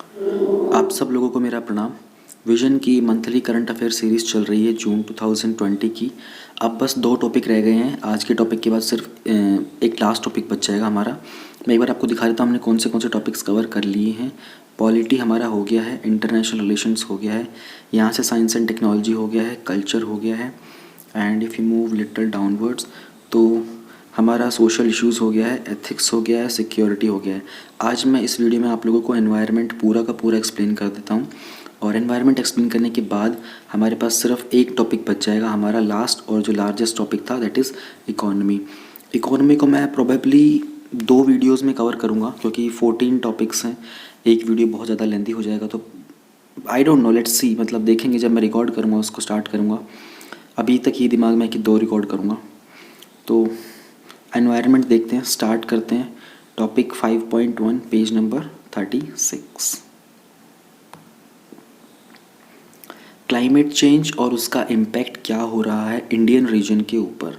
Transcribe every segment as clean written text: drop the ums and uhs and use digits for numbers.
आप सब लोगों को मेरा प्रणाम। विजन की मंथली करंट अफेयर सीरीज़ चल रही है जून 2020 की। अब बस 2 टॉपिक रह गए हैं। आज के टॉपिक के बाद सिर्फ एक लास्ट टॉपिक बच जाएगा हमारा। मैं एक बार आपको दिखा देता हूँ हमने कौन से टॉपिक्स कवर कर लिए हैं। पॉलिटी हमारा हो गया है, इंटरनेशनल रिलेशंस हो गया है, यहाँ से साइंस एंड टेक्नोलॉजी हो गया है, कल्चर हो गया है, and if you move little downwards तो हमारा सोशल इश्यूज़ हो गया है, एथिक्स हो गया है, सिक्योरिटी हो गया है। आज मैं इस वीडियो में आप लोगों को एनवायरनमेंट पूरा का पूरा एक्सप्लेन कर देता हूँ, और एनवायरनमेंट एक्सप्लेन करने के बाद हमारे पास सिर्फ एक टॉपिक बच जाएगा हमारा लास्ट और जो लार्जेस्ट टॉपिक था, दैट इज़ इकोनॉमी। इकोनॉमी को मैं प्रोबेबली 2 वीडियोज़ में कवर करूँगा क्योंकि 14 टॉपिक्स हैं। एक वीडियो बहुत ज़्यादा लेंथी हो जाएगा, तो I don't know, let's see, मतलब देखेंगे जब मैं रिकॉर्ड करूँगा, उसको स्टार्ट करूँगा। अभी तक ये दिमाग में है कि 2 रिकॉर्ड करूँगा। तो एनवायरनमेंट देखते हैं, स्टार्ट करते हैं। Topic 5.1 page number 36। Climate change और उसका इम्पैक्ट क्या हो रहा है इंडियन रीजन के ऊपर।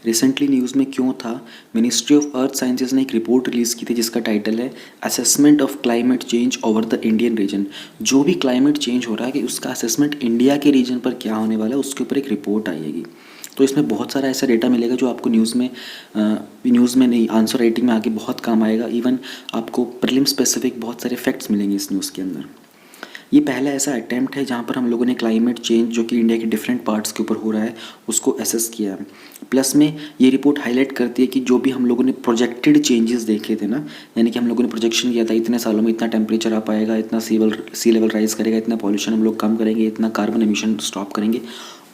रिसेंटली न्यूज़ में क्यों था, मिनिस्ट्री ऑफ अर्थ साइंसेज ने एक रिपोर्ट रिलीज़ की थी जिसका टाइटल है assessment of climate change over the Indian reason. जो भी क्लाइमेट चेंज हो रहा है कि उसका असेसमेंट इंडिया के रीजन पर क्या होने वाला है, उसके ऊपर एक रिपोर्ट आएगी। तो इसमें बहुत सारा ऐसा डेटा मिलेगा जो आपको न्यूज़ में नहीं, आंसर राइटिंग में आगे बहुत काम आएगा। इवन आपको प्रीलिम स्पेसिफिक बहुत सारे फैक्ट्स मिलेंगे इस न्यूज़ के अंदर। ये पहला ऐसा अटैम्प्ट है जहाँ पर हम लोगों ने क्लाइमेट चेंज जो कि इंडिया के डिफरेंट पार्ट्स के ऊपर हो रहा है उसको असेस किया है। प्लस में ये रिपोर्ट हाईलाइट करती है कि जो भी हम लोगों ने प्रोजेक्टेड चेंजेस देखे थे ना, यानी कि हम लोगों ने प्रोजेक्शन किया था इतने सालों में इतना टेम्परेचर आ पाएगा, इतना सी लेवल राइज करेगा, इतना पॉल्यूशन हम लोग कम करेंगे, इतना कार्बन एमिशन स्टॉप करेंगे,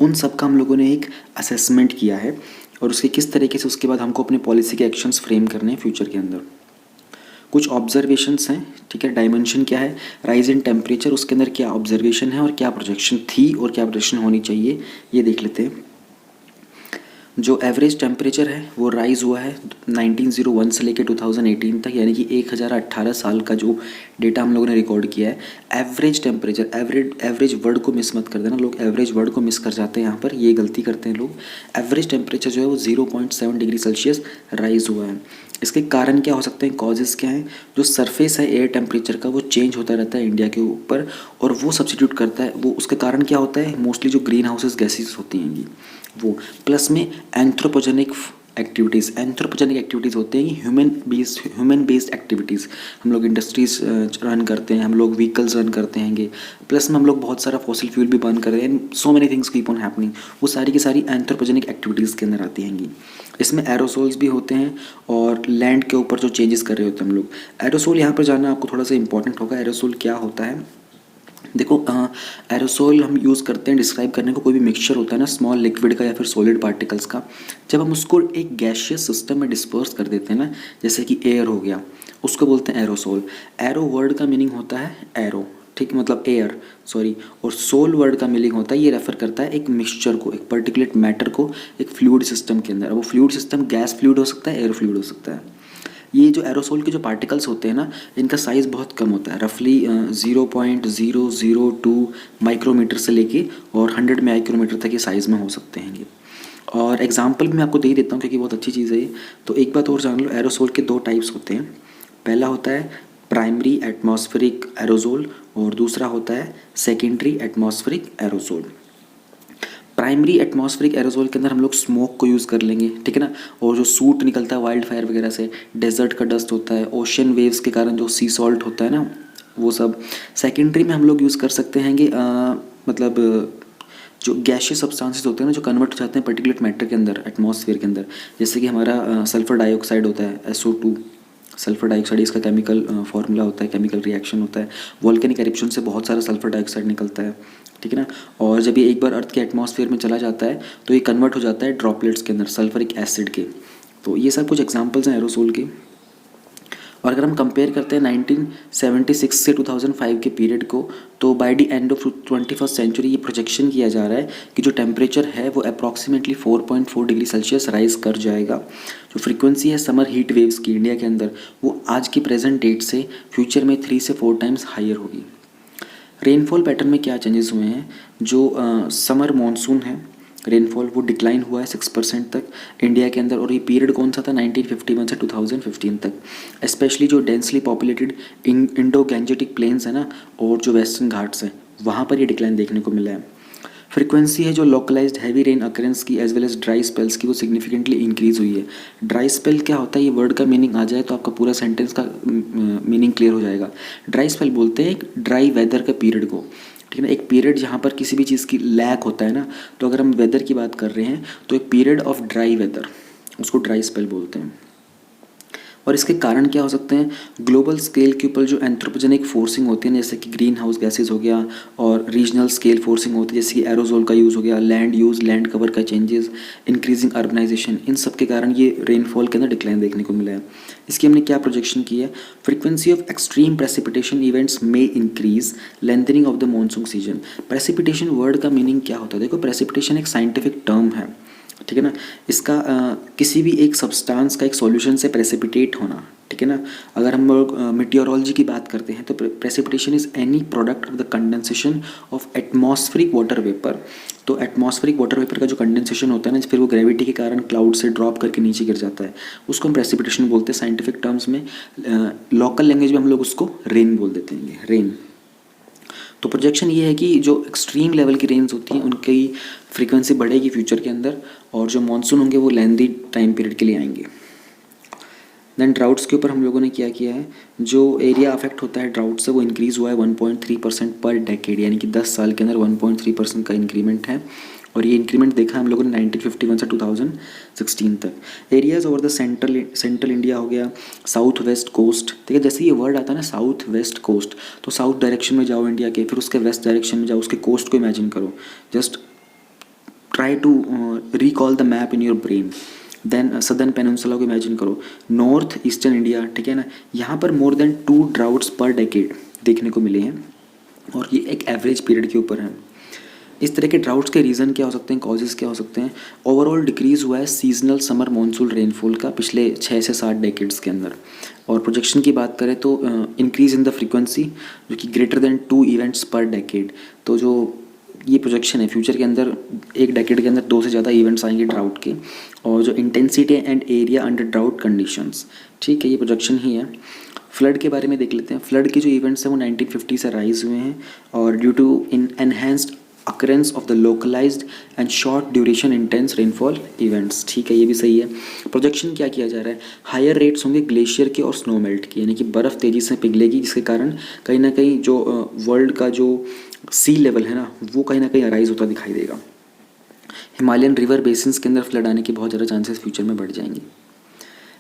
उन सब का हम लोगों ने एक असेसमेंट किया है और उसके किस तरीके से उसके बाद हमको अपने पॉलिसी के एक्शंस फ्रेम करने हैं फ्यूचर के अंदर। कुछ ऑब्जर्वेशंस हैं, ठीक है। डायमेंशन क्या है, राइज इन टेम्परेचर, उसके अंदर क्या ऑब्जर्वेशन है और क्या प्रोजेक्शन थी और क्या प्रोजेक्शन होनी चाहिए, ये देख लेते हैं। जो एवरेज टेम्परेचर है वो राइज़ हुआ है 1901 से लेकर 2018 तक, यानी कि 1018 साल का जो डेटा हम लोगों ने रिकॉर्ड किया है। एवरेज टेम्परेचर, एवरेज वर्ड को मिस मत कर देना, लोग एवरेज वर्ड को मिस कर जाते हैं यहाँ पर, ये गलती करते हैं लोग। एवरेज टेम्परेचर जो है वो 0.7 डिग्री सेल्सियस राइज़ हुआ है। इसके कारण क्या हो सकते हैं, कॉजेज़ क्या हैं। जो सरफेस है एयर टेम्परेचर का वो चेंज होता रहता है इंडिया के ऊपर, और वो सब्सिट्यूट करता है, वो उसके कारण क्या होता है, मोस्टली जो ग्रीन हाउसेस गैसेस होती हैं वो, प्लस में एंथ्रोपोजेनिक एक्टिविटीज़ होते हैं, ह्यूमन बेस्ड एक्टिविटीज़। हम लोग इंडस्ट्रीज रन करते हैं, हम लोग व्हीकल्स रन करते हैं, प्लस में हम लोग बहुत सारा फॉसिल फ्यूल भी बर्न कर रहे हैं, so many things keep on happening. वो सारी की सारी एंथ्रोपोजेनिक एक्टिविटीज़ के अंदर आती हैं। इसमें एरोसोल्स भी होते हैं और लैंड के ऊपर जो चेंजेस कर रहे होते हैं हम लोग। एरोसोल यहाँ पर जानना आपको थोड़ा सा इंपॉर्टेंट होगा। एरोसोल क्या होता है, देखो, एरोसोल हम यूज़ करते हैं डिस्क्राइब करने को, कोई भी मिक्सचर होता है ना स्मॉल लिक्विड का या फिर सॉलिड पार्टिकल्स का, जब हम उसको एक गैशियस सिस्टम में डिस्पर्स कर देते हैं ना, जैसे कि एयर हो गया, उसको बोलते हैं एरोसोल। एरो वर्ड का मीनिंग होता है एरो, ठीक, मतलब एयर, सॉरी, और सोल वर्ड का मीनिंग होता है, ये रेफर करता है एक मिक्सचर को, एक पर्टिकुलर मैटर को एक फ्लूइड सिस्टम के अंदर। अब वो फ्लूइड सिस्टम गैस फ्लूइड हो सकता है, एयर फ्लूइड हो सकता है। ये जो एरोसोल के जो पार्टिकल्स होते हैं ना, इनका साइज़ बहुत कम होता है, रफली 0.002 माइक्रोमीटर से लेके और 100 माइक्रोमीटर तक ये साइज़ में हो सकते हैं ये। और एग्जांपल भी मैं आपको दे ही देता हूँ क्योंकि बहुत अच्छी चीज़ है ये। तो एक बात और जान लो, एरोसोल के 2 टाइप्स होते हैं। पहला होता है प्राइमरी एटमॉस्फेरिक एरोसोल और दूसरा होता है secondary atmospheric aerosol. Primary atmospheric aerosol के अंदर हम लोग स्मोक को यूज़ कर लेंगे, ठीक है ना, और जो सूट निकलता है वाइल्ड फायर वगैरह से, डेजर्ट का डस्ट होता है, ओशन वेव्स के कारण जो सी सॉल्ट होता है ना, वो सब। सेकेंडरी में हम लोग यूज़ कर सकते हैं कि मतलब जो गैशियस सब्सटेंसेस होते हैं ना, जो कन्वर्ट हो जाते हैं पर्टिकुलर मैटर के अंदर, एटमॉस्फेयर के अंदर, जैसे कि हमारा सल्फर डाइऑक्साइड होता है, SO2। सल्फर डाइऑक्साइड इसका केमिकल फार्मूला होता है, केमिकल रिएक्शन होता है। वॉल्केनिक एरिप्शन से बहुत सारा सल्फर डाइऑक्साइड निकलता है, ठीक है ना। और जब ये एक बार अर्थ के एटमॉस्फेयर में चला जाता है तो ये कन्वर्ट हो जाता है ड्रॉपलेट्स के अंदर सल्फरिक एसिड के। तो ये सब कुछ एग्जांपल्स हैं एरोसोल के। और अगर हम कंपेयर करते हैं 1976 से 2005 के पीरियड को, तो by the end of 21st century ये प्रोजेक्शन किया जा रहा है कि जो टेम्परेचर है वो अप्रॉक्सीमेटली 4.4 डिग्री सेल्सियस राइज कर जाएगा। जो फ्रीक्वेंसी है समर हीट वेव्स की इंडिया के अंदर, वो आज की प्रेजेंट डेट से फ्यूचर में 3 से 4 टाइम्स हायर होगी। रेनफॉल पैटर्न में क्या चेंजेस हुए हैं, जो समर मानसून है रेनफॉल वो डिक्लाइन हुआ है 6% तक इंडिया के अंदर। और ये पीरियड कौन सा था, 1951 से 2015 तक। स्पेशली जो densely populated Indo Gangetic plains है ना, और जो वेस्टर्न घाट्स हैं, वहाँ पर ये डिक्लाइन देखने को मिला है। फ्रीक्वेंसी है जो लोकलाइज्ड हैवी रेन अकरेंस की as well as dry spells की, वो सिग्निफिकेंटली इंक्रीज हुई है। ड्राई स्पेल क्या होता है, ये वर्ड का मीनिंग आ जाए तो आपका पूरा सेंटेंस का मीनिंग क्लियर हो जाएगा। ड्राई स्पेल बोलते हैं एक ड्राई वेदर के पीरियड को, ठीक है ना। एक पीरियड जहाँ पर किसी भी चीज़ की लैक होता है ना, तो अगर हम वेदर की बात कर रहे हैं तो एक पीरियड ऑफ ड्राई वेदर, उसको ड्राई स्पेल बोलते हैं। और इसके कारण क्या हो सकते हैं, ग्लोबल स्केल के ऊपर जो एंथ्रोपोजेनिक फोर्सिंग होती है, जैसे कि ग्रीन हाउस गैसेज हो गया, और रीजनल स्केल फोर्सिंग होती है जैसे कि एरोजोल का यूज़ हो गया, लैंड यूज़, लैंड कवर का चेंजेस, इंक्रीजिंग अर्बनाइजेशन, इन सब के कारण ये रेनफॉल के अंदर डिक्लाइन देखने को मिला है। इसकी हमने क्या प्रोजेक्शन की है, frequency of extreme precipitation events में increase, lengthening of the monsoon season. Precipitation word का मीनिंग क्या होता है, देखो प्रेसिपिटेशन एक साइंटिफिक टर्म है, ठीक है ना। इसका किसी भी एक सब्सटेंस का एक सॉल्यूशन से प्रेसिपिटेट होना, ठीक है ना। अगर हम लोग मीटियोरोलॉजी की बात करते हैं तो precipitation is any product of the condensation of atmospheric water vapour. तो एटमॉस्फेरिक वाटर वेपर का जो कंडेंसेशन होता है ना, फिर वो ग्रेविटी के कारण क्लाउड से ड्रॉप करके नीचे गिर जाता है, उसको हम प्रेसिपिटेशन बोलते हैं साइंटिफिक टर्म्स में। लोकल लैंग्वेज में हम लोग उसको रेन बोल देते हैं, रेन। तो प्रोजेक्शन ये है कि जो एक्सट्रीम लेवल की रेंज होती हैं उनकी फ्रीक्वेंसी बढ़ेगी फ्यूचर के अंदर, और जो मानसून होंगे वो लेंथी टाइम पीरियड के लिए आएंगे। देन ड्राउट्स के ऊपर हम लोगों ने क्या किया है, जो एरिया अफेक्ट होता है ड्राउट से वो इंक्रीज़ हुआ है 1.3% पर डेकेड, यानी कि 10 साल के अंदर 1.3% का इंक्रीमेंट है। और ये इंक्रीमेंट देखा हम लोगों ने 1951 से 2016 तक। Areas over the central India हो गया, साउथ वेस्ट कोस्ट, ठीक है। जैसे ये वर्ड आता है ना साउथ वेस्ट कोस्ट, तो साउथ डायरेक्शन में जाओ इंडिया के, फिर उसके वेस्ट डायरेक्शन में जाओ, उसके कोस्ट को इमेजिन करो, just try to recall the map in your brain. Then southern peninsula को इमेजिन करो, नॉर्थ ईस्टर्न इंडिया, ठीक है ना। यहाँ पर more than 2 droughts per decade देखने को मिले हैं, और ये एक एवरेज पीरियड के ऊपर है। इस तरह के ड्राउट्स के रीज़न क्या हो सकते हैं, कॉजेज़ क्या हो सकते हैं। ओवरऑल डिक्रीज़ हुआ है सीजनल समर मानसून रेनफॉल का पिछले 6 से 7 डेकेड्स के अंदर। और प्रोजेक्शन की बात करें तो इंक्रीज़ इन द फ्रीक्वेंसी जो कि ग्रेटर देन 2 इवेंट्स पर डेकेड। तो जो ये प्रोजेक्शन है फ्यूचर के अंदर, एक डेकेड के अंदर 2 से ज़्यादा इवेंट्स आएंगे ड्राउट के। और जो intensity and area under drought conditions, ठीक है, ये प्रोजेक्शन ही है। फ्लड के बारे में देख लेते हैं। फ्लड के जो इवेंट्स हैं वो 1950 से राइज हुए हैं, और due to enhanced occurrence of the localized and short duration intense rainfall events, ठीक है, ये भी सही है। प्रोजेक्शन क्या किया जा रहा है, हायर रेट्स होंगे ग्लेशियर के और स्नो मेल्ट के, यानी कि बर्फ़ तेज़ी से पिघलेगी, जिसके कारण कहीं ना कहीं जो वर्ल्ड का जो सी लेवल है ना, वो कहीं ना कहीं अराइज होता दिखाई देगा। हिमालयन रिवर बेसिन्स के अंदर फ्लड आने के बहुत ज़्यादा चांसेस फ्यूचर में बढ़ जाएंगे।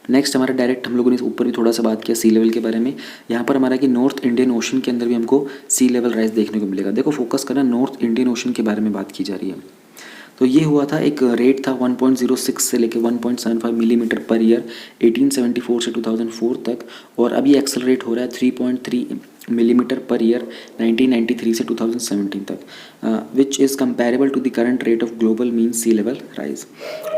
नेक्स्ट हमारा डायरेक्ट हम लोगों ने ऊपर भी थोड़ा सा बात किया सी लेवल के बारे में। यहाँ पर हमारा कि नॉर्थ इंडियन ओशन के अंदर भी हमको सी लेवल राइज देखने को मिलेगा। देखो फोकस करना, नॉर्थ इंडियन ओशन के बारे में बात की जा रही है। तो ये हुआ था, एक रेट था 1.06 से लेकर 1.75 मिलीमीटर पर ईयर 1874 से 2004 तक, और अभी एक्सेलरेट हो रहा है 3.3 मिलीमीटर पर ईयर 1993 से 2017 तक, which is comparable to the current rate of global mean sea level rise.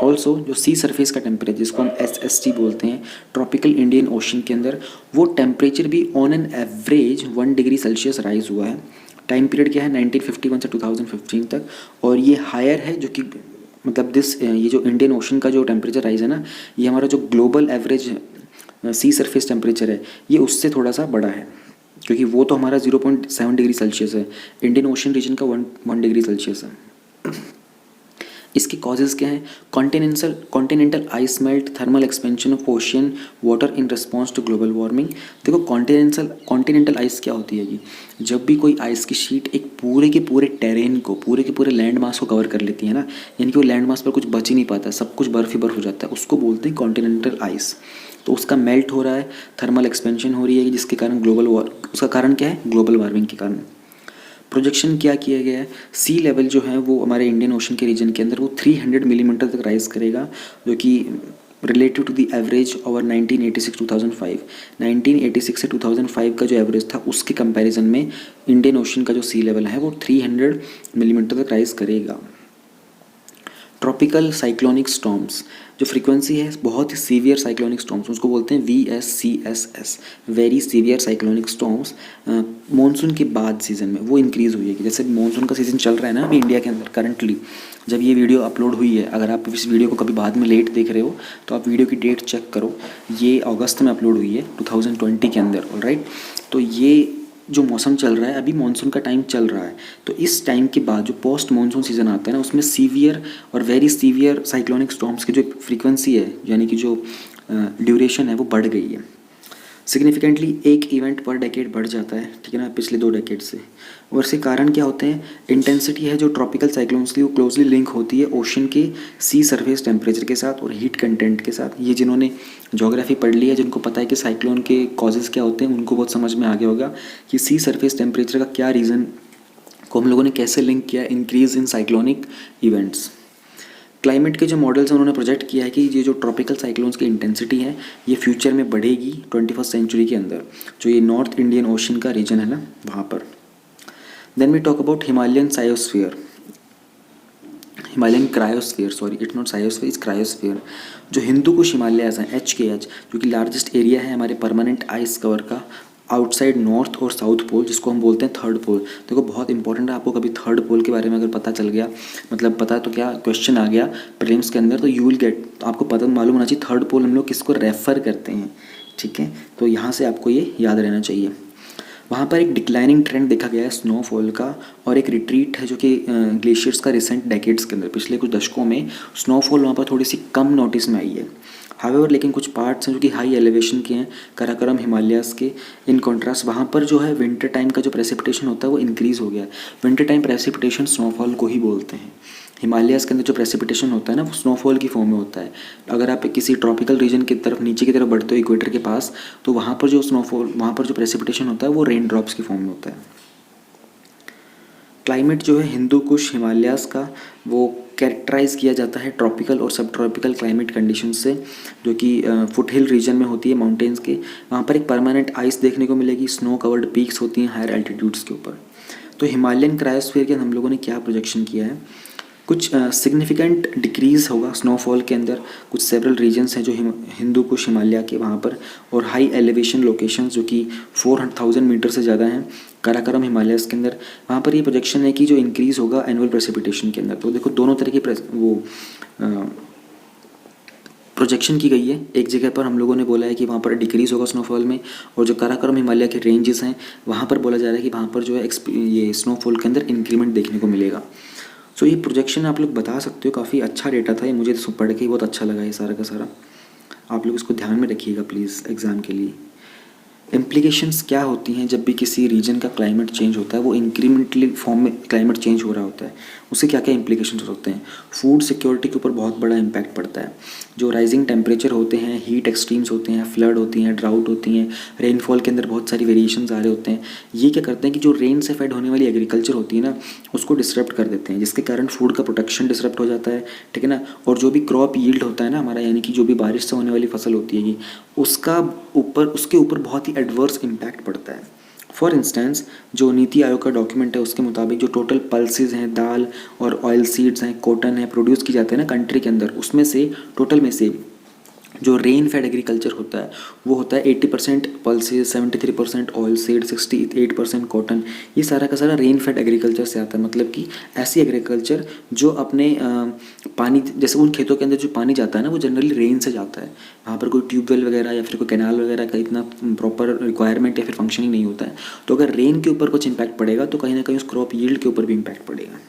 Also जो सी सरफेस का टेम्परेचर, जिसको हम SST बोलते हैं, ट्रॉपिकल इंडियन ओशन के अंदर, वो टेम्परेचर भी on an average 1 degree Celsius rise हुआ है। टाइम पीरियड क्या है, 1951 से 2015 तक, और ये हायर है, जो कि मतलब ये जो इंडियन ओशन का जो टेम्परेचर राइज है ना, ये हमारा जो ग्लोबल एवरेज सी सरफेस टेम्परेचर है, ये उससे थोड़ा सा बड़ा है, क्योंकि वो तो हमारा 0.7 डिग्री सेल्सियस है, इंडियन ओशन रीजन का 1 डिग्री सेल्सियस है। इसके कॉजेज़ क्या हैं, continental ice melt, thermal expansion of ocean water in response to global warming. देखो कॉन्टिनेंटल आइस क्या होती है, कि जब भी कोई आइस की शीट एक पूरे के पूरे टेरेन को, पूरे के पूरे लैंड मास को कवर कर लेती है ना, यानी कि वो लैंड मास पर कुछ बच ही नहीं पाता, सब कुछ बर्फ ही बर्फ हो जाता है, उसको बोलते हैं कॉन्टिनेंटल आइस। तो उसका मेल्ट हो रहा है, थर्मल एक्सपेंशन हो रही है, जिसके कारण उसका कारण क्या है, ग्लोबल वार्मिंग के कारण। प्रोजेक्शन क्या किया गया है, सी लेवल जो है वो हमारे इंडियन ओशन के रीजन के अंदर वो 300 मिलीमीटर तक राइज करेगा, जो कि related to the average over 1986 से 2005 का जो एवरेज था उसके कंपैरिजन में इंडियन ओशन का जो सी लेवल है वो 300 मिलीमीटर तक राइज करेगा। ट्रॉपिकल साइक्लोनिक स्टॉर्म्स जो फ्रीक्वेंसी है बहुत ही सीवियर साइक्लोनिक स्टॉर्म्स, उसको बोलते हैं VSCSS, very severe cyclonic storms, monsoon के बाद सीज़न में वो इंक्रीज़ हुई है। कि जैसे मानसून का सीज़न चल रहा है ना अभी इंडिया के अंदर करंटली, जब ये वीडियो अपलोड हुई है, अगर आप इस वीडियो को कभी बाद में लेट देख रहे हो तो आप वीडियो की डेट चेक करो, ये अगस्त में अपलोड हुई है 2020 के अंदर, ऑलराइट। तो ये जो मौसम चल रहा है अभी मानसून का टाइम चल रहा है, तो इस टाइम के बाद जो पोस्ट मानसून सीज़न आता है ना उसमें सीवियर और वेरी सीवियर साइक्लोनिक स्टॉर्म्स की जो फ्रीक्वेंसी है यानी कि जो ड्यूरेशन है वो बढ़ गई है सिग्निफिकेंटली। एक इवेंट पर डेकेड बढ़ जाता है, ठीक है ना, पिछले 2 डेकेड से। और इसके कारण क्या होते हैं, इंटेंसिटी है जो ट्रॉपिकल साइक्लोन्स की वो क्लोजली लिंक होती है ओशन के सी सरफेस टेम्परेचर के साथ और हीट कंटेंट के साथ। ये जिन्होंने ज्योग्राफी पढ़ ली है, जिनको पता है कि साइक्लोन के कॉजेज़ क्या होते हैं, उनको बहुत समझ में आ गया होगा कि सी सरफेस टेम्परेचर का क्या रीज़न को हम लोगों ने कैसे लिंक किया increase in cyclonic events. Climate के जो मॉडल्स हैं उन्होंने प्रोजेक्ट किया है कि ये जो ट्रॉपिकल साइक्लोन्स की इंटेंसिटी है ये फ्यूचर में बढ़ेगी 21st सेंचुरी के अंदर, जो ये नॉर्थ इंडियन ओशन का रीजन है ना वहाँ पर। Then we talk about Himalayan sciosphere, Himalayan cryosphere, sorry it's not sciosphere, it's cryosphere. जो हिंदू कुश हिमालयाज हैं HKH, जो कि लार्जेस्ट एरिया है हमारे परमानेंट आइस कवर का आउटसाइड नॉर्थ और साउथ पोल, जिसको हम बोलते हैं थर्ड पोल। देखो बहुत इंपॉर्टेंट है, आपको कभी थर्ड पोल के बारे में अगर पता चल गया, मतलब पता तो क्या क्वेश्चन आ गया प्रीलिम्स के अंदर, तो यू विल गेट, आपको पता मालूम होना चाहिए थर्ड पोल हम लोग किसको रेफ़र करते हैं, ठीक है। तो यहाँ से आपको ये याद रहना चाहिए। वहाँ पर एक डिक्लाइनिंग ट्रेंड देखा गया है स्नोफॉल का, और एक रिट्रीट है जो कि ग्लेशियर्स का रिसेंट डेकेड्स के अंदर पिछले कुछ दशकों में स्नोफॉल वहाँ पर थोड़ी सी कम नोटिस में आई है। हावेवर लेकिन कुछ पार्ट्स हैं जो कि हाई एलिवेशन के हैं, कराकोरम हिमालयाज के, इन कॉन्ट्रास्ट वहाँ पर जो है विंटर टाइम का जो प्रेसिपिटेशन होता है वो इंक्रीज़ हो गया है। विंटर टाइम प्रेसिपिटेशन स्नोफॉल को ही बोलते हैं। हिमालयाज़ के अंदर जो प्रेसिपिटेशन होता है ना वो स्नोफॉल की फॉर्म में होता है। अगर आप किसी ट्रॉपिकल रीजन की तरफ नीचे की तरफ बढ़ते हो इक्वेटर के पास, तो वहाँ पर जो स्नोफॉल, वहाँ पर जो प्रेसिपिटेशन होता है वो रेन ड्रॉप्स की फॉर्म में होता है। क्लाइमेट जो है हिंदू कुश हिमालयाज़ का वो कैरेक्टराइज़ किया जाता है ट्रॉपिकल और सब ट्रॉपिकल क्लाइमेट कंडीशन से, जो कि फुट हिल रीजन में होती है माउंटेन्स के। वहाँ पर एक परमानेंट आइस देखने को मिलेगी, स्नो कवर्ड पीक्स होती हैं हायर एल्टीट्यूड्स के ऊपर। तो हिमालयन क्रायोस्फीयर के हम लोगों ने क्या प्रोजेक्शन किया है, कुछ सिग्निफिकेंट डिक्रीज़ होगा स्नोफॉल के अंदर। कुछ सेवरल रीजन्स हैं जो हिंदू कुश हिमालय के वहाँ पर, और हाई एलिवेशन लोकेशंस जो कि 4000 मीटर से ज़्यादा हैं काराकोरम हिमालयस के अंदर। वहाँ पर ये प्रोजेक्शन है कि जो इंक्रीज़ होगा एनुअल प्रेसिपिटेशन के अंदर। तो देखो दोनों तरह की वो प्रोजेक्शन की गई है। एक जगह पर हम लोगों ने बोला है कि वहाँ पर डिक्रीज़ होगा स्नोफॉल में, और जो काराकोरम हिमालय के रेंजेस हैं वहाँ पर बोला जा रहा है कि वहाँ पर जो है ये स्नोफॉल के अंदर इंक्रीमेंट देखने को मिलेगा। सो ये प्रोजेक्शन आप लोग बता सकते हो, काफ़ी अच्छा डेटा था ये, मुझे तो पढ़ के ही बहुत अच्छा लगा ये सारा का सारा। आप लोग इसको ध्यान में रखिएगा प्लीज़ एग्ज़ाम के लिए। इम्प्लीकेशंस क्या होती हैं जब भी किसी रीजन का क्लाइमेट चेंज होता है, वो इंक्रीमेंटली फॉर्म में क्लाइमेट चेंज हो रहा होता है, उससे क्या क्या इम्प्लीकेशंस हो सकते हैं। फूड सिक्योरिटी के ऊपर बहुत बड़ा इम्पैक्ट पड़ता है। जो राइजिंग टेम्परेचर होते हैं, हीट एक्सट्रीम्स होते हैं, फ्लड होती हैं, ड्राउट होती हैं, रेनफॉल के अंदर बहुत सारी वेरिएशंस आ रहे होते हैं। ये क्या करते हैं कि जो रेन से फेड होने वाली एग्रीकल्चर होती है ना उसको डिसरप्ट कर देते हैं, जिसके कारण फूड का प्रोडक्शन डिसरप्ट हो जाता है, ठीक है ना। और जो भी क्रॉप यील्ड होता है ना हमारा, यानी कि जो भी बारिश से होने वाली फसल होती है उसके ऊपर बहुत ही एडवर्स इम्पैक्ट पड़ता है। फॉर इंस्टेंस जो नीति आयोग का डॉक्यूमेंट है उसके मुताबिक जो टोटल पल्सेस हैं, दाल और ऑयल सीड्स हैं, कॉटन है, प्रोड्यूस की जाते हैं ना कंट्री के अंदर, उसमें से टोटल में से जो रेन फेड एग्रीकल्चर होता है वो होता है 80% पल्सेस, 73% ऑयल सीड, 68% कॉटन। ये सारा का सारा रेन फेड एग्रीकल्चर से आता है। मतलब कि ऐसी एग्रीकल्चर जो अपने पानी, जैसे उन खेतों के अंदर जो पानी जाता है ना वो जनरली रेन से जाता है, वहाँ पर कोई ट्यूबवेल वगैरह या फिर कोई कैनाल वगैरह का इतना प्रॉपर रिक्वायरमेंट या फिर फंक्शनिंग नहीं होता है। तो अगर रेन के ऊपर कुछ इम्पैक्ट पड़ेगा तो कहीं ना कहीं उस क्रॉप यील्ड के ऊपर भी इम्पैक्ट पड़ेगा।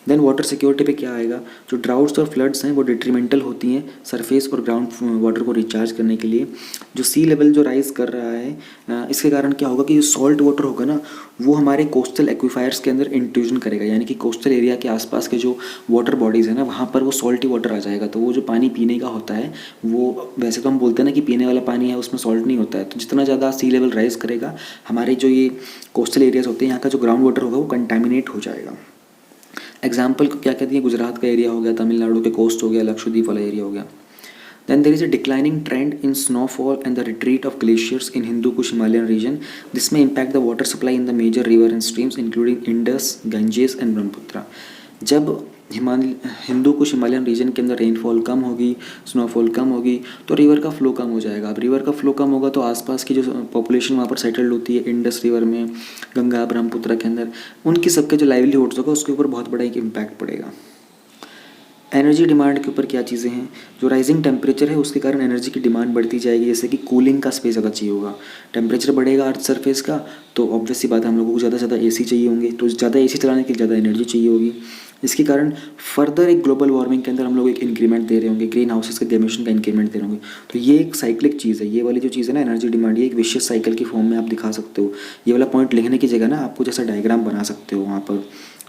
देन वाटर सिक्योरिटी पे क्या आएगा, जो ड्राउट्स और फ्लड्स हैं वो डिट्रीमेंटल होती हैं सरफेस और ग्राउंड वाटर को रिचार्ज करने के लिए। जो सी लेवल जो राइज़ कर रहा है इसके कारण क्या होगा कि जो सॉल्ट वाटर होगा ना वो हमारे कोस्टल एक्विफायर्स के अंदर इंट्रूजन करेगा, यानी कि कोस्टल एरिया के आसपास के जो वाटर बॉडीज़ है ना वहाँ पर वो सॉल्टी वाटर आ जाएगा। तो वो जो पानी पीने का होता है वो, वैसे तो हम बोलते हैं ना कि पीने वाला पानी है उसमें सॉल्ट नहीं होता है, तो जितना ज़्यादा सी लेवल राइज़ करेगा हमारे जो ये कोस्टल एरियाज़ होते हैं यहाँ का जो ग्राउंड वाटर होगा वो कंटामिनेट हो जाएगा। एग्जाम्पल को क्या कहती है, गुजरात का एरिया हो गया, तमिलनाडु के कोस्ट हो गया, लक्षद्वीप वाला एरिया हो गया। Then there is a declining trend in snowfall and the retreat of glaciers in Hindu Kush Himalayan region. This may impact the water supply in the major river and streams including Indus, Ganges and Brahmaputra. जब हिंदू कुछ Himalayan reason के अंदर rainfall कम होगी, snowfall कम होगी, तो river का flow कम हो जाएगा। अब रिवर का फ्लो कम होगा तो आसपास की जो पॉपुलेशन वहाँ पर सेटल्ड होती है इंडस रिवर में, गंगा ब्रह्मपुत्र के अंदर, उनकी सबके जो लाइवलीहुड्स होगा उसके ऊपर बहुत बड़ा एक इम्पैक्ट पड़ेगा। एनर्जी डिमांड के ऊपर क्या चीज़ें हैं, जो राइजिंग टेम्परेचर है उसके कारण एनर्जी की डिमांड बढ़ती जाएगी। जैसे कि कूलिंग का स्पेस ज़्यादा चाहिए होगा, टेम्परेचर बढ़ेगा अर्थ सरफेस का, तो ऑब्वियस सी बात है हम लोगों को ज़्यादा से ज़्यादा एसी चाहिए होंगे, तो ज़्यादा एसी चलाने के लिए ज़्यादा एनर्जी चाहिए होगी। इसके कारण फर्दर एक ग्लोबल वार्मिंग के अंदर हम लोग एक इंक्रीमेंट दे रहे होंगे, ग्रीन हाउसेस के एमिशन का इंक्रीमेंट दे रहे होंगे। तो ये एक साइक्लिक चीज़ है, ये वाली जो चीज़ है ना एनर्जी डिमांड, ये एक विशियस साइकिल की फॉर्म में आप दिखा सकते हो। ये वाला पॉइंट लिखने की जगह ना आपको जैसा डायग्राम बना सकते हो वहाँ पर,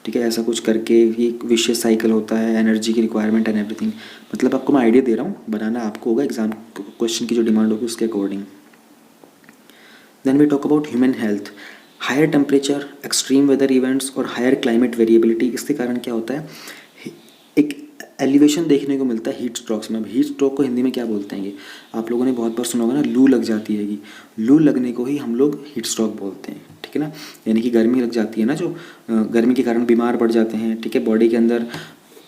ठीक है, ऐसा कुछ करके ये एक विशियस साइकिल होता है, एनर्जी की रिक्वायरमेंट एंड एवरीथिंग। मतलब आपको मैं आइडिया दे रहा हूँ, बनाना आपको होगा एग्जाम क्वेश्चन की जो डिमांड होगी उसके अकॉर्डिंग। Then we talk about human health. Higher temperature, extreme weather events और हायर क्लाइमेट वेरिएबिलिटी, इसके कारण क्या होता है, एक एलिवेशन देखने को मिलता है हीट स्ट्रोक्स में। अब हीट स्ट्रोक को हिंदी में क्या बोलते हैं, ये आप लोगों ने बहुत बार सुना होगा ना, लू लग जाती है। लू लगने को ही हम लोग हीट स्ट्रोक बोलते हैं, ठीक है ना। यानी कि गर्मी लग जाती है ना, जो गर्मी के कारण बीमार पड़ जाते हैं, ठीक है, बॉडी के अंदर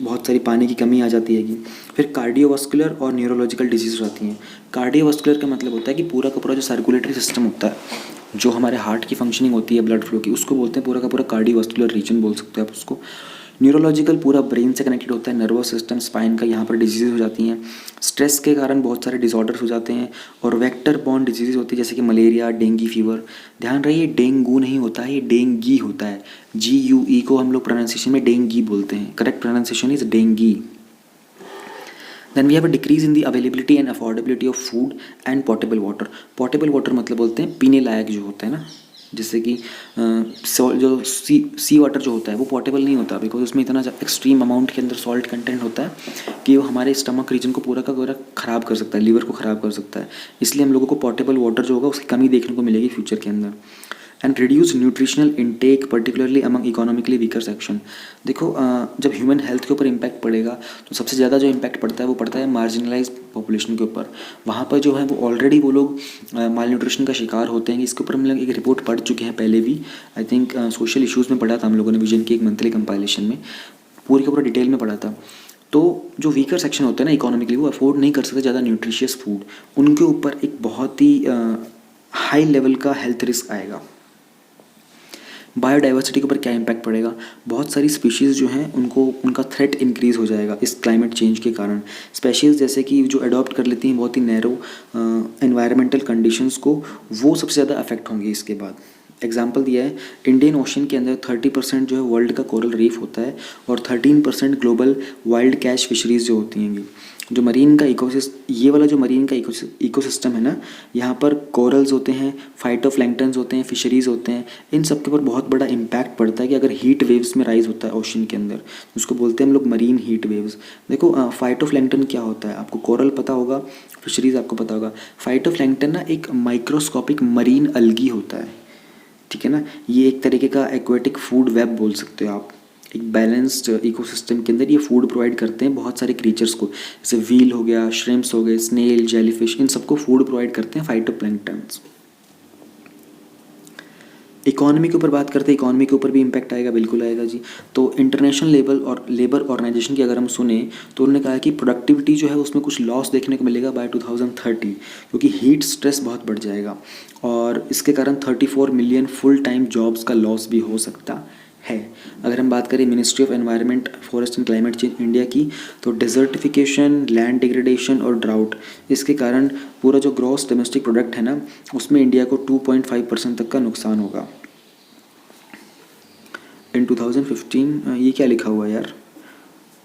बहुत सारी पानी की कमी आ जाती है। फिर कार्डियोवास्कुलर और न्यूरोलॉजिकल डिजीज आती हैं। कार्डियोवास्कुलर का मतलब होता है कि पूरा का पूरा जो सर्कुलेटरी सिस्टम होता है, जो हमारे हार्ट की फंक्शनिंग होती है ब्लड फ्लो की, उसको बोलते हैं पूरा का पूरा कार्डियोवास्कुलर रीजन बोल सकते हैं आप उसको। न्यूरोलॉजिकल पूरा ब्रेन से कनेक्टेड होता है, नर्वस सिस्टम, स्पाइन का, यहाँ पर डिजीज़ हो जाती हैं। स्ट्रेस के कारण बहुत सारे डिसऑर्डर्स हो जाते हैं। और वेक्टर बॉर्न डिजीज़ होती है जैसे कि मलेरिया, डेंगू फीवर। ध्यान रहिए डेंगू नहीं होता है, ये डेंगी होता है। GUE को हम लोग प्रोनाउंसिएशन में डेंगी बोलते हैं, correct pronunciation is dengue. Then we have a decrease in the availability and affordability of food and portable water. Portable water मतलब बोलते हैं पीने लायक जो होता है ना, जैसे कि जो सी वाटर जो होता है वो पोर्टेबल नहीं होता, बिकॉज उसमें इतना एक्सट्रीम अमाउंट के अंदर सॉल्ट कंटेंट होता है कि वो हमारे स्टमक रीजन को पूरा का पूरा ख़राब कर सकता है, लीवर को ख़राब कर सकता है। इसलिए हम लोगों को पोर्टेबल वाटर जो होगा उसकी कमी देखने को मिलेगी फ्यूचर के अंदर। And reduce nutritional intake particularly among economically weaker section. देखो जब ह्यूमन हेल्थ के ऊपर इम्पैक्ट पड़ेगा तो सबसे ज़्यादा जो इम्पैक्ट पड़ता है वो पड़ता है मार्जिनलाइज पॉपुलेशन के ऊपर। वहाँ पर जो है वो ऑलरेडी वो लोग माल न्यूट्रिशन का शिकार होते हैं। इसके ऊपर हम लोग एक रिपोर्ट पढ़ चुके हैं पहले भी, आई थिंक सोशल इशूज़ में पढ़ा था हम लोगों ने, विजन की एक मंथली कंपाइलेशन में पूरी का पूरा डिटेल में पढ़ा था। तो जो वीकर सेक्शन होता है ना इकोनॉमिकली, वो अफोर्ड नहीं कर सकते ज़्यादा न्यूट्रिशियस फूड, उनके ऊपर एक बहुत ही हाई लेवल का हेल्थ रिस्क आएगा। बायोडाइवर्सिटी के ऊपर क्या इम्पैक्ट पड़ेगा, बहुत सारी स्पीशीज़ जो हैं उनको उनका थ्रेट इंक्रीज़ हो जाएगा इस क्लाइमेट चेंज के कारण। स्पेशीज़ जैसे कि जो अडॉप्ट कर लेती हैं बहुत ही नैरो एनवायरमेंटल कंडीशंस को, वो सबसे ज़्यादा अफेक्ट होंगी इसके बाद। एग्जाम्पल दिया है, इंडियन ओशन के अंदर 30% जो है वर्ल्ड का कोरल रीफ होता है और 13% ग्लोबल वाइल्ड कैच फिशरीज़ जो होती हैं। जो मरीन का ये वाला जो मरीन का इकोसिस्टम है ना, यहाँ पर कोरल्स होते हैं, फाइटोप्लैंक्टन्स होते हैं, फिशरीज़ होते हैं, इन सब के ऊपर बहुत बड़ा इम्पैक्ट पड़ता है कि अगर हीट वेव्स में राइज होता है ओशन के अंदर, उसको बोलते हैं हम लोग मरीन हीट वेव्स। देखो फाइटोप्लैंक्टन क्या होता है, आपको कोरल पता होगा, फिशरीज़ आपको पता होगा। फाइटोप्लैंक्टन ना एक माइक्रोस्कोपिक मरीन अलगी होता है, ठीक है ना। ये एक तरीके का एक्वेटिक फूड वेब बोल सकते हो आप। एक बैलेंस्ड इकोसिस्टम के अंदर ये फूड प्रोवाइड करते हैं बहुत सारे क्रीचर्स को, जैसे व्हील हो गया, श्रिम्प्स हो गए, स्नेल, जेलीफिश, इन सबको फूड प्रोवाइड करते हैं फाइटोप्लैंक्टन्स। इकोनॉमी के ऊपर बात करते हैं, इकोनॉमी के ऊपर भी इम्पैक्ट आएगा, बिल्कुल आएगा जी। तो इंटरनेशनल लेबर ऑर्गेनाइजेशन की अगर हम सुने तो उन्होंने कहा कि प्रोडक्टिविटी जो है उसमें कुछ लॉस देखने को मिलेगा बाय 2030, क्योंकि हीट स्ट्रेस बहुत बढ़ जाएगा और इसके कारण 34 मिलियन फुल टाइम जॉब्स का लॉस भी हो सकता है। अगर हम बात करें ministry of environment, forest and climate change India की, तो डिजर्टिफिकेशन, लैंड डिग्रेडेशन और ड्राउट, इसके कारण पूरा जो ग्रॉस डोमेस्टिक प्रोडक्ट है ना, उसमें इंडिया को 2.5% तक का नुकसान होगा इन 2015। ये क्या लिखा हुआ है यार,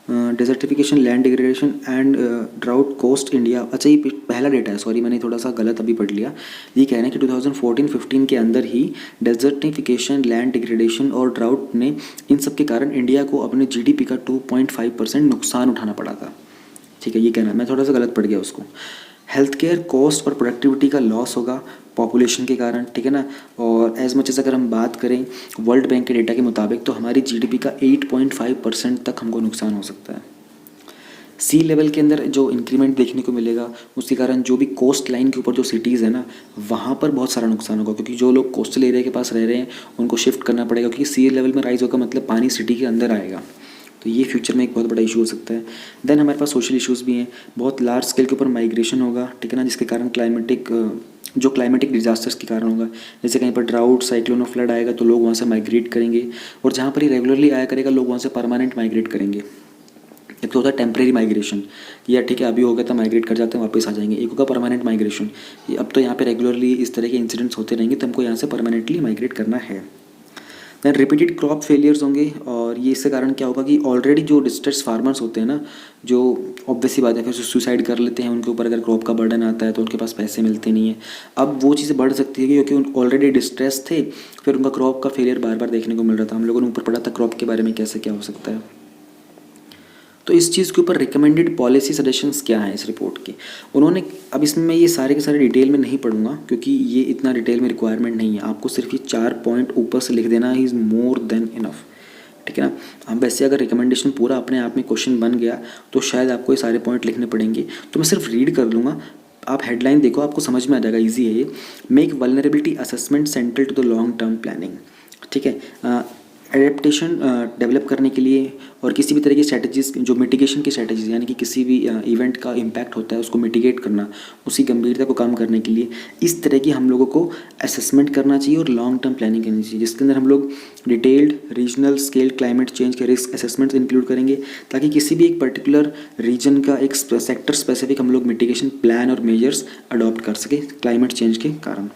desertification, land degradation and drought cost India. अच्छा ये पहला डेटा है, सॉरी मैंने थोड़ा सा गलत अभी पढ़ लिया। ये कह रहे हैं कि 2014-15 के अंदर ही डिजर्टिफिकेशन, लैंड डिग्रेडेशन और ड्राउट ने, इन सब के कारण इंडिया को अपने GDP का 2.5% नुकसान उठाना पड़ा था, ठीक है। ये कहना है, मैं थोड़ा सा गलत पढ़ गया उसको। हेल्थ केयर कॉस्ट और प्रोडक्टिविटी का लॉस होगा पॉपुलेशन के कारण, ठीक है ना। और एज मच एज अगर हम बात करें वर्ल्ड बैंक के डेटा के मुताबिक तो हमारी GDP का 8.5% तक हमको नुकसान हो सकता है। सी लेवल के अंदर जो इंक्रीमेंट देखने को मिलेगा उसके कारण जो भी कोस्ट लाइन के ऊपर जो सिटीज़ है ना, वहाँ पर बहुत सारा नुकसान होगा, क्योंकि जो लोग कोस्टल एरिया के पास रह रहे हैं उनको शिफ्ट करना पड़ेगा, क्योंकि सी लेवल में राइज होगा मतलब पानी सिटी के अंदर आएगा, तो ये फ्यूचर में एक बहुत बड़ा इशू हो सकता है। देन हमारे पास सोशल इश्यूज़ भी हैं, बहुत लार्ज स्केल के ऊपर माइग्रेशन होगा, ठीक है ना, जिसके कारण क्लाइमेटिक डिजास्टर्स के कारण होगा। जैसे कहीं पर ड्राउट, साइक्लोन और फ्लड आएगा तो लोग वहाँ से माइग्रेट करेंगे, और जहाँ पर ही रेगुलरली आया करेगा लोग वहाँ से परमानेंट माइग्रेट करेंगे। एक तो होता है टेम्प्रेरी माइग्रेशन कि यार ठीक है अभी हो गया था, माइग्रेट कर जाते हैं वापस आ जाएंगे। एक होगा परमानेंट माइग्रेशन, अब तो यहाँ पे रेगुलरली इस तरह के इंसिडेंट्स होते रहेंगे तो हमको यहाँ से परमानेंटली माइग्रेट करना है। दैन रिपीटेड क्रॉप फेलियर्स होंगे, और ये इसके कारण क्या होगा कि ऑलरेडी जो डिस्ट्रेस फार्मर्स होते हैं ना, जो ऑब्वियसली बात है फिर सुसाइड कर लेते हैं, उनके ऊपर अगर क्रॉप का बर्डन आता है तो उनके पास पैसे मिलते नहीं है। अब वो चीज़ें बढ़ सकती है क्योंकि ऑलरेडी डिस्ट्रेस थे, फिर उनका क्रॉप का फेलियर बार बार देखने को मिल रहा था। हम लोगों ने ऊपर पढ़ा था क्रॉप के बारे में कैसे क्या हो सकता है। तो इस चीज़ के ऊपर रिकमेंडेड पॉलिसी सजेशंस क्या हैं इस रिपोर्ट के, उन्होंने, अब इसमें मैं ये सारे के सारे डिटेल में नहीं पढ़ूंगा क्योंकि ये इतना डिटेल में रिक्वायरमेंट नहीं है। आपको सिर्फ ये 4 पॉइंट ऊपर से लिख देना इज़ मोर देन इनफ, ठीक है ना। हम वैसे अगर रिकमेंडेशन पूरा अपने आप में क्वेश्चन बन गया तो शायद आपको ये सारे पॉइंट लिखने पड़ेंगे, तो मैं सिर्फ रीड कर लूँगा, आप हेडलाइन देखो, आपको समझ में आ जाएगा, ईजी है ये। Make vulnerability assessment central to the long term planning, ठीक है। एडेप्टेशन डेवलप करने के लिए और किसी भी तरह की स्ट्रैटेजीज, जो मिटिगेशन की स्ट्रैटेजीज, यानी कि किसी भी इवेंट का इम्पैक्ट होता है उसको मिटिगेट करना, उसी गंभीरता को कम करने के लिए इस तरह की हम लोगों को असेसमेंट करना चाहिए और लॉन्ग टर्म प्लानिंग करनी चाहिए, जिसके अंदर हम लोग detailed regional scale climate change के रिस्क असेसमेंट्स इंक्लूड करेंगे, ताकि किसी भी एक पर्टिकुलर रीजन का एक सेक्टर स्पेसिफिक हम लोग मिटिगेशन प्लान और मेजर्स अडॉप्ट कर सके क्लाइमेट चेंज के कारण।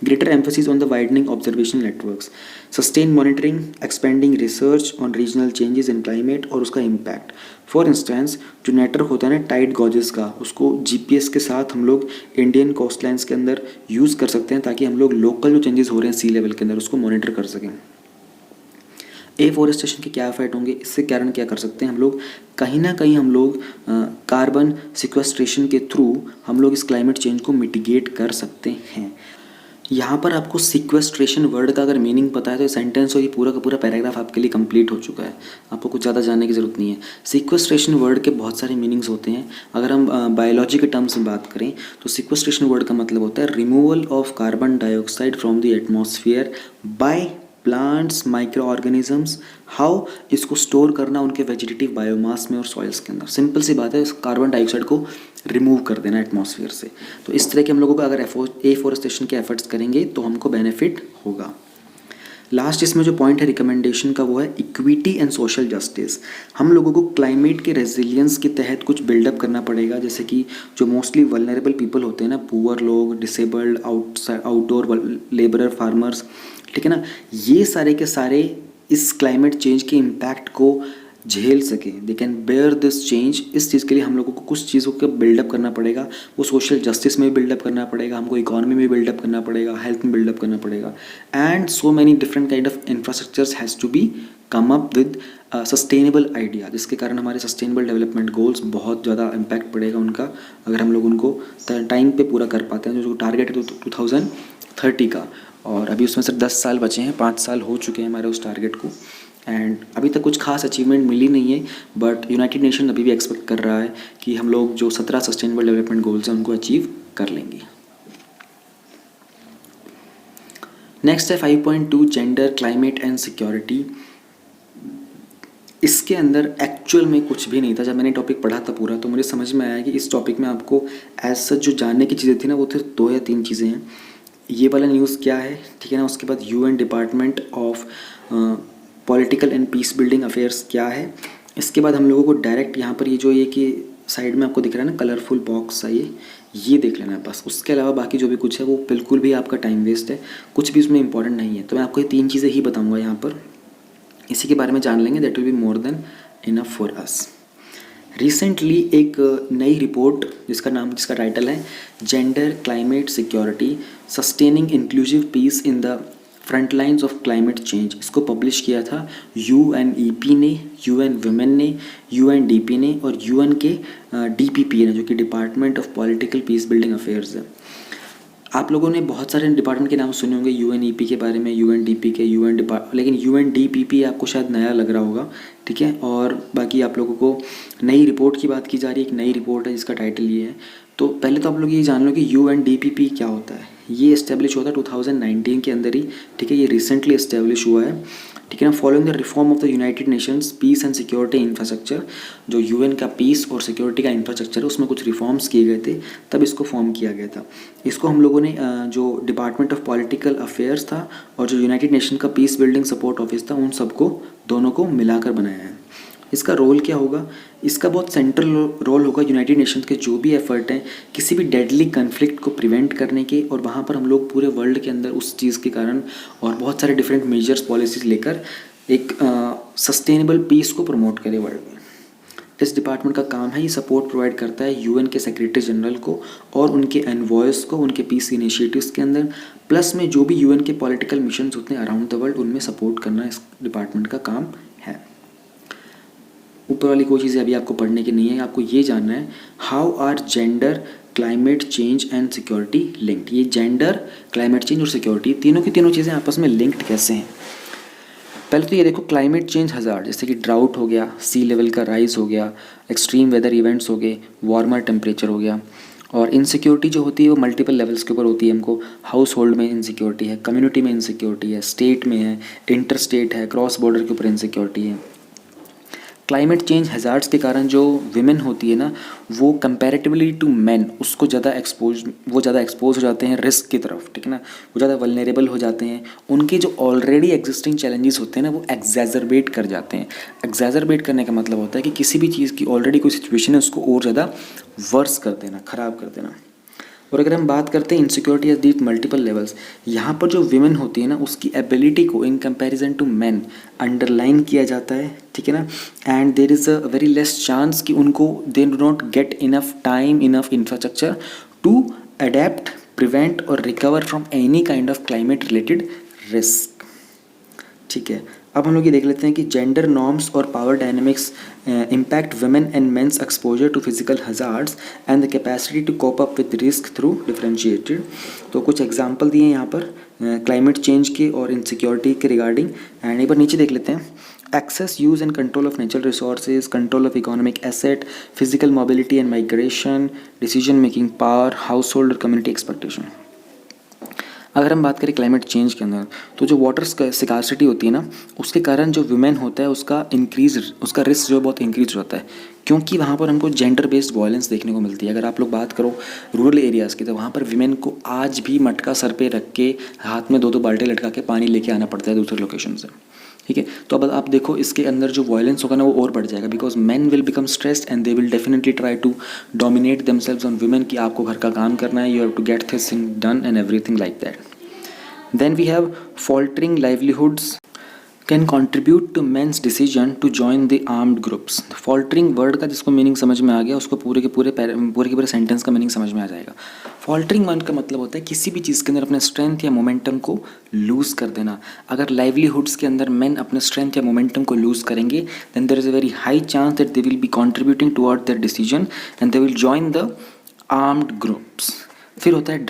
Greater emphasis on the widening observational networks, sustain monitoring, expanding research on regional changes in climate और उसका impact. For instance, जो नेटवर्क होता है ना टाइड गॉजेस का, उसको GPS के साथ हम लोग इंडियन कोस्ट लाइन्स के अंदर यूज़ कर सकते हैं ताकि हम लोग लोकल जो चेंजेस हो रहे हैं सी लेवल के अंदर उसको मॉनिटर कर सकें। एफॉरेस्टेशन के क्या इफेक्ट होंगे, इससे कारण क्या कर सकते हैं हम लोग, कहीं ना कहीं हम लोग कार्बन सिक्वेस्ट्रेशन के थ्रू हम लोग इस क्लाइमेट चेंज को मिटिगेट कर सकते हैं। यहाँ पर आपको सिक्वेस्ट्रेशन वर्ड का अगर मीनिंग पता है तो सेंटेंस और ये पूरा का पूरा पैराग्राफ आपके लिए कंप्लीट हो चुका है, आपको कुछ ज़्यादा जानने की ज़रूरत नहीं है। सिक्वेस्ट्रेशन वर्ड के बहुत सारे मीनिंग्स होते हैं। अगर हम बायोलॉजी के टर्म्स में बात करें तो सिक्वेस्ट्रेशन वर्ड का मतलब होता है removal of carbon dioxide from the atmosphere by plants, micro organisms. How, इसको स्टोर करना उनके वेजिटेटिव बायोमास में और सॉइल्स के अंदर। सिंपल सी बात है, कार्बन डाइऑक्साइड को रिमूव कर देना एटमॉस्फेयर से। तो इस तरह के हम लोगों को अगर एफॉरेस्टेशन के एफर्ट्स करेंगे तो हमको बेनिफिट होगा। लास्ट इसमें जो पॉइंट है रिकमेंडेशन का वो है इक्विटी एंड सोशल जस्टिस। हम लोगों को क्लाइमेट के रेजिलियंस के तहत कुछ बिल्डअप करना पड़ेगा, जैसे कि जो मोस्टली वल्नरेबल पीपल होते हैं ना, पुअर लोग, डिसेबल्ड, आउटडोर लेबरर, फार्मर्स, ठीक है ना, ये सारे के सारे इस क्लाइमेट चेंज के इम्पैक्ट को झेल सके, they can bear this change. इस चीज़ के लिए हम लोगों को कुछ चीज़ों का बिल्डअप करना पड़ेगा। वो सोशल जस्टिस में बिल्डअप करना पड़ेगा, हमको इकोनॉमी में बिल्डअप करना पड़ेगा, हेल्थ में बिल्डअप करना पड़ेगा, and so many different kind of infrastructures has to be come up with sustainable idea, जिसके कारण हमारे सस्टेनेबल डेवलपमेंट गोल्स बहुत ज़्यादा इम्पैक्ट पड़ेगा उनका, अगर हम लोग उनको टाइम पे पूरा कर पाते हैं। जो टारगेट है 2030 का, और अभी उसमें सिर्फ 10 साल बचे हैं, 5 साल हो चुके हैं हमारे उस टारगेट को, एंड अभी तक कुछ खास अचीवमेंट मिली नहीं है, बट यूनाइटेड नेशन अभी भी एक्सपेक्ट कर रहा है कि हम लोग जो 17 सस्टेनेबल डेवलपमेंट गोल्स हैं उनको अचीव कर लेंगे। नेक्स्ट है 5.2 जेंडर, क्लाइमेट एंड सिक्योरिटी। इसके अंदर एक्चुअल में कुछ भी नहीं था। जब मैंने टॉपिक पढ़ा था पूरा तो मुझे समझ में आया कि इस टॉपिक में आपको एज सच जो जानने की चीज़ें थी ना वो सिर्फ 2 या 3 चीज़ें हैं। ये वाला न्यूज़ क्या है, ठीक है ना, उसके बाद UN department of political and peace building affairs क्या है, इसके बाद हम लोगों को डायरेक्ट यहाँ पर ये जो ये कि साइड में आपको दिख रहा है ना कलरफुल बॉक्स है, ये देख लेना है बस। उसके अलावा बाकी जो भी कुछ है वो बिल्कुल भी आपका टाइम वेस्ट है, कुछ भी उसमें इंपॉर्टेंट नहीं है। तो मैं आपको ये 3 चीज़ें ही बताऊँगा यहाँ पर, इसी के बारे में जान लेंगे, that will be more than enough for us. Recently एक नई रिपोर्ट जिसका टाइटल है gender, climate, security, sustaining inclusive peace in the front lines of climate change, इसको पब्लिश किया था UNEP ने, UN वुमेन ने, UNDP ने और UN के DPP ने, जो कि department of political peace building affairs है। आप लोगों ने बहुत सारे डिपार्टमेंट के नाम सुने होंगे, UNEP के बारे में, UNDP के, लेकिन UNDPP आपको शायद नया लग रहा होगा, ठीक है। और बाकी आप लोगों को नई रिपोर्ट की बात की जा रही है, एक नई रिपोर्ट है जिसका टाइटल ये है। तो पहले तो आप लोग ये जान लो कि UNDP क्या होता है। ये इस्टेब्लिश हुआ था 2019 के अंदर ही, ठीक है, ये रिसेंटली इस्टेब्लिश हुआ है, ठीक है ना। Following the reform of the United Nations peace and security infrastructure, जो UN का पीस और सिक्योरिटी का इंफ्रास्ट्रक्चर है उसमें कुछ रिफॉर्म्स किए गए थे, तब इसको फॉर्म किया गया था। इसको हम लोगों ने जो डिपार्टमेंट ऑफ पॉलिटिकल अफेयर्स था और जो यूनाइटेड नेशन का पीस बिल्डिंग सपोर्ट ऑफिस था, उन सबको दोनों को मिलाकर बनाया है। इसका रोल क्या होगा? इसका बहुत सेंट्रल रोल होगा यूनाइटेड नेशंस के जो भी एफर्ट हैं किसी भी डेडली कन्फ्लिक्ट को प्रिवेंट करने के, और वहाँ पर हम लोग पूरे वर्ल्ड के अंदर उस चीज़ के कारण और बहुत सारे डिफरेंट मेजर्स पॉलिसीज़ लेकर एक सस्टेनेबल पीस को प्रमोट करें वर्ल्ड में। इस डिपार्टमेंट का काम है, ये सपोर्ट प्रोवाइड करता है UN के सेक्रेटरी जनरल को और उनके एनवॉयस को उनके पीस इनिशिएटिव्स के अंदर, प्लस में जो भी UN के पॉलिटिकल मिशंस होते हैं अराउंड द वर्ल्ड, उनमें सपोर्ट करना इस डिपार्टमेंट का काम है। ऊपर वाली कोई चीज़ें अभी आपको पढ़ने की नहीं है, आपको ये जानना है how are gender, climate change and security linked. ये जेंडर, क्लाइमेट चेंज और सिक्योरिटी तीनों की तीनों चीज़ें आपस में लिंक्ड कैसे हैं। पहले तो ये देखो, क्लाइमेट चेंज हज़ार्ड जैसे कि ड्राउट हो गया, सी लेवल का राइज हो गया, एक्सट्रीम वेदर इवेंट्स हो गए, वार्मर टेम्परेचर हो गया। और इनसिक्योरिटी जो होती है वो मल्टीपल लेवल्स के ऊपर होती है। हमको हाउस होल्ड में इनसिक्योरिटी है, कम्युनिटी में इनसिक्योरिटी है, स्टेट में है, इंटर स्टेट है, क्रॉस बॉर्डर के ऊपर इनसिक्योरिटी है। क्लाइमेट चेंज हज़ार्ड्स के कारण जो विमेन होती है ना, वो कंपैरेटिवली टू मेन उसको ज़्यादा एक्सपोज हो जाते हैं रिस्क की तरफ, ठीक है ना। वो ज़्यादा वल्नरेबल हो जाते हैं, उनके जो ऑलरेडी एग्जिस्टिंग चैलेंजेस होते हैं ना वो एग्जैजरबेट कर जाते हैं। एग्जैजरबेट करने का मतलब होता है कि किसी भी चीज़ की ऑलरेडी कोई सिचुएशन है उसको और ज़्यादा वर्स कर देना, ख़राब कर देना। और अगर हम बात करते हैं insecurity at these multiple levels, यहाँ पर जो विमेन होती है ना उसकी एबिलिटी को in comparison to men underline किया जाता है, ठीक है ना। And there is a very less chance कि उनको they do not get enough time, enough infrastructure to adapt, prevent और recover from any kind of climate related risk, ठीक है। अब हम लोग ये देख लेते हैं कि जेंडर नॉर्म्स और power dynamics impact women and men's exposure to physical hazards and the capacity to cope up with risk through differentiated. तो कुछ एग्जांपल दिए हैं यहाँ पर क्लाइमेट चेंज के और इनसिक्योरिटी के रिगार्डिंग। एंड एक बार नीचे देख लेते हैं, access, use and control of natural resources, control of economic asset, physical mobility and migration, decision making power, household और community expectation। अगर हम बात करें क्लाइमेट चेंज के अंदर, तो जो वाटर स्कार्सिटी होती है ना, उसके कारण जो वुमेन होता है उसका रिस्क जो है बहुत इंक्रीज होता है, क्योंकि वहाँ पर हमको जेंडर बेस्ड वायलेंस देखने को मिलती है। अगर आप लोग बात करो रूरल एरियाज़ की, तो वहाँ पर विमेन को आज भी मटका सर पे रख के हाथ में 2-2 बाल्टी लटका के पानी लेके आना पड़ता है दूसरे लोकेशन से, ठीक है। तो अब आप देखो इसके अंदर जो वायलेंस होगा ना वो और बढ़ जाएगा, because man will become stressed and they will definitely try to dominate themselves on women कि आपको घर का काम करना है, you have to get this thing done and everything like that. Then we have faltering livelihoods can contribute to men's decision to join the armed groups। faltering word का जिसको meaning समझ में आ गया उसको पूरे के पूरे सेंटेंस का मीनिंग समझ में आ जाएगा। faltering वर्ड का मतलब होता है किसी भी चीज़ के अंदर अपने स्ट्रेंथ या मोमेंटम को लूज़ कर देना। अगर लाइवलीहुड्स के अंदर मेन अपने स्ट्रेंथ या मोमेंटम को लूज़ करेंगे, then there is a very high chance that they will be contributing toward their decision and they will join the armed groups. फिर होता है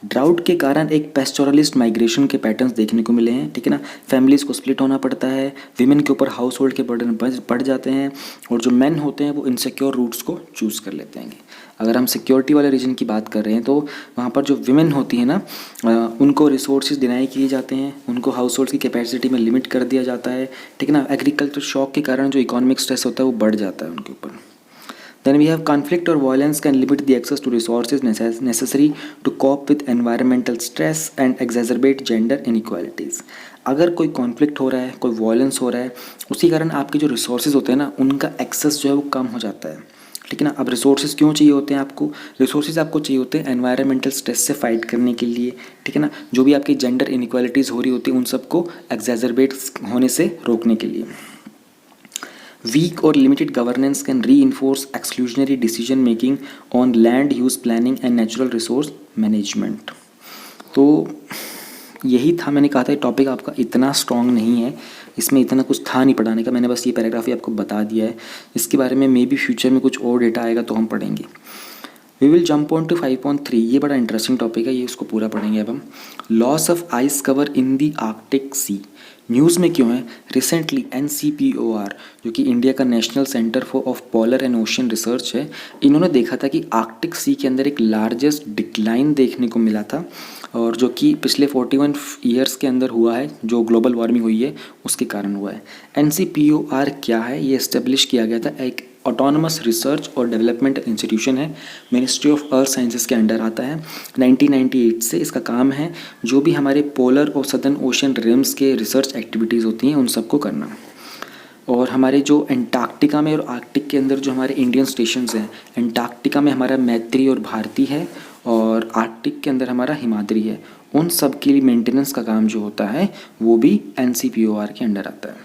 ड्राउट के कारण एक पेस्टोरलिस्ट माइग्रेशन के पैटर्न्स देखने को मिले हैं, ठीक है ना। फैमिलीज़ को स्प्लिट होना पड़ता है, विमेन के ऊपर हाउस होल्ड के बर्डन बढ़ जाते हैं, और जो मेन होते हैं वो इनसिक्योर रूट्स को चूज़ कर लेते हैं। अगर हम सिक्योरिटी वाले रीजन की बात कर रहे हैं तो वहाँ पर जो विमेन होती है ना उनको रिसोर्सेज डिनाई किए जाते हैं, उनको हाउस होल्ड की कैपेसिटी में लिमिट कर दिया जाता है, ठीक है ना। एग्रीकल्चर शॉक के कारण जो इकोनॉमिक स्ट्रेस होता है वो बढ़ जाता है उनके ऊपर। Then we have conflict or violence can limit the access to resources necessary to cope with environmental stress and exacerbate gender inequalities। अगर कोई कॉन्फ्लिक्ट हो रहा है, कोई वायलेंस हो रहा है, उसी कारण आपके जो रिसोर्सेज होते हैं ना उनका एक्सेस जो है वो कम हो जाता है, ठीक है ना। अब रिसोर्सेज क्यों चाहिए होते हैं आपको? रिसोर्सेज आपको चाहिए होते हैं एनवायरमेंटल स्ट्रेस से फाइट करने के लिए, ठीक है ना। जो भी आपकी जेंडर इनइक्वालिटीज़ हो रही होती हैं उन सबको एग्जैजरबेट होने से रोकने के लिए। Weak or limited governance can reinforce exclusionary decision making on land use planning and natural resource management। तो यही था, मैंने कहा था टॉपिक आपका इतना स्ट्रॉन्ग नहीं है, इसमें इतना कुछ था नहीं पढ़ाने का, मैंने बस ये पैराग्राफ ही आपको बता दिया है। इसके बारे में मे बी फ्यूचर में कुछ और डेटा आएगा तो हम पढ़ेंगे। We will jump on to 5.3, ये बड़ा इंटरेस्टिंग टॉपिक है, ये उसको पूरा पढ़ेंगे अब हम। Loss of ice cover in the Arctic sea. News में क्यों है? रिसेंटली NCPOR जो कि इंडिया का national centre for of polar and ocean research है, इन्होंने देखा था कि आर्कटिक सी के अंदर एक लार्जेस्ट डिक्लाइन देखने को मिला था, और जो कि पिछले 41 ईयर्स के अंदर हुआ है, जो ग्लोबल वार्मिंग हुई है उसके कारण हुआ है। NCPOR क्या है? ये इस्टेब्लिश किया गया था, एक ऑटोनमस रिसर्च और डेवलपमेंट इंस्टीट्यूशन है, मिनिस्ट्री ऑफ अर्थ साइंसेस के अंडर आता है। 1998 से इसका काम है जो भी हमारे पोलर और सदर्न ओशन रिम्स के रिसर्च एक्टिविटीज़ होती हैं उन सबको करना। और हमारे जो एंटार्क्टिका में और आर्कटिक के अंदर जो हमारे इंडियन स्टेशंस हैं, एंटार्क्टिका में हमारा मैत्री और भारती है, और आर्कटिक के अंदर हमारा हिमाद्री है, उन सब के लिए मेंटेनेंस का काम जो होता है वो भी NCPOR के अंडर आता है।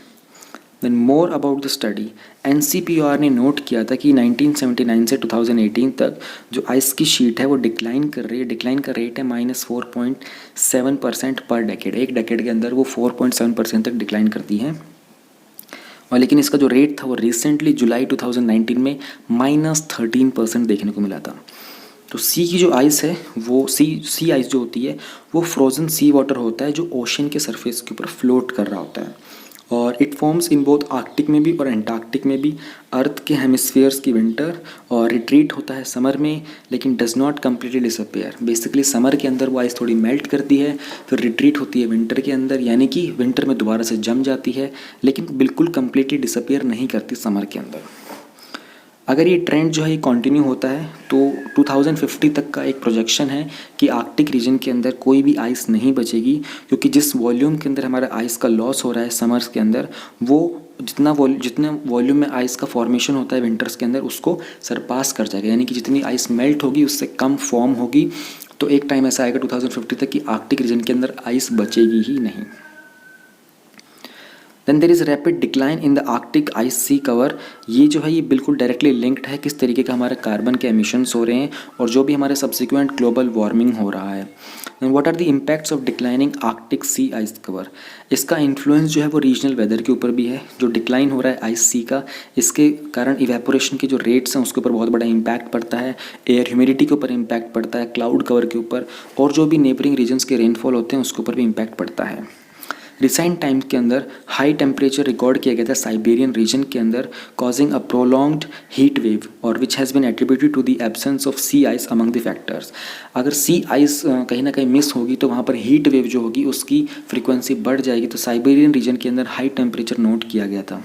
Then more about the study, NCPOR ने नोट किया था कि 1979 से 2018 तक जो आइस की शीट है वो डिक्लाइन कर रही है। डिक्लाइन का रेट है -4.7% पर डेकेड। एक डेकेड के अंदर वो 4.7% तक डिक्लाइन करती है। और लेकिन इसका जो रेट था वो रिसेंटली जुलाई 2019 में -13% देखने को मिला था। तो सी की जो आइस है वो सी आइस जो होती है वो फ्रोजन सी वाटर होता है जो ओशन के सरफेस के ऊपर फ्लोट कर रहा होता है, और it forms in both Arctic में भी और एंटार्क्टिक में भी अर्थ के हेमिस्फीयर्स की विंटर, और रिट्रीट होता है समर में, लेकिन does not completely disappear. Basically summer के अंदर वो आइस थोड़ी मेल्ट करती है, फिर रिट्रीट होती है विंटर के अंदर, यानी कि विंटर में दोबारा से जम जाती है, लेकिन बिल्कुल कम्प्लीटली डिसअपेयर नहीं करती समर के अंदर। अगर ये ट्रेंड जो है ये कंटिन्यू होता है तो 2050 तक का एक प्रोजेक्शन है कि आर्कटिक रीजन के अंदर कोई भी आइस नहीं बचेगी, क्योंकि जिस वॉल्यूम के अंदर हमारा आइस का लॉस हो रहा है समर्स के अंदर, वो जितने वॉल्यूम में आइस का फॉर्मेशन होता है विंटर्स के अंदर उसको सरपास कर जाएगा, यानी कि जितनी आइस मेल्ट होगी उससे कम फॉर्म होगी। तो एक टाइम ऐसा आएगा 2050 तक कि आर्कटिक रीजन के अंदर आइस बचेगी ही नहीं। Then there is rapid decline in the Arctic ice sea cover. ये जो है ये बिल्कुल डायरेक्टली लिंक्ड है किस तरीके का हमारे कार्बन के एमिशंस हो रहे हैं और जो भी हमारे सब्सिक्वेंट ग्लोबल वार्मिंग हो रहा है। What are the impacts of declining Arctic sea ice cover? इसका इन्फ्लुएंस जो है वो रीजनल वेदर के ऊपर भी है। जो डिक्लाइन हो रहा है आइस सी का, इसके कारण इवेपोरेशन के जो रेट्स हैं उसके ऊपर बहुत बड़ा इम्पैक्ट पड़ता है, एयर ह्यूमिडिटी के ऊपर इम्पैक्ट पड़ता है, क्लाउड कवर के ऊपर, और जो भी नेबरिंग रीजन्स के रेनफॉल होते हैं उसके ऊपर भी इम्पैक्ट पड़ता है। रिसेंट टाइम्स के अंदर हाई टेम्परेचर रिकॉर्ड किया गया था साइबेरियन रीजन के अंदर, causing a prolonged heat wave, और which has been attributed to the absence of sea ice among the factors. अगर सी आइस कहीं ना कहीं मिस होगी तो वहाँ पर हीट वेव जो होगी उसकी फ्रीक्वेंसी बढ़ जाएगी। तो साइबेरियन रीजन के अंदर हाई टेम्परेचर नोट किया गया था।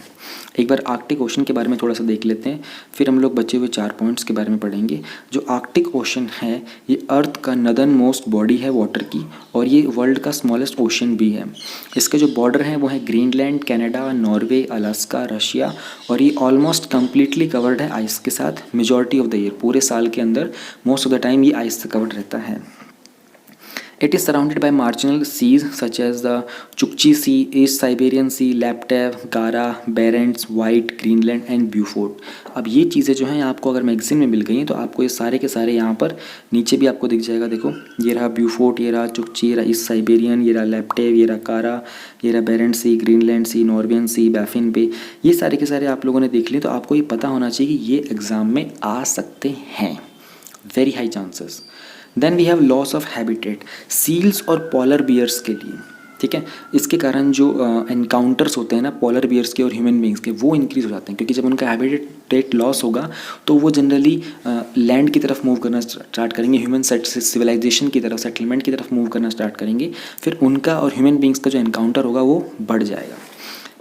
एक बार आर्कटिक ओशन के बारे में थोड़ा सा देख लेते हैं, फिर हम लोग बचे हुए 4 पॉइंट्स के बारे में पढ़ेंगे। जो आर्कटिक ओशन है ये अर्थ का नदर्न मोस्ट बॉडी है वाटर की, और ये वर्ल्ड का स्मॉलेस्ट ओशन भी है। इसके जो बॉर्डर हैं वो है Greenland, Canada, Norway, Alaska, Russia, और ये ऑलमोस्ट कम्प्लीटली कवर्ड है आइस के साथ मेजॉरिटी ऑफ द ईयर। पूरे साल के अंदर मोस्ट ऑफ द टाइम ये आइस से कवर्ड रहता है। It is surrounded by marginal seas such as the Chukchi Sea, East Siberian Sea, Laptev, Gara, Barents, White, Greenland and Beaufort। अब ये चीज़ें जो हैं आपको अगर मैगजीन में मिल गई हैं तो आपको ये सारे के सारे यहाँ पर नीचे भी आपको दिख जाएगा। देखो ये रहा ब्यूफोर्ट, ये रहा चुकची, ये रहा ईस्ट साइबेरियन, ये रहा लैप्टेव, ये रहा कारा, ये रहा बेरेंट सी, ग्रीनलैंड सी, नॉर्वेन सी, बैफिन पे। ये सारे के सारे आप लोगों ने देख लिए, तो आपको ये पता होना चाहिए कि ये एग्ज़ाम में आ सकते हैं, very high chances. Then we have loss of habitat, seals और पोलर बियर्स के लिए, ठीक है। इसके कारण जो एनकाउंटर्स होते हैं ना पोलर बियर्स के और ह्यूमन बींग्स के, वो इंक्रीज़ हो जाते हैं, क्योंकि जब उनका हैबिटेट लॉस होगा तो वो जनरली लैंड की तरफ मूव करना स्टार्ट करेंगे, ह्यूमन सिविलाइजेशन की तरफ, सेटलमेंट की तरफ मूव करना स्टार्ट करेंगे, फिर उनका और ह्यूमन बींग्स का जो एनकाउंटर होगा वो बढ़ जाएगा।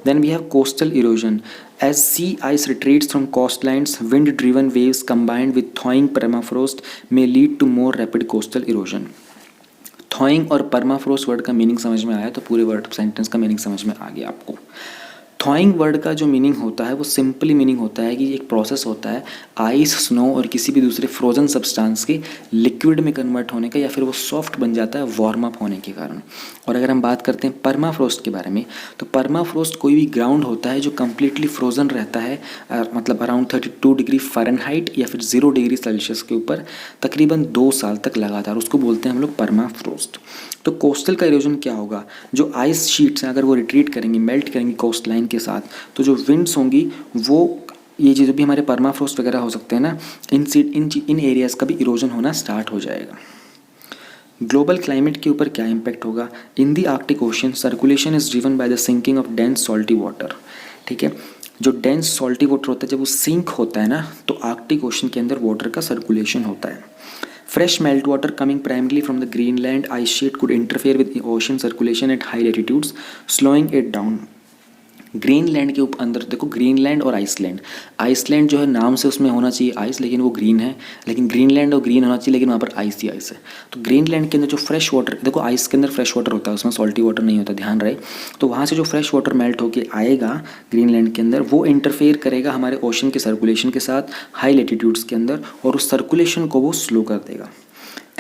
Then we have coastal erosion. As sea ice retreats from coastlines, wind-driven waves combined with thawing permafrost may lead to more rapid coastal erosion. थॉइंग और परमाफ्रोस्ट वर्ड का मीनिंग समझ में आया तो पूरे वर्ड सेंटेंस का मीनिंग समझ में आ गया आपको। थॉइंग वर्ड का जो मीनिंग होता है वो सिंपली मीनिंग होता है कि एक प्रोसेस होता है आइस, स्नो और किसी भी दूसरे फ्रोजन सब्सटेंस के लिक्विड में कन्वर्ट होने का, या फिर वो सॉफ्ट बन जाता है वार्म अप होने के कारण। और अगर हम बात करते हैं परमाफ्रोस्ट के बारे में, तो परमाफ्रोस्ट कोई भी ग्राउंड होता है जो कम्प्लीटली फ्रोजन रहता है, मतलब अराउंड 32 डिग्री फ़ारेनहाइट या फिर 0 डिग्री सेल्सियस के ऊपर तकरीबन 2 साल तक लगातार, उसको बोलते हैं हम लोग परमाफ्रोस्ट। तो कोस्टल का इरोजन क्या होगा? जो आइस शीट्स हैं अगर वो रिट्रीट करेंगी, मेल्ट करेंगी कोस्ट लाइन के साथ, तो जो विंड्स होंगी वो ये जो भी हमारे परमाफ्रोस्ट वगैरह हो सकते हैं ना, इन एरियाज़ का भी इरोजन होना स्टार्ट हो जाएगा। ग्लोबल क्लाइमेट के ऊपर क्या इम्पैक्ट होगा। In the Arctic Ocean circulation is driven by the sinking of dense salty water. ठीक है, जो डेंस सॉल्टी वाटर होता है जब वो सिंक होता है ना तो आर्कटिक ओशन के अंदर वाटर का सर्कुलेशन होता है। Fresh melt water coming primarily from the Greenland ice sheet could interfere with ocean circulation at high latitudes slowing it down. Greenland के अंदर देखो, ग्रीनलैंड और आइसलैंड, आइसलैंड जो है नाम से उसमें होना चाहिए आइस लेकिन वो ग्रीन है, लेकिन ग्रीनलैंड और ग्रीन होना चाहिए लेकिन वहाँ पर आइस ही आइस है। तो ग्रीनलैंड के अंदर जो फ्रेश वाटर, देखो आइस के अंदर फ्रेश वाटर होता है, उसमें सॉल्टी वाटर नहीं होता, ध्यान रहे। तो वहाँ से जो फ्रेश वाटर मेल्ट होकर आएगा ग्रीनलैंड के अंदर वो इंटरफेयर करेगा हमारे ओशन के सर्कुलेशन के साथ हाई लेटीट्यूड्स के अंदर और उस सर्कुलेशन को वो स्लो कर देगा।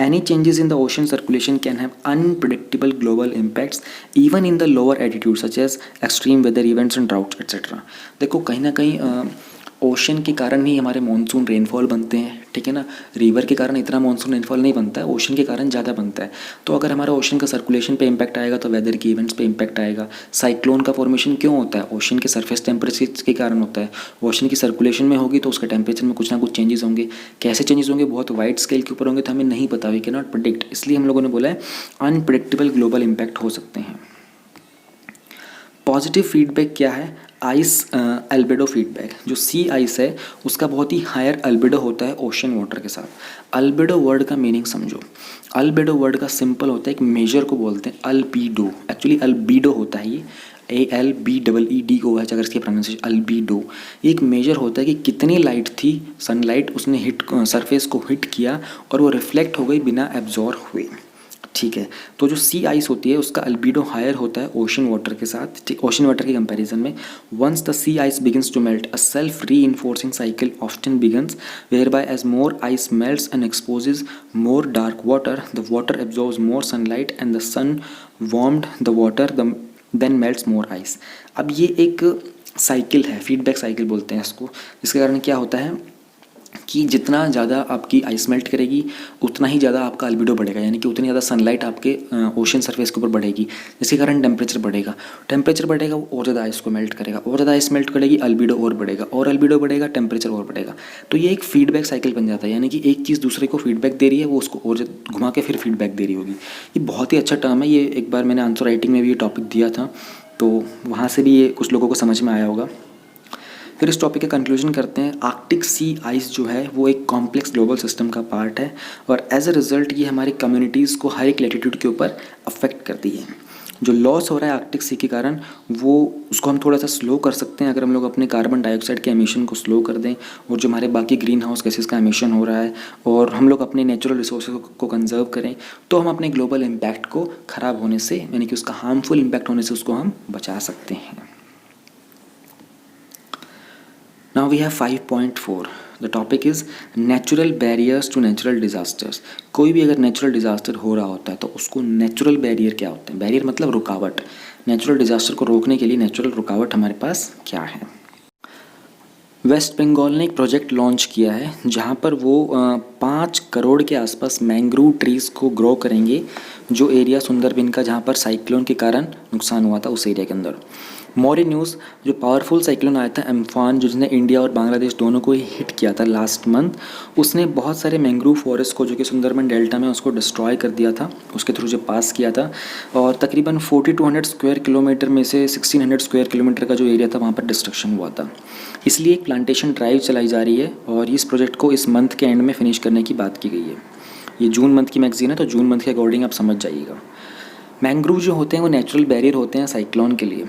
Any changes in the ocean circulation can have unpredictable global impacts even in the lower altitudes such as extreme weather events and droughts etc. देखो कहीं ना कहीं ओशन के कारण ही हमारे मानसून रेनफॉल बनते हैं, ठीक है ना। रिवर के कारण इतना मानसून रेनफॉल नहीं बनता है, ओशन के कारण ज़्यादा बनता है। तो अगर हमारा ओशन का सर्कुलेशन पे इम्पैक्ट आएगा तो वेदर के इवेंट्स पे इम्पैक्ट आएगा। साइक्लोन का फॉर्मेशन क्यों होता है, ओशन के सरफेस टेम्परेचर के कारण होता है। ओशन की सर्कुलेशन में होगी तो उसका टेम्परेचर में कुछ ना कुछ चेंजेस होंगे। कैसे चेंजेस होंगे, बहुत वाइड स्केल के ऊपर होंगे तो हमें नहीं पता, वी कैन नॉट प्रिडिक्ट। इसलिए हम लोगों ने बोला है अनप्रिडिक्टेबल ग्लोबल इम्पैक्ट हो सकते हैं। पॉजिटिव फीडबैक क्या है, आइस अल्बेडो फीडबैक। जो सी आइस है उसका बहुत ही हायर अल्बेडो होता है ओशन वाटर के साथ। अल्बेडो वर्ड का मीनिंग समझो, अल्बेडो वर्ड का सिंपल होता है, एक मेजर को बोलते हैं अल्बीडो, एक्चुअली अल्बीडो होता है ये ALBEEDO है अगर इसकी प्रोनाउंसिएशन अल्बीडो। एक मेजर होता है कि कितनी लाइट थी, सनलाइट उसने हिट सरफेस को हिट किया और वो रिफ्लेक्ट हो गई बिना एब्जॉर्ब हुए, ठीक है। तो जो सी आइस होती है उसका अल्बीडो हायर होता है ओशन वाटर के साथ, ठीक, ओशन वाटर के कंपैरिजन में। Once the sea ice begins to melt a self reinforcing cycle often begins whereby as more ice melts and exposes more dark water the water absorbs more sunlight and the sun warmed the water then melts more ice. अब ये एक cycle है, feedback cycle बोलते हैं इसको, जिसके कारण क्या होता है कि जितना ज़्यादा आपकी आइस मेल्ट करेगी उतना ही ज़्यादा आपका अल्बिडो बढ़ेगा, यानी कि उतनी ज़्यादा सनलाइट आपके ओशन सरफेस के ऊपर बढ़ेगी, जिसके कारण टेम्परेचर बढ़ेगा। टेम्परेचर बढ़ेगा वो और ज़्यादा आइस को मेल्ट करेगा, और ज़्यादा आइस मेल्ट करेगी अल्बिडो और बढ़ेगा, और अल्बिडो बढ़ेगा टेम्परेचर और बढ़ेगा। तो ये एक फीडबैक साइकिल बन जाता है, यानी कि एक चीज़ दूसरे को फीडबैक दे रही है, वो उसको और घुमा के फिर फीडबैक दे रही होगी। ये बहुत ही अच्छा टर्म है, ये एक बार मैंने आंसर राइटिंग में भी ये टॉपिक दिया था, तो वहाँ से भी ये कुछ लोगों को समझ में आया होगा। फिर इस टॉपिक का कंक्लूजन करते हैं। आर्कटिक सी आइस जो है वो एक कॉम्प्लेक्स ग्लोबल सिस्टम का पार्ट है और एज अ रिजल्ट ये हमारी कम्युनिटीज़ को हर एक लैटिट्यूड के ऊपर अफेक्ट करती है। जो लॉस हो रहा है आर्कटिक सी के कारण वो उसको हम थोड़ा सा स्लो कर सकते हैं अगर हम लोग अपने कार्बन डाइऑक्साइड के एमिशन को स्लो कर दें, और जो हमारे बाकी ग्रीन हाउस गैसेस का एमिशन हो रहा है, और हम लोग अपने नेचुरल रिसोर्सेज को कंजर्व करें, तो हम अपने ग्लोबल इम्पैक्ट को ख़राब होने से, यानी कि उसका हार्मफुल इम्पैक्ट होने से उसको हम बचा सकते हैं। Now we have 5.4. The topic is natural barriers to natural disasters. कोई भी अगर नेचुरल डिज़ास्टर हो रहा होता है तो उसको नेचुरल बैरियर क्या होते हैं, बैरियर मतलब रुकावट। नेचुरल डिज़ास्टर को रोकने के लिए नेचुरल रुकावट हमारे पास क्या है। वेस्ट बंगाल ने एक प्रोजेक्ट लॉन्च किया है जहाँ पर वो 5 करोड़ के आसपास मैंग्रोव ट्रीज़ को ग्रो करेंगे, जो एरिया सुंदरबन का जहाँ पर साइक्लोन के कारण नुकसान हुआ था उस एरिया के अंदर। मौरी न्यूज़, जो पावरफुल साइक्लोन आया था एम्फान, जिसने इंडिया और बांग्लादेश दोनों को ही हिट किया था लास्ट मंथ, उसने बहुत सारे मैंग्रोव फॉरेस्ट को जो कि सुंदरबन डेल्टा में उसको डिस्ट्रॉय कर दिया था, उसके थ्रू जो पास किया था। और तकरीबन 4200 स्क्वायर किलोमीटर में से 1600 स्क्वायर किलोमीटर का जो एरिया था वहाँ पर डिस्ट्रक्शन हुआ था। इसलिए एक प्लांटेशन ड्राइव चलाई जा रही है और इस प्रोजेक्ट को इस मंथ के एंड में फिनिश करने की बात की गई है। ये जून मंथ की मैगजीन है तो जून मंथ के अकॉर्डिंग आप समझ जाइएगा। मैंग्रोव जो होते हैं वो नेचुरल बैरियर होते हैं साइक्लोन के लिए।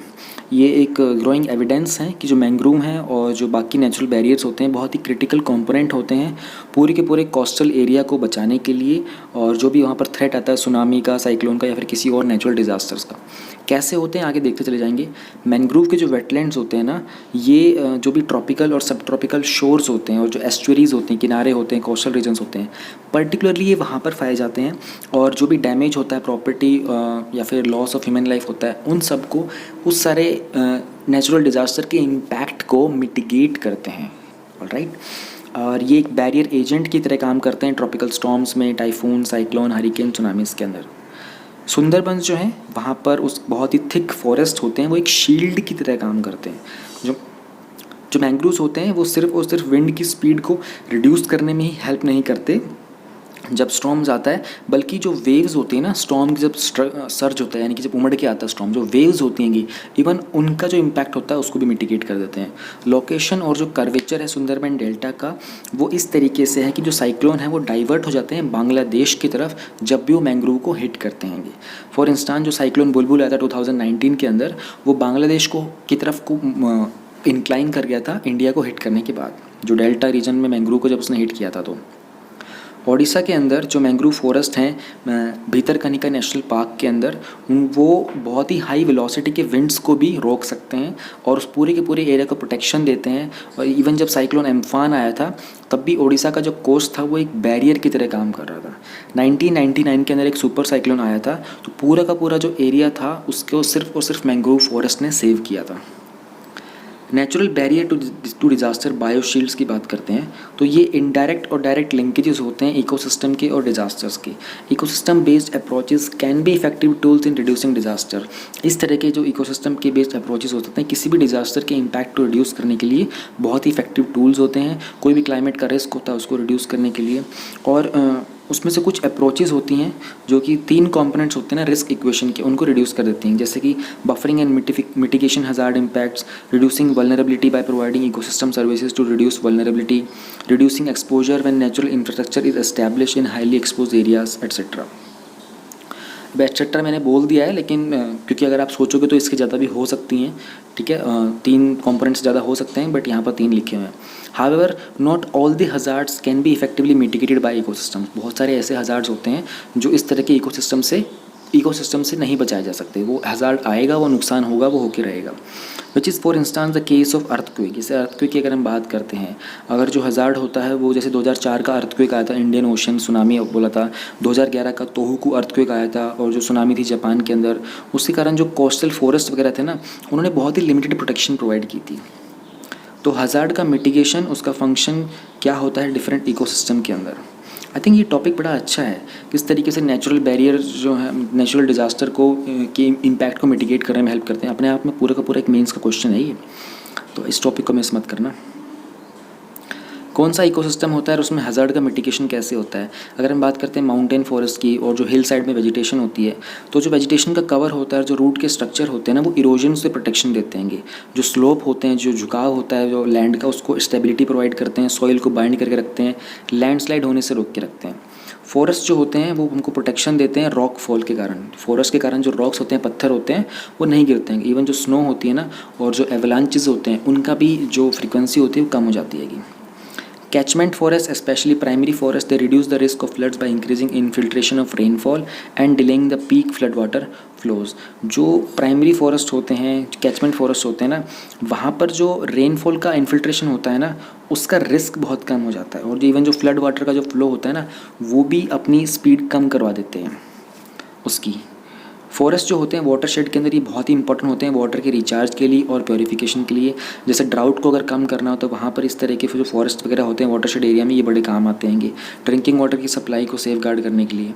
ये एक ग्रोइंग एविडेंस है कि जो मैंग्रोव हैं और जो बाकी नेचुरल बैरियर्स होते हैं बहुत ही क्रिटिकल कंपोनेंट होते हैं पूरे के पूरे कोस्टल एरिया को बचाने के लिए, और जो भी वहाँ पर थ्रेट आता है सुनामी का, साइक्लोन का या फिर किसी और नेचुरल डिज़ास्टर्स का। कैसे होते हैं आगे देखते चले जाएंगे। मैंग्रोव के जो वेटलैंड्स होते हैं ना, ये जो भी ट्रॉपिकल और सब ट्रॉपिकल शोर्स होते हैं और जो एस्चुरीज होते हैं, किनारे होते हैं, कोस्टल रीजन्स होते हैं, पर्टिकुलरली ये वहाँ पर पाए जाते हैं। और जो भी डैमेज होता है प्रॉपर्टी या फिर लॉस ऑफ ह्यूमन लाइफ होता है, उन सब को उस सारे नेचुरल डिज़ास्टर के इम्पैक्ट को मिटिगेट करते हैं। ऑलराइट, और ये एक बैरियर एजेंट की तरह काम करते हैं ट्रॉपिकल स्टॉर्म्स में, टाइफून, साइक्लोन, हरिकेन, सुनामीज़ के अंदर। सुंदरबंस जो है वहाँ पर उस बहुत ही थिक फॉरेस्ट होते हैं, वो एक शील्ड की तरह काम करते हैं। जो मैंग्रोव्स होते हैं वो सिर्फ और सिर्फ विंड की स्पीड को रिड्यूस करने में ही हेल्प नहीं करते, जब स्टॉर्म्स आता है, बल्कि जो वेव्स होती है ना स्टॉर्म की, जब सर्ज होता है यानी कि जब उमड़ के आता है स्टॉर्म, जो वेव्स होती हैं इवन उनका जो इम्पैक्ट होता है उसको भी मिटिगेट कर देते हैं। लोकेशन और जो कर्वेचर है सुंदरबन डेल्टा का, वो इस तरीके से है कि जो साइक्लोन है वो डाइवर्ट हो जाते हैं बांग्लादेश की तरफ जब भी वो मैंग्रोव को हिट करते हैं। फॉर इंस्टांस जो साइक्लोन बुलबुल आया था 2019 के अंदर, वो बांग्लादेश को की तरफ को इंक्लाइन कर गया था इंडिया को हिट करने के बाद, जो डेल्टा रीजन में मैंग्रोव को जब उसने हिट किया था। तो ओडिशा के अंदर जो मैंग्रोव फॉरेस्ट हैं भीतरकनिका नेशनल पार्क के अंदर, वो बहुत ही हाई वेलोसिटी के विंड्स को भी रोक सकते हैं और उस पूरे के पूरे एरिया को प्रोटेक्शन देते हैं। और इवन जब साइक्लोन एम्फान आया था तब भी ओडिशा का जो कोस्ट था वो एक बैरियर की तरह काम कर रहा था। 1999 के अंदर एक सुपर साइक्लोन आया था, तो पूरा का पूरा जो एरिया था उसको सिर्फ और सिर्फ मैंग्रोव फॉरेस्ट ने सेव किया था। नेचुरल बैरियर टू डिज़ास्टर बायोशील्ड्स की बात करते हैं, तो ये इनडायरेक्ट और डायरेक्ट लिंकेजेस होते हैं इकोसिस्टम के और डिज़ास्टर्स के। Ecosystem based approaches can be effective tools in reducing disaster. इस तरह के जो इकोसिस्टम के बेस्ड अप्रोचेस होते हैं किसी भी डिज़ास्टर के इम्पैक्ट को रिड्यूस करने के लिए बहुत ही इफेक्टिव टूल्स होते हैं। कोई भी क्लाइमेट का रिस्क होता है उसको रिड्यूस करने के लिए, और उसमें से कुछ अप्रोचेस होती हैं जो कि 3 कंपोनेंट्स होते हैं ना रिस्क इक्वेशन के, उनको रिड्यूस कर देती हैं, जैसे कि buffering and mitigation hazard impacts, reducing vulnerability by providing ecosystem services to reduce vulnerability, reducing exposure when natural infrastructure is establish in highly expose areas etcetera. अब एट्सेट्रा मैंने बोल दिया है, लेकिन क्योंकि अगर आप सोचोगे तो इसके ज़्यादा भी हो सकती हैं, ठीक है, 3 कंपोनेंट्स ज़्यादा हो सकते हैं, बट यहाँ पर 3 लिखे हुए हैं। However not all the hazards can be effectively mitigated by ecosystem. बहुत सारे ऐसे हज़ार्ड्स होते हैं जो इस तरह के इकोसिस्टम से नहीं बचाए जा सकते। वो हज़ार्ड आएगा, वो नुकसान होगा, वो होके रहेगा। Which is for instance the case of earthquake. जैसे अर्थक्वेक की अगर हम बात करते हैं, अगर जो हज़ार्ड होता है वो जैसे 2004 का अर्थक्वेक आया था, इंडियन ओशन सुनामी बोला था, 2011 का तोहोकू अर्थक्वेक आया था और जो सुनामी थी जापान के अंदर, उसके कारण जो कोस्टल फॉरेस्ट वगैरह थे ना, उन्होंने बहुत ही लिमिटेड प्रोटेक्शन प्रोवाइड की थी। तो हज़ार्ड का मिटिगेशन, उसका फंक्शन क्या होता है डिफरेंट इकोसिस्टम के अंदर। आई थिंक ये टॉपिक बड़ा अच्छा है, किस तरीके से नेचुरल बैरियर जो है नेचुरल डिज़ास्टर को के इम्पैक्ट को मिटिगेट करने में हेल्प करते हैं। अपने आप में पूरा का पूरा एक मेंस का क्वेश्चन है ये, तो इस टॉपिक को मिस मत करना। कौन सा इकोसिस्टम होता है और उसमें हज़ार्ड का मिटिगेशन कैसे होता है। अगर हम बात करते हैं माउंटेन फॉरेस्ट की और जो हिल साइड में वेजिटेशन होती है, तो जो वेजिटेशन का कवर होता है, जो रूट के स्ट्रक्चर होते हैं ना, वो इरोजन से प्रोटेक्शन देते हैं। जो स्लोप होते हैं, जो झुकाव होता है जो लैंड का, उसको स्टेबिलिटी प्रोवाइड करते हैं, सॉइल को बाइंड करके रखते हैं, लैंडस्लाइड होने से रोक के रखते हैं। फॉरेस्ट जो होते हैं वो हमको प्रोटेक्शन देते हैं रॉक फॉल के कारण। फॉरेस्ट के कारण जो रॉक्स होते हैं, पत्थर होते हैं, वो नहीं गिरते हैं। इवन जो स्नो होती है ना, और जो एवलांचेस होते हैं, उनका भी जो फ्रीक्वेंसी होती है वो कम हो जाती है। Catchment forests, especially primary forests, they reduce the risk of floods by increasing infiltration of rainfall and delaying the peak floodwater flows. जो प्राइमरी फॉरेस्ट होते हैं, कैचमेंट फॉरेस्ट होते हैं ना, वहाँ पर जो रेनफॉल का इन्फिल्ट्रेशन होता है ना, उसका रिस्क बहुत कम हो जाता है, और इवन जो फ्लड वाटर का जो फ्लो होता है ना, वो भी अपनी स्पीड कम करवा देते हैं उसकी। फॉरेस्ट जो होते हैं वाटर शेड के अंदर, ये बहुत ही इंपॉर्टेंट होते हैं वाटर के रिचार्ज के लिए और प्योरीफिकेशन के लिए। जैसे ड्राउट को अगर कम करना हो तो वहाँ पर इस तरह के जो फॉरेस्ट वगैरह होते हैं वाटर शेड एरिया में, ये बड़े काम आते हैं ड्रिंकिंग वाटर की सप्लाई को सेफ गार्ड करने के लिए।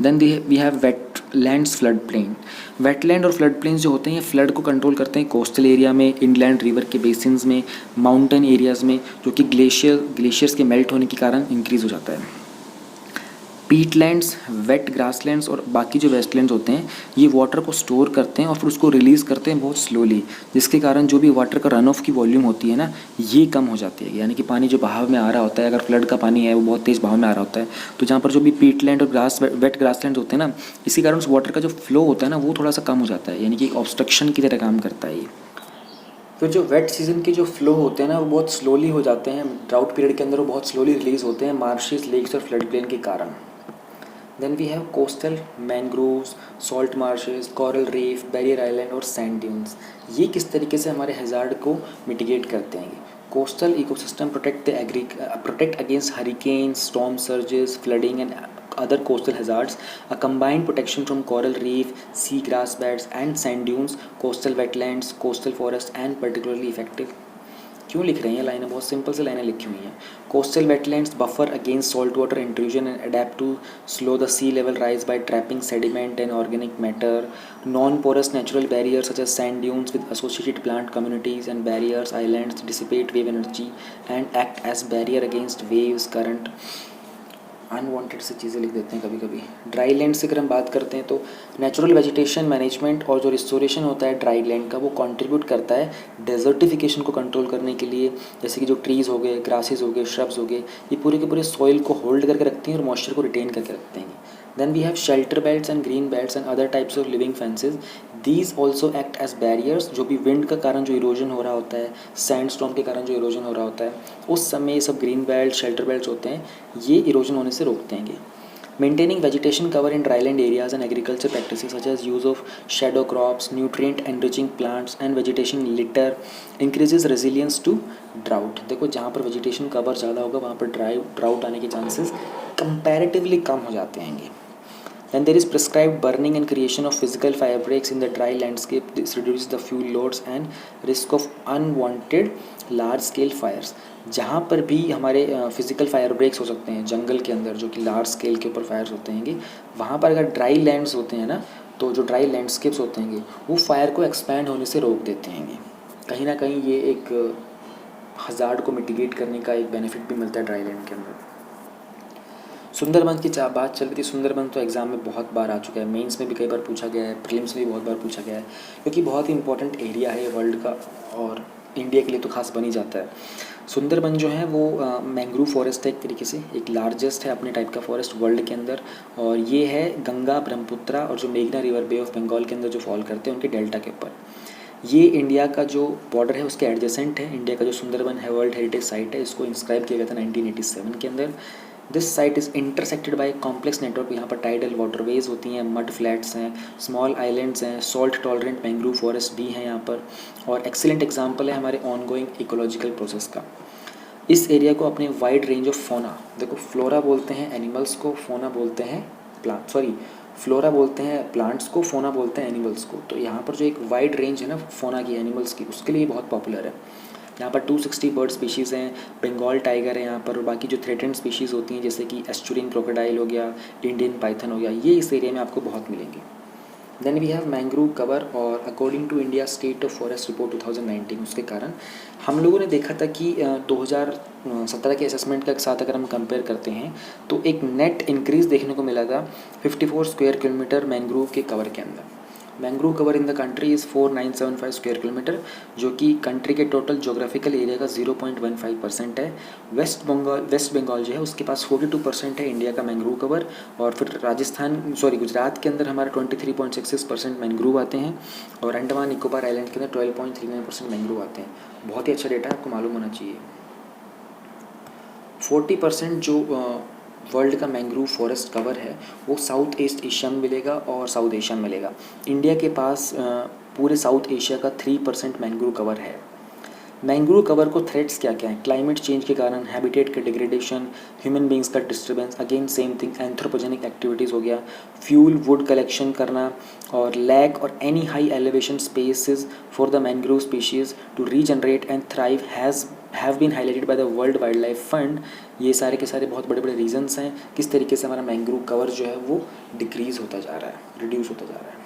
Then we have wetlands, flood plain. Wetland और फ्लड प्लेन्स जो होते हैं, ये फ्लड को कंट्रोल करते हैं कोस्टल एरिया में, इनलैंड रिवर के बेसिन्स में, माउंटेन एरियाज़ में, जो कि ग्लेशियर्स के मेल्ट होने के कारण इंक्रीज़ हो जाता है। पीटलैंड्स, वेट ग्रासलैंड्स और बाकी जो वेस्टलैंड्स होते हैं, ये वाटर को स्टोर करते हैं और फिर उसको रिलीज़ करते हैं बहुत स्लोली, जिसके कारण जो भी वाटर का रन ऑफ की वॉल्यूम होती है ना, ये कम हो जाती है। यानी कि पानी जो बहाव में आ रहा होता है, अगर फ्लड का पानी है वो बहुत तेज़ बहाव में आ रहा होता है, तो जहाँ पर जो भी पीटलैंड और वेट ग्रासलैंड होते हैं ना, इसी कारण उस वाटर का जो फ्लो होता है ना, वो थोड़ा सा कम हो जाता है, यानी कि ऑब्स्ट्रक्शन की तरह काम करता है ये। फिर जो वेट सीजन के जो फ्लो होते हैं ना, वो बहुत स्लोली हो जाते हैं, ड्राउट पीरियड के अंदर वो बहुत स्लोली रिलीज़ होते हैं मार्शेस, लेक्स और फ्लड प्लेन के कारण। Then we have coastal mangroves, salt marshes, coral reef, barrier island और sand dunes। ये किस तरीके से हमारे hazard को mitigate करते हैं। Coastal ecosystem protect against hurricanes, storm surges, flooding and other coastal hazards. A combined protection from coral reef, sea grass beds and sand dunes, coastal wetlands, coastal forest and particularly effective। क्यों लिख रहे हैं ये लाइनें, बहुत simple से लाइनें लिखी हुई हैं। Coastal wetlands buffer against salt water intrusion and adapt to slow the sea level rise by trapping sediment and organic matter. Non porous natural barriers such as sand dunes with associated plant communities and barriers islands dissipate wave energy and act as barrier against waves current. Unwanted से चीज़ें लिख देते हैं कभी कभी। Dry land से अगर हम बात करते हैं तो नेचुरल वेजिटेशन मैनेजमेंट और जो रिस्टोरेशन होता है ड्राई लैंड का, वो कंट्रीब्यूट करता है डेजर्टिफिकेशन को कंट्रोल करने के लिए। जैसे कि जो ट्रीज़ हो गए, ग्रासेस हो गए, श्रब्स हो गए, ये पूरे के पूरे सॉइल को होल्ड करके रखते हैं और मॉइस्चर को रिटेन करके रखते हैं। Then we have shelter belts and green belts and other types of living fences. These also act as barriers, जो भी विंड का कारण जो इरोजन हो रहा होता है, सैंडस्टॉर्म के कारण जो इरोजन हो रहा होता है, उस समय ये सब ग्रीन बेल्ट, शेल्टर बेल्ट्स होते हैं, ये इरोजन होने से रोकते हैं। Maintaining vegetation cover in dryland areas and agriculture practices such as use of shadow crops, nutrient enriching plants and vegetation litter increases resilience to drought। देखो जहाँ पर vegetation cover ज़्यादा होगा वहाँ पर drought आने के chances comparatively कम हो जाते हैं। Then there is prescribed burning and creation of physical fire breaks in the dry landscape. This reduces the fuel loads and risk of unwanted large scale fires। जहाँ पर भी हमारे फिजिकल फायर ब्रेक्स हो सकते हैं जंगल के अंदर, जो कि लार्ज स्केल के ऊपर फायर्स होते हैं, वहाँ पर अगर ड्राई लैंड्स होते हैं ना, तो जो ड्राई लैंडस्केप्स होते हैं वो फायर को एक्सपैंड होने से रोक देते हैं। कहीं ना कहीं ये एक हज़ार्ड को मिटिगेट करने का एक बेनिफिट भी मिलता है ड्राई लैंड के अंदर। सुंदरबन की बात चल रही थी। सुंदरबन तो एग्ज़ाम में बहुत बार आ चुका है, मेंस में भी कई बार पूछा गया है, प्रीलिम्स में भी बहुत बार पूछा गया है, क्योंकि बहुत ही इंपॉर्टेंट एरिया है वर्ल्ड का और इंडिया के लिए तो खास बन ही जाता है। सुंदरबन जो है वो मैंग्रोव फॉरेस्ट है, एक तरीके से एक लार्जेस्ट है अपने टाइप का फॉरेस्ट वर्ल्ड के अंदर, और ये है गंगा, ब्रह्मपुत्रा और जो मेघना रिवर, बे ऑफ बंगाल के अंदर जो फॉल करते हैं उनके डेल्टा के ऊपर। ये इंडिया का जो बॉर्डर है उसके एडजेसेंट है। इंडिया का जो सुंदरबन है वर्ल्ड हेरिटेज साइट है, इसको इंस्क्राइब किया गया था 1987 के अंदर। This site is intersected by complex network. यहाँ पर टाइडल वाटरवेज होती हैं, मड फ्लैट्स हैं, स्मॉल आइलैंड्स हैं, सॉल्ट टॉलरेंट मैंग्रोव फॉरेस्ट भी हैं यहाँ पर, और एक्सीलेंट एग्जांपल है हमारे ऑनगोइंग इकोलॉजिकल प्रोसेस का। इस एरिया को अपने वाइड रेंज ऑफ फोना, देखो फ्लोरा बोलते हैं एनिमल्स को, फोना बोलते हैं फ्लोरा बोलते हैं प्लांट्स को, फोना बोलते हैं एनिमल्स को। तो यहाँ पर जो एक वाइड रेंज है ना फोना की, एनिमल्स की, उसके लिए बहुत पॉपुलर है। यहाँ पर 260 बर्ड स्पीशीज़ हैं, बंगाल टाइगर है यहाँ पर, और बाकी जो थ्रेटेंड स्पीशीज़ होती हैं जैसे कि एस्चुरिन क्रोकोडाइल हो गया, इंडियन पाइथन हो गया, ये इस एरिया में आपको बहुत मिलेंगे। Then we have mangrove cover, और according to India state of forest report 2019, उसके कारण हम लोगों ने देखा था कि 2017 के असेसमेंट के साथ अगर हम कंपेयर करते हैं तो एक नेट इंक्रीज़ देखने को मिला था 54 स्क्वायर किलोमीटर मैंग्रोव के कवर के अंदर। Mangrove cover in the country is 4975 square kilometre, जो कि कंट्री के टोटल जोग्राफिकल एरिया का 0.15% है। वेस्ट बंगाल जो है उसके पास 42% है इंडिया का मैंग्रोव कवर, और फिर गुजरात के अंदर हमारे 23.66% मैंग्रोव आते हैं, और अंडमान निकोबार आइलैंड के अंदर 12.39% मैंग्रोव आते हैं। बहुत ही अच्छा डेटा है, आपको मालूम होना चाहिए। 40% जो वर्ल्ड का मैंग्रोव फॉरेस्ट कवर है वो साउथ ईस्ट एशिया में मिलेगा और साउथ एशिया में मिलेगा। इंडिया के पास पूरे साउथ एशिया का 3% मैंग्रोव कवर है। मैंग्रोव कवर को थ्रेट्स क्या क्या हैं? क्लाइमेट चेंज के कारण, हैबिटेट के डिग्रेडेशन, ह्यूमन बींग्स का disturbance, again same thing, anthropogenic activities हो गया, फ्यूल वुड कलेक्शन करना, और लैक और any high elevation spaces for the mangrove species to regenerate and thrive have been highlighted by the World Wildlife Fund. ये सारे के सारे बहुत बड़े बड़े रीजंस हैं किस तरीके से हमारा मैंग्रोव कवर जो है वो डिक्रीज़ होता जा रहा है, रिड्यूस होता जा रहा है।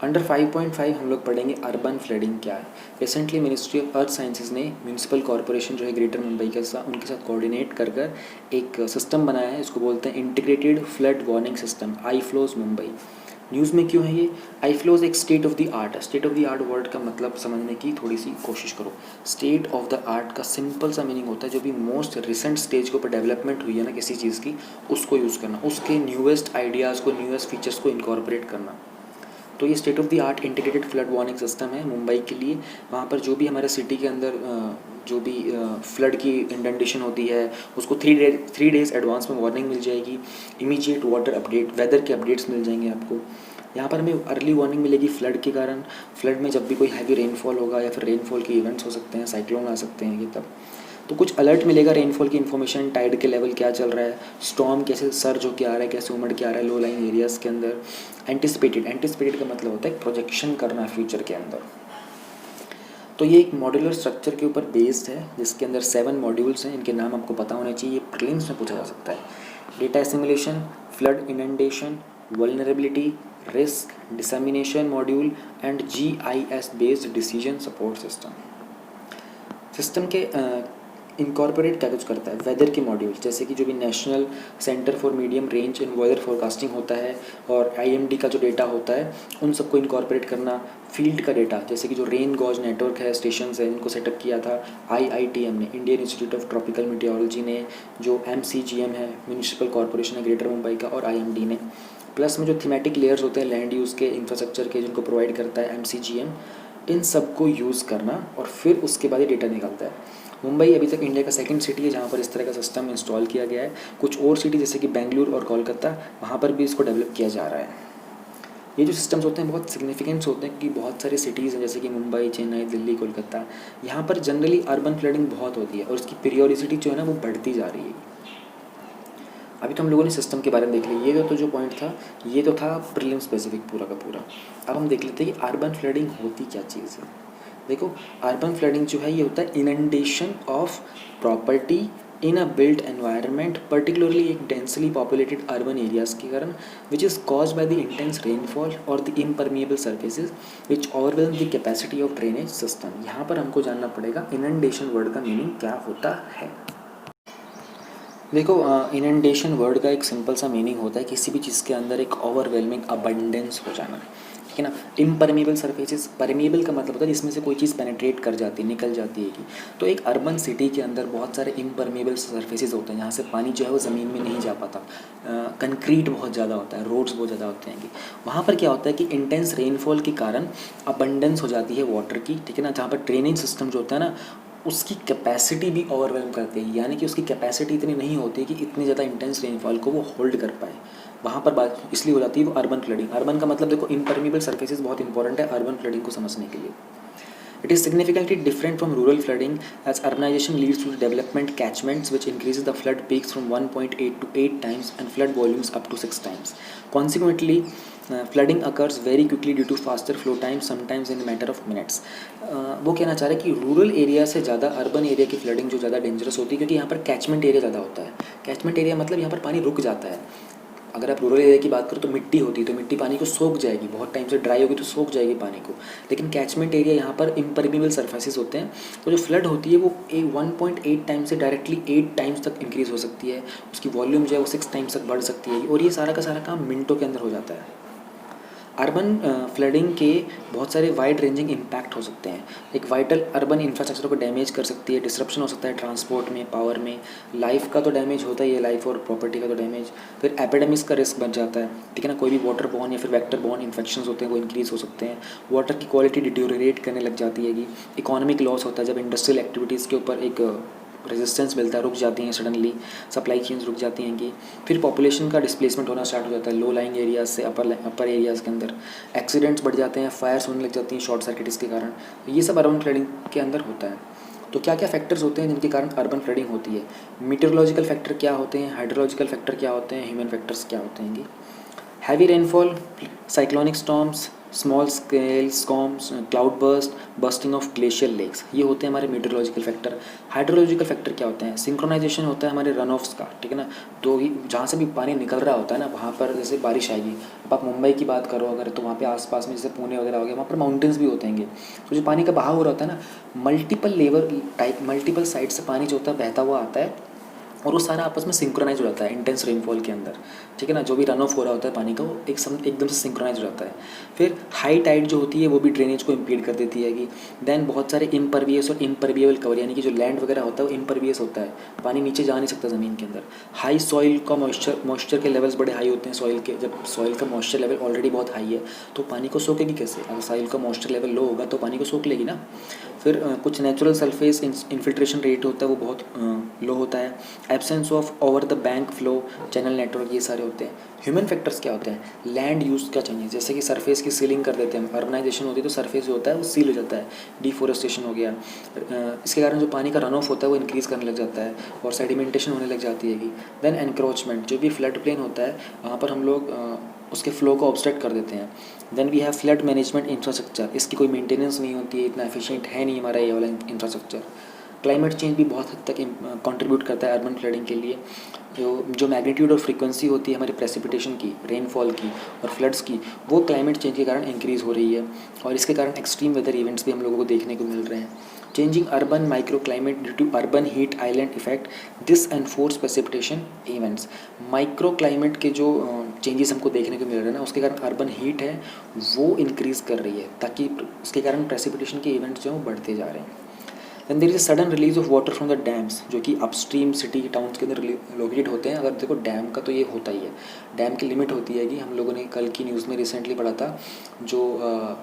अंडर 5.5 हम लोग पढ़ेंगे अर्बन फ्लडिंग क्या है। Recently ministry of earth sciences ने म्यूनिसिपल कॉरपोरेशन जो है ग्रेटर मुंबई के साथ उनके साथ कोऑर्डिनेट कर एक सिस्टम बनाया है, इसको बोलते हैं इंटीग्रेटेड फ्लड वार्निंग सिस्टम, आई फ्लोज मुंबई। न्यूज़ में क्यों है ये? आई फ्लोज एक स्टेट ऑफ द आर्ट है। State of the art word का मतलब समझने की थोड़ी सी कोशिश करो। स्टेट ऑफ द आर्ट का सिंपल सा मीनिंग होता है जो भी मोस्ट रिसेंट स्टेज के ऊपर डेवलपमेंट हुई है ना किसी चीज़ की, उसको यूज़ करना, उसके न्यूएस्ट आइडियाज़ को, न्यूएस्ट फीचर्स को इनकॉर्पोरेट करना। तो ये state of the art integrated flood warning system है मुंबई के लिए। वहाँ पर जो भी हमारे सिटी के अंदर जो भी फ्लड की इंडेंटेशन होती है उसको 3 डेज़ एडवांस में वार्निंग मिल जाएगी। इमीडिएट वाटर अपडेट, वेदर के अपडेट्स मिल जाएंगे आपको। यहाँ पर हमें अर्ली वार्निंग मिलेगी फ्लड के कारण। फ्लड में जब भी कोई हैवी रेनफॉल होगा या फिर रेनफॉल के इवेंट्स हो सकते हैं, साइक्लोन आ सकते हैं, ये तब तो कुछ अलर्ट मिलेगा, रेनफॉल की इन्फॉर्मेशन, टाइड के लेवल क्या चल रहा है, स्टॉर्म कैसे सर्ज होकर आ रहा है, कैसे उमड़ के आ रहा है लो लाइन एरियाज़ के अंदर। एंटिसिपेटेड का मतलब होता है प्रोजेक्शन करना फ्यूचर के अंदर। तो ये एक मॉड्यूलर स्ट्रक्चर के ऊपर बेस्ड है जिसके अंदर 7 मॉड्यूल्स हैं, इनके नाम आपको पता होने चाहिए, ये प्रीलिम्स में पूछा जा सकता है। Data assimilation, flood inundation, vulnerability, risk, dissemination module and GIS based decision support system. System के इनकॉर्पोरेट क्या कुछ करता है, वेदर के मॉड्यूल जैसे कि जो भी national centre for medium range in weather forecasting होता है और IMD का जो डेटा होता है उन सबको इनकॉर्पोरेट करना, फील्ड का डेटा जैसे कि जो रेन गॉज नेटवर्क है, स्टेशंस है, इनको सेटअप किया था IITM ने, इंडियन इंस्टीट्यूट ऑफ ट्रॉपिकल मीटियोलॉजी ने, जो MCGM है म्यूनिसिपल कॉर्पोरेशन है ग्रेटर मुंबई का, और IMD ने। प्लस में जो थीमेटिक लेयर्स होते हैं लैंड यूज़ के, इंफ्रास्ट्रक्चर के, जिनको प्रोवाइड करता है MCGM, इन सब को यूज़ करना और फिर उसके बाद ये डेटा निकलता है। मुंबई अभी तक इंडिया का सेकंड सिटी है जहाँ पर इस तरह का सिस्टम इंस्टॉल किया गया है। कुछ और सिटी जैसे कि बेंगलुरु और कोलकाता, वहाँ पर भी इसको डेवलप किया जा रहा है। ये जो सिस्टम्स होते हैं बहुत सिग्निफिकेंट होते हैं क्योंकि बहुत सारे सिटीज़ हैं जैसे कि मुंबई, चेन्नई, दिल्ली, कोलकाता, यहाँ पर जनरली अर्बन फ्लडिंग बहुत होती है और उसकी पीरियोडिसिटी जो है ना वो बढ़ती जा रही है। अभी तो हम लोगों ने सिस्टम के बारे में देख लिया, ये तो जो पॉइंट था ये तो था प्रीलिम स्पेसिफिक पूरा का पूरा। अब हम देख लेते हैं कि अर्बन फ्लडिंग होती क्या चीज़ है। देखो, अर्बन फ्लडिंग जो है ये होता है inundation of property in a built environment, particularly एक डेंसली पॉपुलेटेड अर्बन एरियाज़ के कारण, which is cause by the intense rainfall और the impermeable surfaces which overwhelm the capacity of drainage system. यहाँ पर हमको जानना पड़ेगा इनंडेशन वर्ड का मीनिंग क्या होता है। देखो, इनंडेशन वर्ड का एक सिंपल सा मीनिंग होता है किसी भी चीज़ के अंदर एक ओवरवेलमिंग अबंडेंस हो जाना, ठीक है ना। इम्परमिएबल सर्फेसेस, परमिएबल का मतलब होता है जिसमें से कोई चीज़ पेनिट्रेट कर जाती है, निकल जाती है कि, तो एक अर्बन सिटी के अंदर बहुत सारे इम्परमिएबल सर्फेसेस होते हैं जहाँ से पानी जो है वो ज़मीन में नहीं जा पाता। कंक्रीट बहुत ज़्यादा होता है, रोड्स बहुत ज़्यादा होते हैं कि वहाँ पर क्या होता है कि इंटेंस रेनफॉल के कारण अबंडेंस हो जाती है वाटर की, ठीक है ना। जहाँ पर ड्रेनेज सिस्टम जो होता है ना उसकी कैपेसिटी भी ओवरवेलम करती है, यानी कि उसकी कैपेसिटी इतनी नहीं होती कि इतनी ज़्यादा इंटेंस रेनफॉल को वो होल्ड कर पाए। वहाँ पर बात इसलिए हो जाती है वो अर्बन फ्लडिंग। अर्बन का मतलब देखो, इम्परमिएबल सर्फेसेस बहुत इंपॉर्टेंट है अर्बन फ्लडिंग को समझने के लिए। It is significantly different from rural flooding as urbanization leads to development catchments which increases the flood peaks from 1.8 to 8 times and flood volumes up to 6 times. Consequently, flooding occurs very quickly due to faster flow times, sometimes in a matter of minutes. वो कहना चाह रहे हैं कि rural area से ज़्यादा urban area की flooding जो ज़्यादा डेंजरस होती है क्योंकि यहाँ पर कैचमेंट एरिया ज़्यादा होता है। कैचमेंट एरिया मतलब यहाँ पर पानी रुक जाता है। अगर आप रूरल एरिया की बात करो तो मिट्टी होती है, तो मिट्टी पानी को सोख जाएगी, बहुत टाइम से ड्राई होगी तो सोख जाएगी पानी को। लेकिन कैचमेंट एरिया यहाँ पर इम्परमिएबल सर्फेसिस होते हैं, तो जो फ्लड होती है वो 1.8 टाइम से डायरेक्टली 8 टाइम्स तक इंक्रीज़ हो सकती है, उसकी वॉल्यूम जो है वो 6 टाइम्स तक बढ़ सकती है और ये सारा का सारा काम मिनटों के अंदर हो जाता है। अर्बन फ्लडिंग के बहुत सारे वाइड रेंजिंग इम्पैक्ट हो सकते हैं। एक वाइटल अर्बन इंफ्रास्ट्रक्चर को डैमेज कर सकती है, डिसरप्शन हो सकता है ट्रांसपोर्ट में, पावर में, लाइफ का तो डैमेज होता ही है, लाइफ और प्रॉपर्टी का तो डैमेज। फिर एपिडेमिक्स का रिस्क बन जाता है, ठीक है ना। कोई भी वाटर बॉर्न या फिर वेक्टर बॉर्न इन्फेक्शंस होते हैं वो इंक्रीज़ हो सकते हैं। वाटर की क्वालिटी डिटोरिएट करने लग जाती है। इकोनॉमिक लॉस होता है जब इंडस्ट्रियल एक्टिविटीज़ के ऊपर एक रेजिस्टेंस मिलता है, रुक जाती हैं सडनली, सप्लाई चेन्स रुक जाती हैं कि फिर पॉपुलेशन का डिस्प्लेसमेंट होना स्टार्ट हो जाता है लो लाइंग एरियाज से अपर एरियाज़ के अंदर। एक्सीडेंट्स बढ़ जाते हैं, फायर्स होने लग जाती हैं शॉर्ट सर्किट्स के कारण। ये सब अर्बन फ्लडिंग के अंदर होता है। तो क्या क्या फैक्टर्स होते हैं जिनके कारण अर्बन फ्लडिंग होती है। मीटेरोलॉजिकल फैक्टर क्या होते हैं, हाइड्रोलॉजिकल फैक्टर क्या होते हैं, ह्यूमन फैक्टर्स क्या होते हैं। Heavy rainfall, cyclonic storms, small scale storms, cloud burst, bursting of glacier lakes, ये होते हैं हमारे मीटरोलॉजिकल फैक्टर। हाइड्रोलॉजिकल फैक्टर क्या होते हैं, सिंक्रोनाइजेशन होता है हमारे रन ऑफ्स का, ठीक है ना। तो जहाँ से भी पानी निकल रहा होता है ना वहाँ पर जैसे बारिश आएगी, अब आप मुंबई की बात करो अगर, तो वहाँ पे आसपास में जैसे पुणे वगैरह हो गया, वहाँ पर माउंटेन्स भी होते हैं। तो जो पानी का बहाव हो रहा होता है ना, मल्टीपल साइड से पानी जो होता है बहता हुआ आता है और वो सारा आपस में सिंक्रोनाइज हो जाता है इंटेंस रेनफॉल के अंदर, ठीक है ना। जो भी रन ऑफ हो रहा होता है पानी का वो एकदम से सिंक्रोनाइज हो जाता है। फिर हाई टाइड जो होती है वो भी ड्रेनेज को इम्पीड कर देती है कि देन बहुत सारे इम्परवियस और इम्परविएबल कवर, यानी कि जो लैंड वगैरह होता है वो इम्परवियस होता है, पानी नीचे जा नहीं सकता ज़मीन के अंदर। हाई सॉइल का मॉइस्चर के लेवल्स बड़े हाई होते हैं सॉइल के, जब सॉइल का मॉइस्चर लेवल ऑलरेडी बहुत हाई है तो पानी को सोखेगी कैसे, अगर सॉइल का मॉइस्चर लेवल लो होगा तो पानी को सोख लेगी ना। फिर कुछ नेचुरल सरफेस इन्फिल्ट्रेशन रेट होता है वो बहुत लो होता है। Absence of over the bank flow, channel network, ये सारे होते हैं। ह्यूमन फैक्टर्स क्या होते हैं, लैंड यूज़ का चाहिए, जैसे कि सरफेस की सीलिंग कर देते हैं, अर्बनाइजेशन होती है तो सरफेस जो होता है वो सील हो जाता है, डिफोरेस्टेशन हो गया, इसके कारण जो पानी का रन ऑफ होता है वो इंक्रीज़ करने लग जाता है और सेडिमेंटेशन होने लग जाती है। देन एनक्रोचमेंट, जो भी फ्लड प्लेन होता है वहाँ पर हम लोग उसके फ्लो को ऑब्स्ट्रक्ट कर देते हैं। Then we have flood management infrastructure, इसकी कोई मेंटेनेंस नहीं होती है, इतना एफिशिएंट है नहीं हमारा ये वाला इंफ्रास्ट्रक्चर। क्लाइमेट चेंज भी बहुत हद तक कंट्रीब्यूट करता है अर्बन फ्लडिंग के लिए। जो मैग्नीट्यूड और फ्रीक्वेंसी होती है हमारे प्रेसिपिटेशन की, रेनफॉल की और फ्लड्स की, वो क्लाइमेट चेंज के कारण इंक्रीज़ हो रही है और इसके कारण एक्सट्रीम वेदर इवेंट्स भी हम लोगों को देखने को मिल रहे हैं। Changing urban microclimate due to urban heat island effect this enforce precipitation events. Micro climate के जो चेंजेस हमको देखने को मिल रहे हैं ना, उसके कारण अर्बन हीट है वो इंक्रीज़ कर रही है, ताकि उसके कारण प्रेसिपिटेशन के इवेंट्स जो हैं वो बढ़ते जा रहे हैं। Than there is a sudden release of water from the dams, जो कि अपस्ट्रीम सिटी टाउन्स के अंदर लोकेटेड होते हैं। अगर देखो डैम का तो ये होता ही है, डैम की लिमिट होती है कि हम लोगों ने कल की न्यूज़ में रिसेंटली पढ़ा था, जो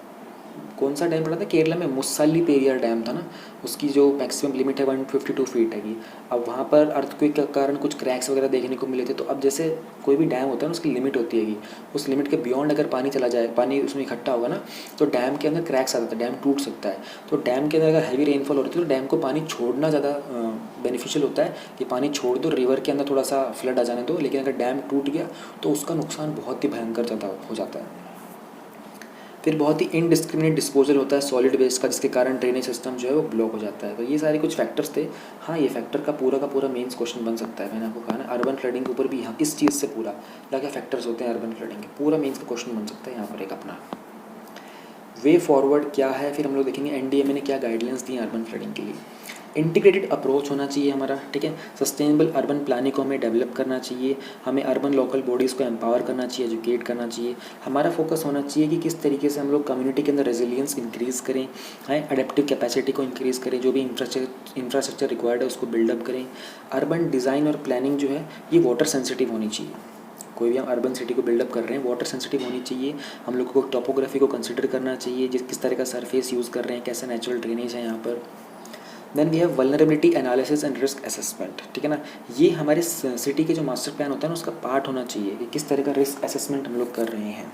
कौन सा डैम पड़ा था, केरला में मुस्साली पेरियार डैम था ना, उसकी जो मैक्सिमम लिमिट है 152 फीट है। अब वहाँ पर अर्थक्वेक के कारण कुछ क्रैक्स वगैरह देखने को मिले थे। तो अब जैसे कोई भी डैम होता है ना, उसकी लिमिट होती है, उस लिमिट के बियॉन्ड अगर पानी चला जाए, पानी उसमें इकट्ठा होगा ना, तो डैम के अंदर क्रैक्स आ जाता है, डैम टूट सकता है। तो डैम के अंदर अगर हैवी रेनफॉल होती है तो डैम को पानी छोड़ना ज़्यादा बेनिफिशियल होता है कि पानी छोड़ दो, रिवर के अंदर थोड़ा सा फ्लड आ जाने दो। लेकिन अगर डैम टूट गया तो उसका नुकसान बहुत ही भयंकर ज़्यादा हो जाता है। फिर बहुत ही इनडिस्क्रिमिनेट डिस्पोजल होता है सॉलिड वेस्ट का, जिसके कारण ड्रेनेज सिस्टम जो है वो ब्लॉक हो जाता है। तो ये सारे कुछ फैक्टर्स थे। हाँ, ये फैक्टर का पूरा मेंस क्वेश्चन बन सकता है। मैंने आपको कहा ना, अर्बन फ्लडिंग के ऊपर भी यहाँ इस चीज़ से पूरा क्या क्या फैक्टर्स होते हैं अर्बन फ्लडिंग के, पूरा मेंस का क्वेश्चन बन सकता है यहाँ पर एक अपना। वे फॉरवर्ड क्या है, फिर हम लोग देखेंगे एनडीएमए ने क्या गाइडलाइंस दी अर्बन फ्लडिंग के लिए। इंटीग्रेटेड अप्रोच होना चाहिए हमारा, ठीक है। सस्टेनेबल अर्बन प्लानिंग को हमें डेवलप करना चाहिए, हमें अर्बन लोकल बॉडीज़ को एम्पावर करना चाहिए, एजुकेट करना चाहिए। हमारा फोकस होना चाहिए कि किस तरीके से हम लोग कम्युनिटी के अंदर रेजिलियंस इंक्रीज़ करें, है अडेप्टिव कैपेसिटी को इंक्रीज़ करें, जो भी इंफ्रास्ट्रक्चर रिक्वायर्ड है उसको बिल्डअप करें। अर्बन डिज़ाइन और प्लानिंग जो है ये वाटर सेंसिटिव होनी चाहिए। कोई भी हम अर्बन सिटी को बिल्डअप कर रहे हैं, वाटर सेंसिटिव होनी चाहिए। हम लोग को टोपोग्राफी को कंसिडर करना चाहिए, किस तरह का सरफेस यूज़ कर रहे हैं, कैसा नेचुरल ड्रेनेज है यहाँ पर। Then we have vulnerability analysis and risk assessment, ठीक है ना। ये हमारे सिटी के जो मास्टर प्लान होता है ना, उसका पार्ट होना चाहिए कि किस तरह का रिस्क असेसमेंट हम लोग कर रहे हैं।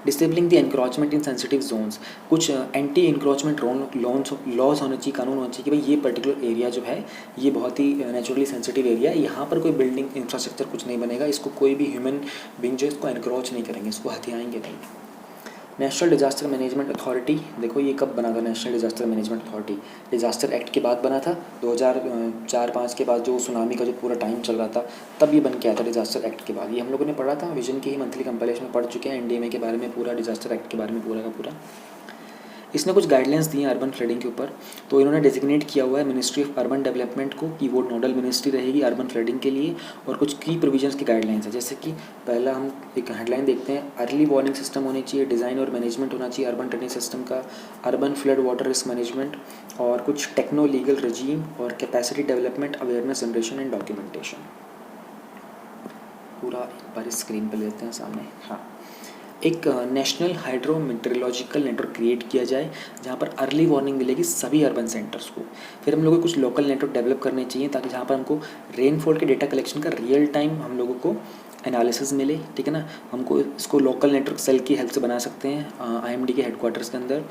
Disabling the encroachment in sensitive Jones, कुछ एंटी इंक्रोचमेंट लॉज होने चाहिए, कानून होना चाहिए कि भाई ये पर्टिकुलर एरिया जो है ये बहुत ही नेचुरली सेंसिटिव एरिया है, यहाँ पर कोई बिल्डिंग इंफ्रास्ट्रक्चर कुछ नहीं बनेगा, इसको कोई भी ह्यूमन बीइंग जो इसको एनक्रोच नहीं करेंगे, इसको हथियाएंगे नहीं। नेशनल डिजास्टर मैनेजमेंट अथॉरिटी, देखो ये कब बना था national disaster management authority, disaster act के बाद बना था 2004-5 के बाद, जो सुनामी का जो पूरा टाइम चल रहा था तब ये बन के आया था डिजास्टर एक्ट के बाद। ये हम लोगों ने पढ़ा था, विजन की ही मंथली कंपाइलेशन में पढ़ चुके हैं, एनडीएमए के बारे में पूरा, डिजास्टर एक्ट के बारे में पूरा का पूरा। इसने कुछ गाइडलाइंस दी हैं अर्बन फ्लडिंग के ऊपर। तो इन्होंने डेजिग्नेट किया हुआ है मिनिस्ट्री ऑफ अर्बन डेवलपमेंट को कि वो नोडल मिनिस्ट्री रहेगी अर्बन फ्लडिंग के लिए, और कुछ की प्रोविजंस की गाइडलाइंस है। जैसे कि पहला हम एक हेडलाइन देखते हैं, अर्ली वार्निंग सिस्टम होनी चाहिए, डिज़ाइन और मैनेजमेंट होना चाहिए अर्बन ड्रेनेज सिस्टम का, urban flood water risk management, और कुछ टेक्नो लीगल रजीम और capacity development, awareness generation and documentation. पूरा एक बार स्क्रीन पर लेते हैं सामने। हाँ, एक नेशनल हाइड्रोमीटरोलॉजिकल नेटवर्क क्रिएट किया जाए जहाँ पर अर्ली वार्निंग मिलेगी सभी अर्बन सेंटर्स को। फिर हम लोगों को कुछ लोकल नेटवर्क डेवलप करने चाहिए, ताकि जहाँ पर हमको रेनफॉल के डेटा कलेक्शन का रियल टाइम हम लोगों को एनालिसिस मिले, ठीक है ना। हमको इसको लोकल नेटवर्क सेल की हेल्प से बना सकते हैं आईएमडी के हेडक्वार्टर्स के अंदर।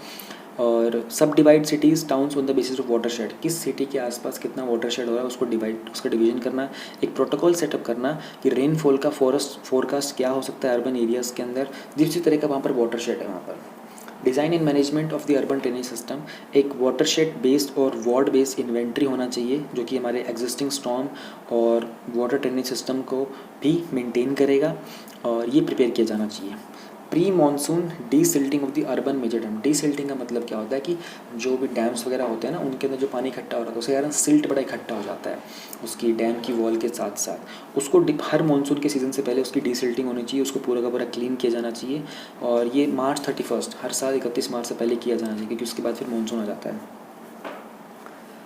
और सब divide cities towns on the basis of water shade, किस सिटी के आसपास कितना वाटर शेड हो रहा है उसको उसका डिवीजन करना, एक प्रोटोकॉल सेटअप करना कि रेनफॉल का फोरकास्ट क्या हो सकता है अर्बन एरियाज़ के अंदर, जिस तरह का वहाँ पर वाटर शेड है वहाँ पर। Design and management of the urban drainage system, एक वाटर शेड बेस्ड और वार्ड बेस्ड इन्वेंट्री होना चाहिए, जो कि हमारे एग्जिस्टिंग स्टॉर्म और वाटर ड्रेनेज सिस्टम को भी मेंटेन करेगा, और ये प्रिपेयर किया जाना चाहिए। Pre monsoon desilting of the urban major dam, desilting का मतलब क्या होता है कि जो भी डैम्स वगैरह होते हैं ना, उनके अंदर जो पानी इकट्ठा हो रहा है उसके कारण सिल्ट बड़ा इकट्ठा हो जाता है उसकी डैम की वॉल के साथ साथ, उसको हर मानसून के सीज़न से पहले उसकी डीसिल्टिंग होनी चाहिए, उसको पूरा का पूरा क्लीन किया जाना चाहिए। और ये मार्च 31 हर साल 31 मार्च से पहले किया जाना चाहिए, क्योंकि उसके बाद फिर मानसून आ जाता है।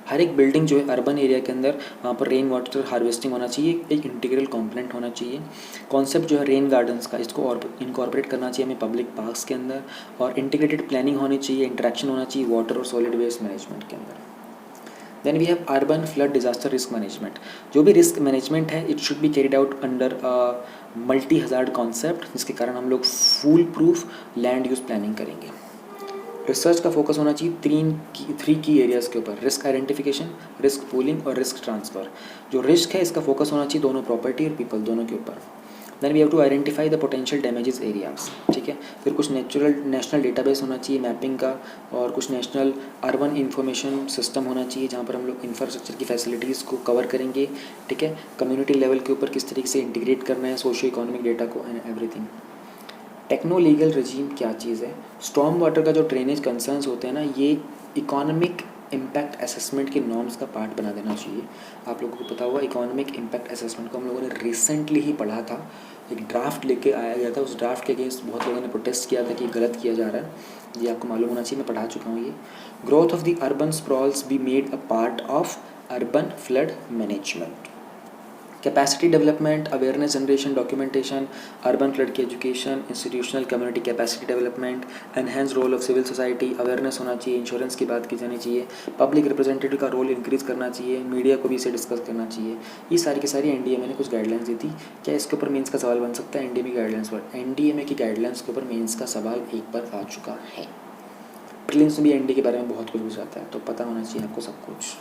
हर एक बिल्डिंग जो है अर्बन एरिया के अंदर, वहाँ पर रेन वाटर हार्वेस्टिंग होना चाहिए, एक इंटीग्रल कॉम्पोनेंट होना चाहिए। कॉन्सेप्ट जो है रेन गार्डन्स का, इसको और इनकॉर्पोरेट करना चाहिए हमें पब्लिक पार्क्स के अंदर, और इंटीग्रेटेड प्लानिंग होनी चाहिए, इंटरेक्शन होना चाहिए वाटर और सॉलिड वेस्ट मैनेजमेंट के अंदर। Then we have urban flood disaster risk management, जो भी रिस्क मैनेजमेंट है it should be carried out under multi hazard concept, जिसके कारण हम लोग foolproof land use planning करेंगे। रिसर्च का फोकस होना चाहिए थ्री की एरियाज़ के ऊपर, रिस्क आइडेंटिफिकेशन, रिस्क पूलिंग और रिस्क ट्रांसफ़र। जो रिस्क है इसका फोकस होना चाहिए दोनों प्रॉपर्टी और पीपल दोनों के ऊपर। Then we have to identify the potential damages areas, ठीक है। फिर कुछ नेशनल डेटाबेस होना चाहिए मैपिंग का, और कुछ नेशनल अर्बन इंफॉर्मेशन सिस्टम होना चाहिए जहाँ पर हम लोग इंफ्रास्ट्रक्चर की फैसिलिटीज़ को कवर करेंगे, ठीक है। कम्युनिटी लेवल के ऊपर किस तरीके से इंटीग्रेट करना है सोशियो इकोनॉमिक डेटा को एंड एवरीथिंग। टेक्नो लीगल रजीम क्या चीज़ है? स्टॉर्म वाटर का जो ड्रेनेज कंसर्न्स होते हैं ना, ये इकोनॉमिक इम्पैक्ट असेसमेंट के नॉर्म्स का पार्ट बना देना चाहिए। आप लोगों को पता होगा इकोनॉमिक इम्पैक्ट असेसमेंट को हम लोगों ने रिसेंटली ही पढ़ा था, एक ड्राफ्ट लेके आया गया था, उस ड्राफ्ट के अगेंस्ट बहुत लोगों ने प्रोटेस्ट किया था कि गलत किया जा रहा है। ये आपको मालूम होना चाहिए, मैं पढ़ा चुका हूँ ये। Growth of the urban sprawls be made a part of urban flood management. Capacity development, awareness generation, documentation, urban flood की education, institutional community capacity development, enhance role of civil society, awareness होना चाहिए, insurance की बात की जानी चाहिए, public representative का role increase करना चाहिए, मीडिया को भी इसे डिस्कस करना चाहिए। ये सारी की सारी एनडीएमए ने कुछ गाइडलाइंस दी थी। क्या इसके ऊपर मेंस का सवाल बन सकता है एनडीएमए गाइडलाइंस पर? एनडीएमए की गाइडलाइंस के ऊपर मेंस का सवाल एक बार आ चुका है। प्रीलिम्स में भी एनडी के बारे में बहुत कुछ पूछा जाता है, तो पता होना चाहिए आपको सब कुछ।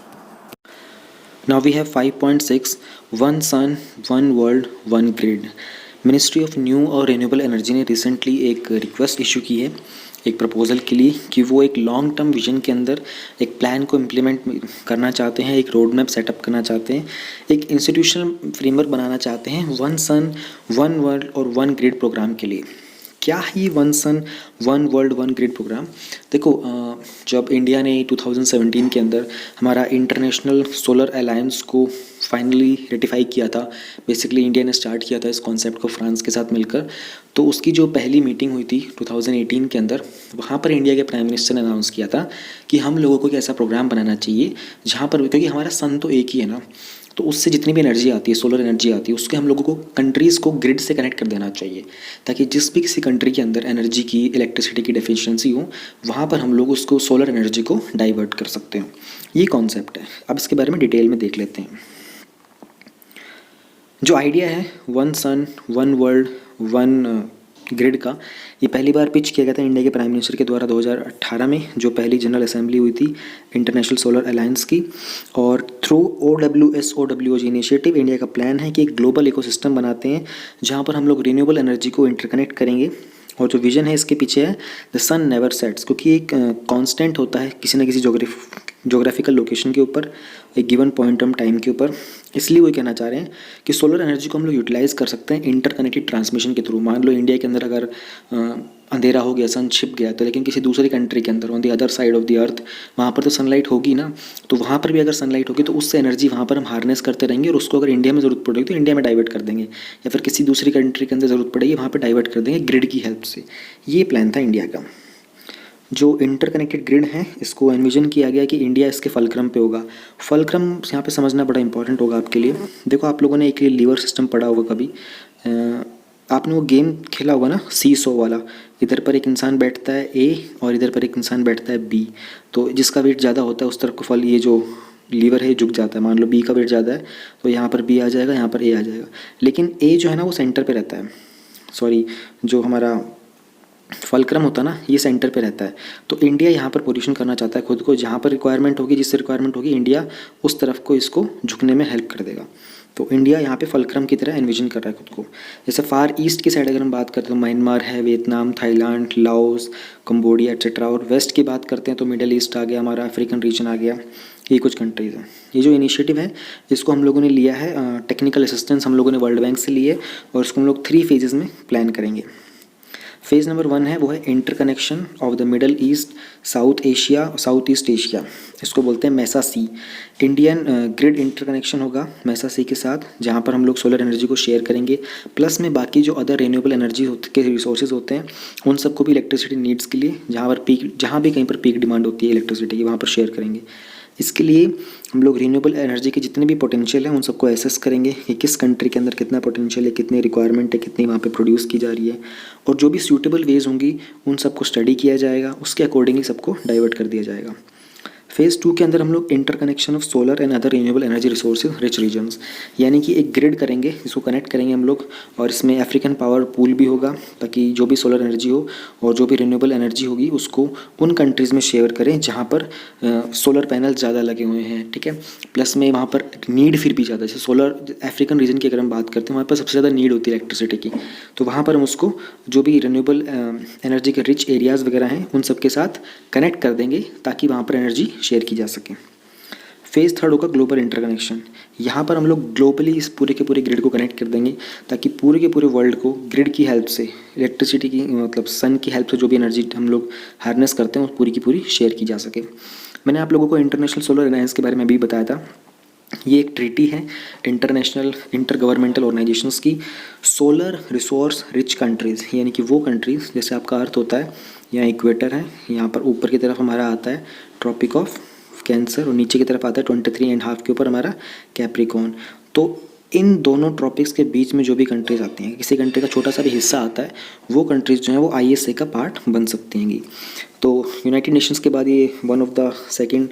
Now we have 5.6 One Sun, One World, One Grid। Ministry of new और रिन्यूएबल एनर्जी ने रिसेंटली एक रिक्वेस्ट इशू की है एक प्रपोजल के लिए कि वो एक लॉन्ग टर्म विजन के अंदर एक प्लान को इम्प्लीमेंट करना चाहते हैं, एक रोड मैप सेटअप करना चाहते हैं, एक इंस्टीट्यूशनल फ्रेमवर्क बनाना चाहते हैं वन सन वन वर्ल्ड और वन ग्रिड प्रोग्राम के लिए। क्या है ये one sun one world one grid program? देखो, जब इंडिया ने 2017 के अंदर हमारा इंटरनेशनल सोलर अलायंस को फाइनली रेटिफाई किया था, बेसिकली इंडिया ने स्टार्ट किया था इस कॉन्सेप्ट को फ्रांस के साथ मिलकर, तो उसकी जो पहली मीटिंग हुई थी 2018 के अंदर, वहाँ पर इंडिया के प्राइम मिनिस्टर ने अनाउंस किया था कि हम लोगों को एक ऐसा प्रोग्राम बनाना चाहिए जहाँ पर, क्योंकि हमारा सन तो एक ही है ना, तो उससे जितनी भी एनर्जी आती है, सोलर एनर्जी आती है, उसके हम लोगों को कंट्रीज़ को ग्रिड से कनेक्ट कर देना चाहिए, ताकि जिस भी किसी कंट्री के अंदर एनर्जी की, इलेक्ट्रिसिटी की डेफिशिएंसी हो, वहाँ पर हम लोग उसको सोलर एनर्जी को डाइवर्ट कर सकते हो। ये कॉन्सेप्ट है। अब इसके बारे में डिटेल में देख लेते हैं। जो आइडिया है one sun one world one grid का, ये पहली बार पिच किया गया था इंडिया के प्राइम मिनिस्टर के द्वारा 2018 में, जो पहली जनरल असेंबली हुई थी इंटरनेशनल सोलर अलायंस की। और थ्रू OWSOWOG इनिशिएटिव इंडिया का प्लान है कि एक ग्लोबल इकोसिस्टम बनाते हैं जहाँ पर हम लोग रिन्यूएबल एनर्जी को इंटरकनेक्ट करेंगे। और जो विजन है इसके पीछे है द सन नेवर सेट्स, क्योंकि एक कांस्टेंट होता है किसी न किसी जोग्राफिकल लोकेशन के ऊपर, एक गिवन पॉइंट ऑफ टाइम के ऊपर। इसलिए वो कहना चाह रहे हैं कि सोलर एनर्जी को हम लोग यूटिलाइज़ कर सकते हैं इंटरकनेक्टेड ट्रांसमिशन के थ्रू। मान लो इंडिया के अंदर अगर अंधेरा हो गया, सन छिप गया, तो लेकिन किसी दूसरी कंट्री के अंदर on the other side of the earth, वहाँ पर तो सनलाइट होगी ना, तो वहाँ पर भी अगर सनलाइट होगी तो उससे एनर्जी वहाँ पर हम हार्नेस करते रहेंगे, और उसको अगर इंडिया में ज़रूरत पड़ेगी तो इंडिया में डाइवर्ट कर देंगे, या फिर किसी दूसरी कंट्री के अंदर ज़रूरत पड़ेगी वहाँ पर डाइवर्ट कर देंगे ग्रिड की हेल्प से। ये प्लान था इंडिया का। जो इंटरकनेक्टेड ग्रिड है, इसको एनविजन किया गया कि इंडिया इसके फलक्रम पे होगा। फलक्रम यहाँ पे समझना बड़ा इंपॉर्टेंट होगा आपके लिए। देखो, आप लोगों ने एक लीवर सिस्टम पढ़ा होगा कभी, आपने वो गेम खेला होगा ना, सी सो वाला। इधर पर एक इंसान बैठता है ए और इधर पर एक इंसान बैठता है बी, तो जिसका वेट ज़्यादा होता है उस तरफ को फल, ये जो लीवर है झुक जाता है। मान लो बी का वेट ज़्यादा है तो यहाँ पर बी आ जाएगा, यहाँ पर ए आ जाएगा। लेकिन ए जो है ना वो सेंटर पे रहता है, सॉरी, जो हमारा फलक्रम होता है ना, ये सेंटर पे रहता है। तो इंडिया यहाँ पर पोजीशन करना चाहता है खुद को, जहाँ पर रिक्वायरमेंट होगी, जिससे रिक्वायरमेंट होगी, इंडिया उस तरफ को इसको झुकने में हेल्प कर देगा। तो इंडिया यहाँ पे फलक्रम की तरह एनविजन कर रहा है खुद को। जैसे फार ईस्ट की साइड अगर हम बात करते हैं तो म्यांमार है, Vietnam, Thailand, Laos, Cambodia etcetera. और वेस्ट की बात करते हैं तो मिडल ईस्ट आ गया, हमारा अफ्रीकन रीजन आ गया, ये कुछ कंट्रीज़ हैं। ये जो इनिशिएटिव है इसको हम लोगों ने लिया है, टेक्निकल असिस्टेंस हम लोगों ने वर्ल्ड बैंक से लिए, और इसको हम लोग 3 फेजेज़ में प्लान करेंगे। फेज़ नंबर 1 है, वो है interconnection of the middle east, south Asia, south east Asia, इसको बोलते हैं मैसा सी। इंडियन ग्रिड इंटरकनेक्शन होगा मैसा सी के साथ, जहाँ पर हम लोग सोलर एनर्जी को शेयर करेंगे, प्लस में बाकी जो अदर रिन्यूएबल एनर्जी के रिसोर्सेज होते हैं उन सबको भी इलेक्ट्रिसिटी नीड्स के लिए, जहाँ भी कहीं पर पीक डिमांड होती है इलेक्ट्रिसिटी की, वहाँ पर शेयर करेंगे। इसके लिए हम लोग रिन्यूएबल एनर्जी के जितने भी पोटेंशियल हैं उन सबको एसेस करेंगे कि किस कंट्री के अंदर कितना पोटेंशियल है, कितनी रिक्वायरमेंट है, कितनी वहाँ पे प्रोड्यूस की जा रही है, और जो भी सूटेबल वेज होंगी उन सबको स्टडी किया जाएगा, उसके अकॉर्डिंगली सबको डाइवर्ट कर दिया जाएगा। फेज़ 2 के अंदर हम लोग interconnection of solar and other renewable energy resources rich regions, यानी कि एक ग्रिड करेंगे, इसको कनेक्ट करेंगे हम लोग, और इसमें अफ्रीकन पावर पूल भी होगा, ताकि जो भी सोलर एनर्जी हो और जो भी रिन्यूएबल एनर्जी होगी उसको उन कंट्रीज़ में शेयर करें जहाँ पर सोलर पैनल ज़्यादा लगे हुए हैं, ठीक है। प्लस में वहाँ पर नीड फिर भी ज़्यादा, जैसे सोलर अफ्रीकन रीजन की अगर हम बात करते हैं, वहाँ पर सबसे ज़्यादा नीड होती है इलेक्ट्रिसिटी की, तो वहाँ पर हम उसको जो भी रिन्यूएबल एनर्जी के रिच एरियाज़ वगैरह हैं उन सब के साथ कनेक्ट कर देंगे, ताकि वहाँ पर एनर्जी शेयर की जा सके। फेज़ थर्ड होगा ग्लोबल इंटरकनेक्शन। यहाँ पर हम लोग ग्लोबली इस पूरे के पूरे ग्रिड को कनेक्ट कर देंगे ताकि पूरे के पूरे वर्ल्ड को ग्रिड की हेल्प से, इलेक्ट्रिसिटी की मतलब सन की हेल्प से जो भी एनर्जी हम लोग हार्नेस करते हैं वो पूरी की पूरी शेयर की जा सके। मैंने आप लोगों को इंटरनेशनल सोलर अलायंस के बारे में भी बताया था। ये एक ट्रीटी है इंटरनेशनल इंटर गवर्नमेंटल ऑर्गेनाइजेशंस की सोलर रिसोर्स रिच कंट्रीज़, यानी कि वो कंट्रीज़ जैसे आपका अर्थ होता है, यहाँ इक्वेटर है, यहाँ पर ऊपर की तरफ हमारा आता है ट्रॉपिक ऑफ कैंसर और नीचे की तरफ आता है 23.5 के ऊपर हमारा कैप्रिकॉर्न। तो इन दोनों ट्रॉपिक्स के बीच में जो भी कंट्रीज़ आती हैं, किसी कंट्री का छोटा सा भी हिस्सा आता है, वो कंट्रीज़ जो हैं वो ISA का पार्ट बन सकती हैं। तो यूनाइटेड नेशंस के बाद ये one of the second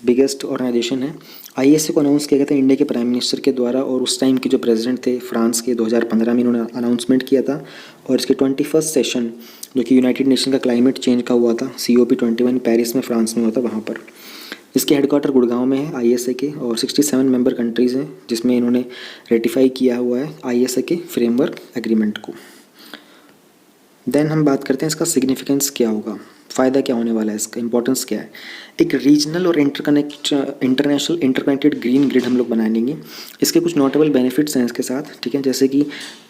biggest organisation है। ISA को अनाउंस किया गया था इंडिया के प्राइम मिनिस्टर के द्वारा, और उस टाइम के जो प्रेसिडेंट थे फ्रांस के, 2015 में इन्होंने अनाउंसमेंट किया था। और इसके 21st सेशन जो कि यूनाइटेड नेशन का क्लाइमेट चेंज का हुआ था, COP21 पेरिस में फ्रांस में हुआ था, वहाँ पर इसके हेडक्वार्टर गुड़गांव में है ISA के, और 67 मेंबर कंट्रीज़ हैं जिसमें इन्होंने रेटिफाई किया हुआ है ISA के फ्रेमवर्क एग्रीमेंट को। देन हम बात करते हैं इसका सिग्निफिकेंस क्या होगा, फ़ायदा क्या होने वाला है, इसका इंपॉर्टेंस क्या है। एक रीजनल और इंटरनेशनल इंटरकनेक्टेड ग्रीन ग्रिड हम लोग बनाएंगे। इसके कुछ नोटेबल बेनिफिट्स हैं इसके साथ, ठीक है, जैसे कि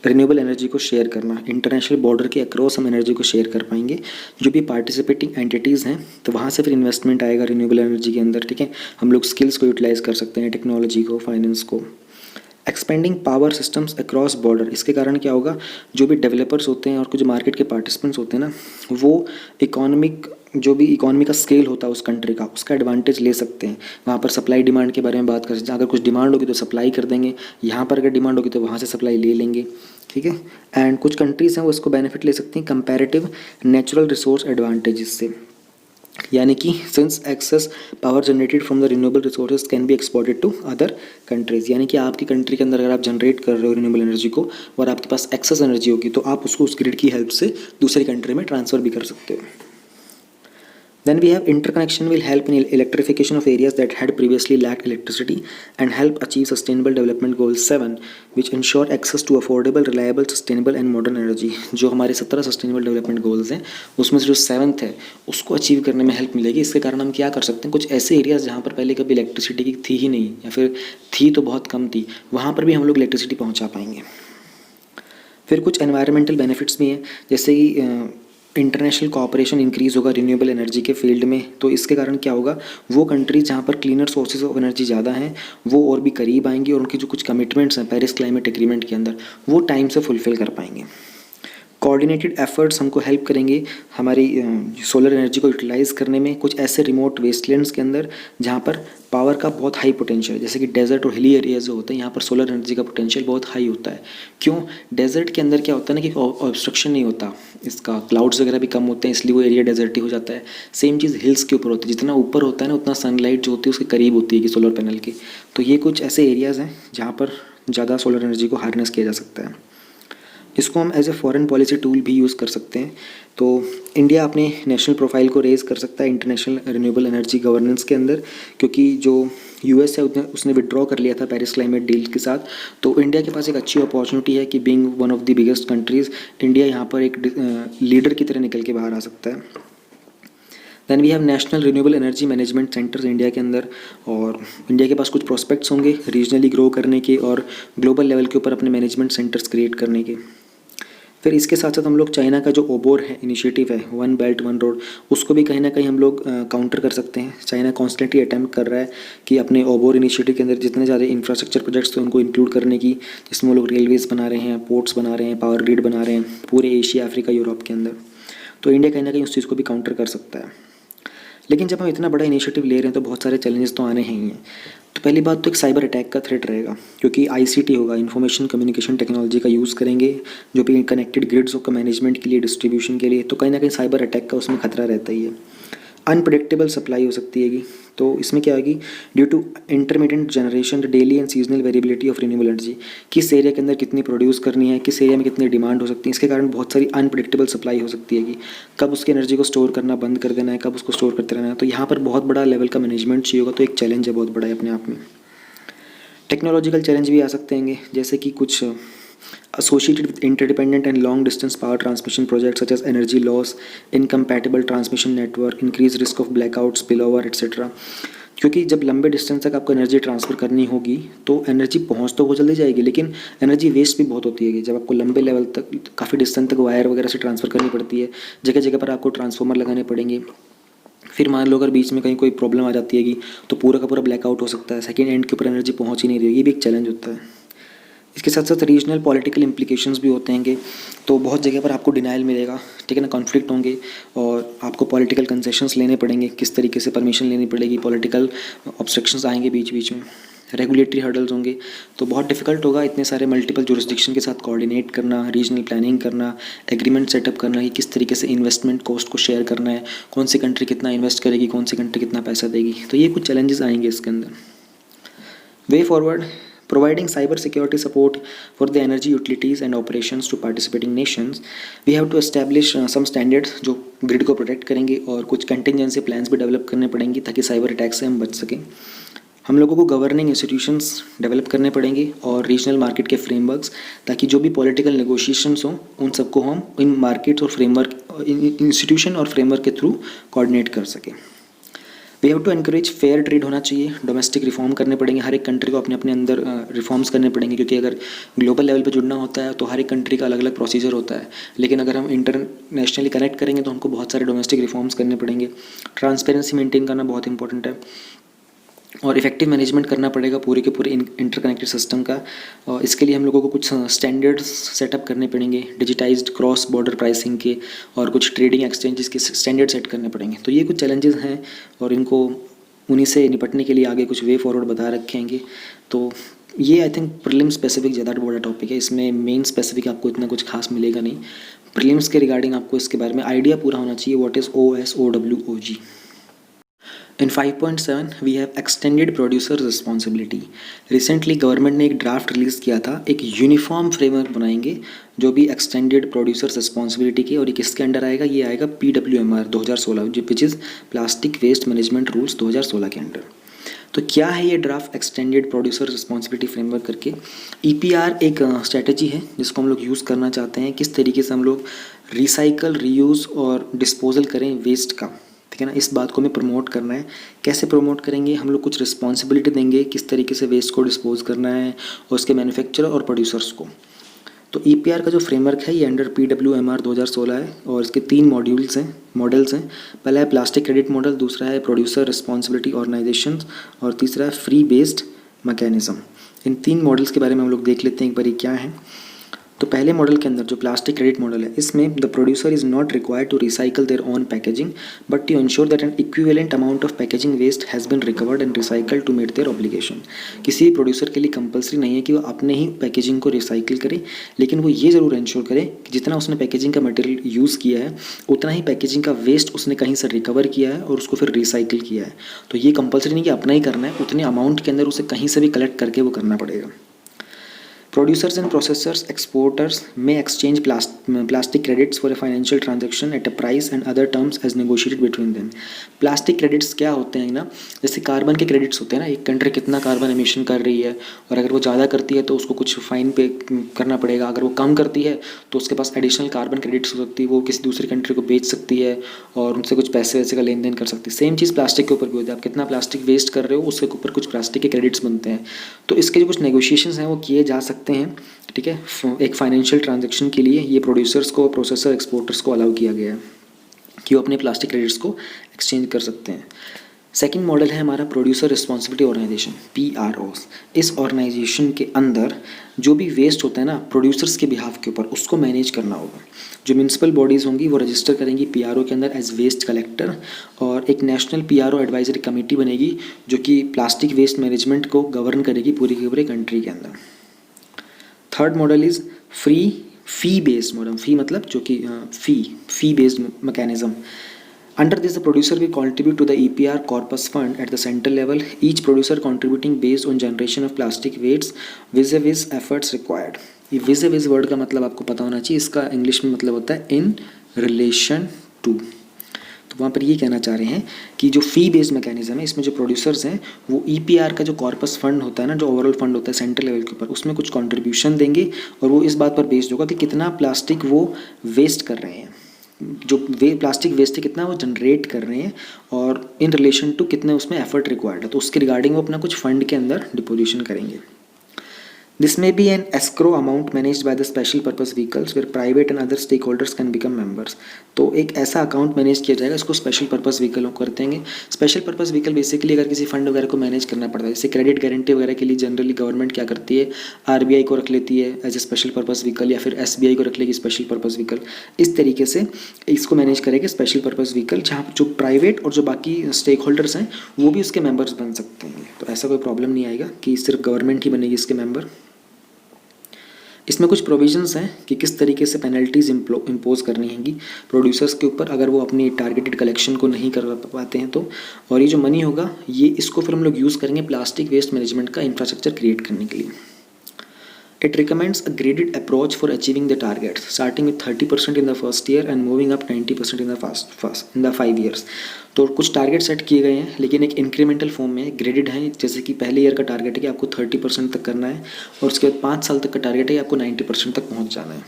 रिन्यूएबल एनर्जी को शेयर करना, इंटरनेशनल बॉर्डर के अक्रॉस हम एनर्जी को शेयर कर पाएंगे। जो भी पार्टिसिपेटिंग एंटिटीज़ हैं तो वहाँ से फिर इन्वेस्टमेंट आएगा रिन्यूएबल एनर्जी के अंदर, ठीक है। हम लोग स्किल्स को यूटिलाइज़ कर सकते हैं, टेक्नोलॉजी को, फाइनेंस को। Expanding power systems across border, इसके कारण क्या होगा, जो भी डेवलपर्स होते हैं और कुछ मार्केट के पार्टिसिपेंट्स होते हैं ना, वो जो भी इकोनॉमी का स्केल होता है उस कंट्री का, उसका एडवांटेज ले सकते हैं। वहाँ पर सप्लाई डिमांड के बारे में बात कर सकते हैं, अगर कुछ डिमांड होगी तो सप्लाई कर देंगे, यहाँ पर अगर डिमांड होगी तो वहाँ से सप्लाई ले लेंगे, ठीक है। एंड कुछ कंट्रीज़ हैं वो इसको बेनिफिट ले सकती हैं कंपैरेटिव नेचुरल रिसोर्स एडवांटेजेस से, यानी कि since excess power generated from the renewable resources can be exported to other countries, यानी कि आपकी कंट्री के अंदर अगर आप जनरेट कर रहे हो रिन्यूएबल एनर्जी को और आपके पास एक्सेस एनर्जी होगी तो आप उसको उस ग्रिड की हेल्प से दूसरी कंट्री में ट्रांसफ़र भी कर सकते हो। Then we have interconnection will help in electrification of areas that had previously lacked electricity and help achieve Sustainable Development Goal 7, which ensure access to affordable, reliable, sustainable and modern energy। जो हमारे 17 sustainable development goals हैं उसमें से जो 7th है उसको achieve करने में हेल्प मिलेगी। इसके कारण हम क्या कर सकते हैं, कुछ ऐसे एरियाज़ जहाँ पर पहले कभी इलेक्ट्रिसिटी की थी ही नहीं या फिर थी तो बहुत कम थी, वहाँ पर भी हम लोग इलेक्ट्रिसिटी पहुँचा पाएंगे। फिर कुछ एनवायरमेंटल बेनिफिट्स भी हैं, जैसे कि इंटरनेशनल कोऑपरेशन इंक्रीज़ होगा रिन्यूएबल एनर्जी के फील्ड में। तो इसके कारण क्या होगा, वो कंट्रीज जहाँ पर क्लीनर सोर्सेज ऑफ एनर्जी ज़्यादा हैं वो और भी करीब आएंगी और उनकी जो कुछ कमिटमेंट्स हैं पेरिस क्लाइमेट एग्रीमेंट के अंदर वो टाइम से फुलफ़िल कर पाएंगे। कोऑर्डिनेटेड एफर्ट्स हमको हेल्प करेंगे हमारी सोलर एनर्जी को यूटिलाइज़ करने में कुछ ऐसे रिमोट वेस्टलैंड्स के अंदर जहाँ पर पावर का बहुत हाई पोटेंशियल है, जैसे कि डेजर्ट और हिली एरियाज जो होते हैं यहाँ पर सोलर एनर्जी का पोटेंशियल बहुत हाई होता है। क्यों, डेजर्ट के अंदर क्या होता है ना कि ऑब्स्ट्रक्शन नहीं होता, इसका क्लाउड्स वगैरह भी कम होते हैं इसलिए वो एरिया डेजर्टी हो जाता है। सेम चीज़ हिल्स के ऊपर होती है, जितना ऊपर होता है ना उतना सनलाइट जो होती है उसके करीब होती है कि सोलर पैनल के। तो ये कुछ ऐसे एरियाज़ हैं जहाँ पर ज़्यादा सोलर एनर्जी को हार्नेस किया जा सकता है। इसको हम as a foreign policy tool भी यूज़ कर सकते हैं। तो इंडिया अपने नेशनल प्रोफाइल को रेज़ कर सकता है इंटरनेशनल रिन्यूएबल एनर्जी गवर्नेंस के अंदर, क्योंकि जो US है उसने विड्रॉ कर लिया था पेरिस क्लाइमेट डील के साथ। तो इंडिया के पास एक अच्छी अपॉर्चुनिटी है कि being one of the biggest countries, India यहाँ पर एक लीडर की तरह निकल के बाहर आ सकता है। Then we have national renewable energy management centres India के अंदर, और इंडिया के पास कुछ प्रोस्पेक्ट्स होंगे रीजनली ग्रो करने के और ग्लोबल लेवल के ऊपर अपने मैनेजमेंट सेंटर्स क्रिएट करने के। फिर इसके साथ साथ हम लोग चाइना का जो ओबोर है इनिशिएटिव है, वन बेल्ट वन रोड, उसको भी कहीं ना कहीं हम लोग काउंटर कर सकते हैं। चाइना कॉन्स्टेंटली अटैम्प्ट कर रहा है कि अपने ओबोर इनिशिएटिव के अंदर जितने ज़्यादा इंफ्रास्ट्रक्चर प्रोजेक्ट्स थे उनको इंक्लूड करने की, जिसमें वो लोग रेलवेज़ बना रहे हैं, पोर्ट्स बना रहे हैं, पावर ग्रिड बना रहे हैं पूरे एशिया, अफ्रीका, यूरोप के अंदर। तो इंडिया कहीं ना कहीं उस चीज़ को भी काउंटर कर सकता है। लेकिन जब हम इतना बड़ा इनिशिएटिव ले रहे हैं तो बहुत सारे चैलेंजेस तो आने ही हैं। तो पहली बात तो एक साइबर अटैक का थ्रेट रहेगा, क्योंकि ICT होगा, इन्फॉर्मेशन कम्युनिकेशन टेक्नोलॉजी का यूज़ करेंगे जो भी कनेक्टेड ग्रिड्स का मैनेजमेंट के लिए, डिस्ट्रीब्यूशन के लिए, तो कहीं ना कहीं साइबर अटैक का उसमें खतरा रहता ही है। अनप्रेडिक्टेबल सप्लाई हो सकती है, तो इसमें क्या होगी, due to intermediate generation, daily and seasonal variability of renewable energy, किस एरिया के अंदर कितनी प्रोड्यूस करनी है, किस एरिया में कितनी डिमांड हो सकती है, इसके कारण बहुत सारी अनप्रेडिक्टेबल सप्लाई हो सकती है कि कब उसकी एनर्जी को स्टोर करना बंद कर देना है, कब उसको स्टोर करते रहना है। तो यहाँ पर बहुत बड़ा लेवल का मैनेजमेंट चाहिए होगा, तो एक चैलेंज है बहुत बड़ा है अपने आप में। टेक्नोलॉजिकल चैलेंज भी आ सकते हैं, जैसे कि कुछ associated with interdependent and long distance power transmission projects such as energy loss, incompatible transmission network, increased risk of blackouts, spillover, etc. क्योंकि जब लंबे डिस्टेंस तक आपको एनर्जी ट्रांसफ़र करनी होगी तो एनर्जी पहुंच तो बहुत जल्दी जाएगी, लेकिन एनर्जी वेस्ट भी बहुत होती है। जब आपको लंबे लेवल तक काफ़ी डिस्टेंस तक वायर वगैरह से ट्रांसफ़र करनी पड़ती है, जगह जगह पर आपको ट्रांसफार्मर लगाने पड़ेंगे। फिर मान लो अगर बीच में कहीं कोई प्रॉब्लम आ जाती है तो पूरा का पूरा ब्लैकआउट हो सकता है, सेकेंड एंड के ऊपर एनर्जी पहुँच ही नहीं रही, ये भी एक चैलेंज होता है। इसके साथ साथ रीजनल पॉलिटिकल इम्प्लीकेशंस भी होते हैं, तो बहुत जगह पर आपको डिनाइल मिलेगा, ठीक है ना, कॉन्फ्लिक्ट होंगे और आपको पॉलिटिकल कंसेशंस लेने पड़ेंगे, किस तरीके से परमिशन लेनी पड़ेगी, पॉलिटिकल ऑब्स्ट्रक्शंस आएंगे बीच बीच में, रेगुलेटरी हर्डल्स होंगे। तो बहुत डिफिकल्ट होगा इतने सारे मल्टीपल जुरिस्डिक्शन के साथ कोऑर्डिनेट करना, रीजनल प्लानिंग करना, एग्रीमेंट सेटअप करना कि किस तरीके से इन्वेस्टमेंट कॉस्ट को शेयर करना है, कौन सी कंट्री कितना इन्वेस्ट करेगी, कौन सी कंट्री कितना पैसा देगी। तो ये कुछ चैलेंजेस आएंगे इसके अंदर। Way forward, providing cyber security support for the energy utilities and operations to participating nations, we have to establish some standards जो ग्रिड को प्रोटेक्ट करेंगे और कुछ कंटिजेंसी प्लान्स भी डेवलप करने पड़ेंगे ताकि साइबर अटैक से हम बच सकें। हम लोगों को गवर्निंग इंस्टीट्यूशंस डेवलप करने पड़ेंगे और रीजनल मार्केट के फ्रेमवर्क्स, ताकि जो भी पॉलिटिकल नेगोशिएशंस हों उन सबको हम इन मार्केट्स और फ्रेमवर्क इंस्टीट्यूशन और फ्रेमवर्क के थ्रू कोऑर्डिनेट कर सकें। We have to encourage fair trade होना चाहिए, डोमेस्टिक रिफॉर्म करने पड़ेंगे, हर एक कंट्री को अपने अपने अंदर रिफॉर्म्स करने पड़ेंगे, क्योंकि अगर ग्लोबल लेवल पे जुड़ना होता है तो हर एक कंट्री का अलग अलग प्रोसीजर होता है, लेकिन अगर हम इंटरनेशनली कनेक्ट करेंगे तो हमको बहुत सारे डोमेस्टिक रिफॉर्म्स करने पड़ेंगे। ट्रांसपेरेंसी मेंटेन करना बहुत इंपॉर्टेंट है और इफेक्टिव मैनेजमेंट करना पड़ेगा पूरे के पूरे इंटरकनेक्टेड सिस्टम का। और इसके लिए हम लोगों को कुछ स्टैंडर्ड्स सेटअप करने पड़ेंगे, डिजिटाइज्ड क्रॉस बॉर्डर प्राइसिंग के और कुछ ट्रेडिंग एक्सचेंजेस के स्टैंडर्ड सेट करने पड़ेंगे। तो ये कुछ चैलेंजेस हैं और इनको उन्हीं से निपटने के लिए आगे कुछ वे फॉरवर्ड बता रखेंगे। तो ये आई थिंक प्रीलिम्स स्पेसिफिक ज़्यादा बड़ा टॉपिक है, इसमें मेन स्पेसिफिक आपको इतना कुछ खास मिलेगा नहीं। प्रीलिम्स के रिगार्डिंग आपको इसके बारे में आइडिया पूरा होना चाहिए, what is OSOWOG। In 5.7 we have extended producer responsibility. Recently government ने एक ड्राफ्ट रिलीज़ किया था, एक यूनिफॉर्म फ्रेमवर्क बनाएंगे जो भी एक्सटेंडेड प्रोड्यूसर्स रिस्पॉन्सिबिलिटी की, और ये किसके अंडर आएगा, ये आएगा PWMR 2016 which is plastic waste management rules 2016 के अंडर। तो क्या है ये draft extended producer responsibility framework करके? EPR एक स्ट्रैटेजी है जिसको हम लोग यूज़ करना चाहते हैं, किस तरीके से हम लोग रिसाइकल, रीयूज़ और डिस्पोजल करें वेस्ट का, ठीक है ना। इस बात को हमें प्रमोट करना है। कैसे प्रमोट करेंगे, हम लोग कुछ रिस्पॉन्सिबिलिटी देंगे किस तरीके से वेस्ट को डिस्पोज करना है और उसके मैन्युफैक्चरर और प्रोड्यूसर्स को। तो EPR का जो फ्रेमवर्क है ये अंडर PWMR 2016 है और इसके 3 मॉडल्स हैं। पहला है प्लास्टिक क्रेडिट मॉडल, दूसरा है प्रोड्यूसर रिस्पॉन्सिबिलिटी ऑर्गेनाइजेशन और तीसरा है फ्री बेस्ड मैकेनिज्म। इन 3 मॉडल्स के बारे में हम लोग देख लेते हैं एक बार क्या है। तो पहले मॉडल के अंदर जो प्लास्टिक क्रेडिट मॉडल है, इसमें the producer is not required to recycle their own packaging but to ensure that an equivalent amount of packaging waste has been recovered and recycled to meet their obligation. किसी भी producer के लिए compulsory नहीं है कि वो अपने ही packaging को रिसाइकिल करे, लेकिन वो ये ज़रूर इंश्योर करे कि जितना उसने पैकेजिंग का मटेरियल यूज़ किया है उतना ही पैकेजिंग का वेस्ट उसने कहीं से रिकवर किया है और उसको फिर रिसाइकिल किया है। तो ये कंपलसरी नहीं कि अपना ही करना है, उतने अमाउंट के अंदर उसे कहीं से भी कलेक्ट करके वो करना पड़ेगा। Producers and processors, exporters may exchange plastic credits for a financial transaction at a price and other terms as negotiated between them. Plastic credits क्या होते हैं ना, जैसे कार्बन के क्रेडिट्स होते हैं ना, एक कंट्री कितना कार्बन एमिशन कर रही है और अगर वो ज़्यादा करती है तो उसको कुछ फ़ाइन पे करना पड़ेगा, अगर वो कम करती है तो उसके पास एडिशनल कार्बन क्रेडिट्स हो सकती है, वो किसी दूसरी कंट्री को बेच सकती है और उनसे कुछ पैसे वैसे का लेन देन कर सकती है। सेम चीज़ प्लास्टिक के ऊपर भी होती है, आप कितना प्लास्टिक वेस्ट कर रहे हो उसके ऊपर कुछ प्लास्टिक के क्रेडिट्स बनते हैं। तो इसके जो कुछ नेगोशिएशंस हैं वो किए जा सकते हैं, ठीक है। एक फाइनेंशियल ट्रांजैक्शन के लिए ये प्रोड्यूसर्स को, प्रोसेसर, एक्सपोर्टर्स को अलाउ किया गया है कि वो अपने प्लास्टिक क्रेडिट्स को एक्सचेंज कर सकते हैं। सेकंड मॉडल है हमारा प्रोड्यूसर रिस्पॉन्सिबिलिटी ऑर्गेनाइजेशन, PROs। इस ऑर्गेनाइजेशन के अंदर जो भी वेस्ट होता है ना प्रोड्यूसर्स के बिहाफ के ऊपर, उसको मैनेज करना होगा। जो म्यूनसिपल बॉडीज़ होंगी वो रजिस्टर करेंगी PRO के अंदर एज वेस्ट कलेक्टर, और एक नेशनल PRO एडवाइजरी कमेटी बनेगी जो कि प्लास्टिक वेस्ट मैनेजमेंट को गवर्न करेगी पूरी की पूरी कंट्री के अंदर। Third model is fee based model. Fee मतलब जो कि fee based mechanism. Under this, the producer will contribute to the EPR corpus fund at the central level, each producer contributing based on generation of plastic wastes vis-a-vis efforts required. ये vis-a-vis word का मतलब आपको पता होना चाहिए, इसका English में मतलब होता है इन रिलेशन टू। तो वहाँ पर ये कहना चाह रहे हैं कि जो फी बेस्ड मैकेनिज्म है इसमें जो प्रोड्यूसर्स हैं वो EPR का जो कॉर्पस फंड होता है ना, जो ओवरऑल फंड होता है सेंट्रल लेवल के ऊपर, उसमें कुछ कंट्रीब्यूशन देंगे और वो इस बात पर बेस्ड होगा कि कितना प्लास्टिक वो वेस्ट कर रहे हैं, जो प्लास्टिक वेस्ट है कितना वो जनरेट कर रहे हैं और इन रिलेशन टू कितने उसमें एफर्ट रिक्वायर्ड है, तो उसके रिगार्डिंग वो अपना कुछ फंड के अंदर डिपोजिशन करेंगे। This may be an escrow amount managed by the special purpose vehicles where private and other stakeholders can become members। तो एक ऐसा अकाउंट मैनेज किया जाएगा, इसको स्पेशल पर्पस व्हीकल करते हैं। स्पेशल पर्पस व्हीकल बेसिकली अगर किसी फंड वगैरह को मैनेज करना पड़ता है, जैसे क्रेडिट गारंटी वगैरह के लिए जनरली गवर्नमेंट क्या करती है, आरबीआई को रख लेती है as a special purpose vehicle, या फिर एसबीआई को रख लेगी स्पेशल पर्पस व्हीकल। इस तरीके से इसको मैनेज करेंगे स्पेशल पर्पस व्हीकल, जहाँ जो प्राइवेट और जो बाकी स्टेक होल्डर्स हैं वो भी उसके मेंबर्स बन सकते हैं। तो ऐसा कोई प्रॉब्लम नहीं आएगा कि सिर्फ गवर्नमेंट ही बनेगी इसके मेंबर। इसमें कुछ प्रोविजंस हैं कि किस तरीके से पेनल्टीज़ इम्पोज करनी हैंगी प्रोड्यूसर्स के ऊपर अगर वो अपनी टारगेटेड कलेक्शन को नहीं कर पाते हैं तो। और ये जो मनी होगा ये इसको फिर हम लोग यूज़ करेंगे प्लास्टिक वेस्ट मैनेजमेंट का इंफ्रास्ट्रक्चर क्रिएट करने के लिए। It recommends a graded approach for achieving the targets, starting with 30% in the first year and moving up 90% in the 5 years। तो कुछ टारगेट सेट किए गए हैं लेकिन एक इंक्रीमेंटल फॉर्म में ग्रेडेड है, जैसे कि पहले ईयर का टारगेट है कि आपको 30% तक करना है और उसके बाद 5 साल तक का टारगेट है कि आपको 90% तक पहुंच जाना है।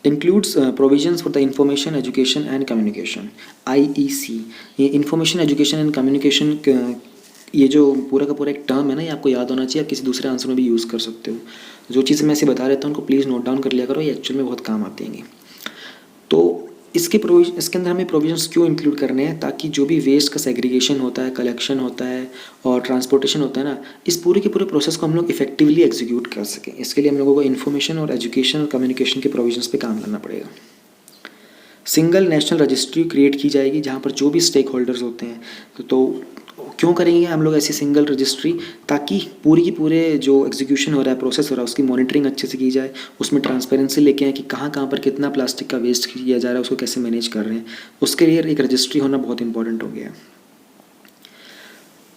Includes provisions for the information education and communication, IEC। ये इंफॉर्मेशन एजुकेशन एंड कम्युनिकेशन, ये जो पूरा का पूरा एक टर्म है ना, ये आपको याद होना चाहिए, आप किसी दूसरे आंसर में भी यूज़ कर सकते हो। जो चीज़ें मैं ऐसे बता रहता हूँ उनको प्लीज़ नोट डाउन कर लिया करो, ये एक्चुअल में बहुत काम आती हैं। तो इसके अंदर हमें प्रोविजंस क्यों इंक्लूड करने हैं, ताकि जो भी वेस्ट का सेग्रीगेशन होता है, कलेक्शन होता है और ट्रांसपोर्टेशन होता है ना, इस पूरे के पूरे प्रोसेस को हम लोग इफेक्टिवली एग्जीक्यूट कर सकें। इसके लिए हम लोगों को इन्फॉर्मेशन और एजुकेशन और कम्युनिकेशन के प्रोविजंस पे काम करना पड़ेगा। सिंगल नेशनल रजिस्ट्री क्रिएट की जाएगी जहाँ पर जो भी स्टेक होल्डर्स होते हैं, तो क्यों करेंगे हम लोग ऐसी सिंगल रजिस्ट्री, ताकि पूरी की पूरे जो एग्जीक्यूशन हो रहा है, प्रोसेस हो रहा है, उसकी मॉनिटरिंग अच्छे से की जाए, उसमें ट्रांसपेरेंसी लेके आए कि कहाँ कहाँ पर कितना प्लास्टिक का वेस्ट किया जा रहा है, उसको कैसे मैनेज कर रहे हैं। उसके लिए एक रजिस्ट्री होना बहुत इंपॉर्टेंट हो गया है।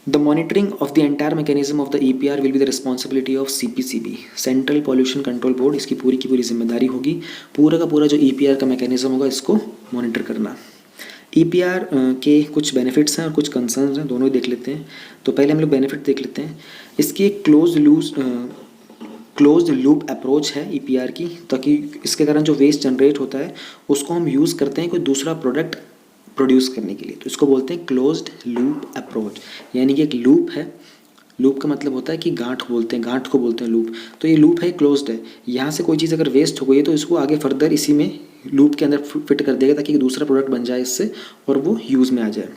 The monitoring of the entire mechanism of the EPR will be the responsibility of CPCB, central pollution control board. इसकी पूरी की पूरी जिम्मेदारी होगी पूरा का पूरा जो EPR का मैकेनिज्म होगा इसको मॉनिटर करना। EPR के कुछ बेनिफिट्स हैं और कुछ कंसर्न्स हैं, दोनों ही देख लेते हैं। तो पहले हम लोग बेनिफिट देख लेते हैं। इसकी एक क्लोज्ड लूप अप्रोच है EPR की, ताकि इसके कारण जो वेस्ट जनरेट होता है उसको हम यूज़ करते हैं कोई दूसरा प्रोडक्ट प्रोड्यूस करने के लिए, तो इसको बोलते हैं क्लोज्ड लूप अप्रोच। यानी कि एक लूप है, लूप का मतलब होता है कि गांठ को बोलते हैं लूप। तो ये लूप है, क्लोज्ड है। यहाँ से कोई चीज़ अगर वेस्ट हो गई है तो इसको आगे फर्दर इसी में लूप के अंदर फिट कर देगा ताकि दूसरा प्रोडक्ट बन जाए इससे और वो यूज़ में आ जाए।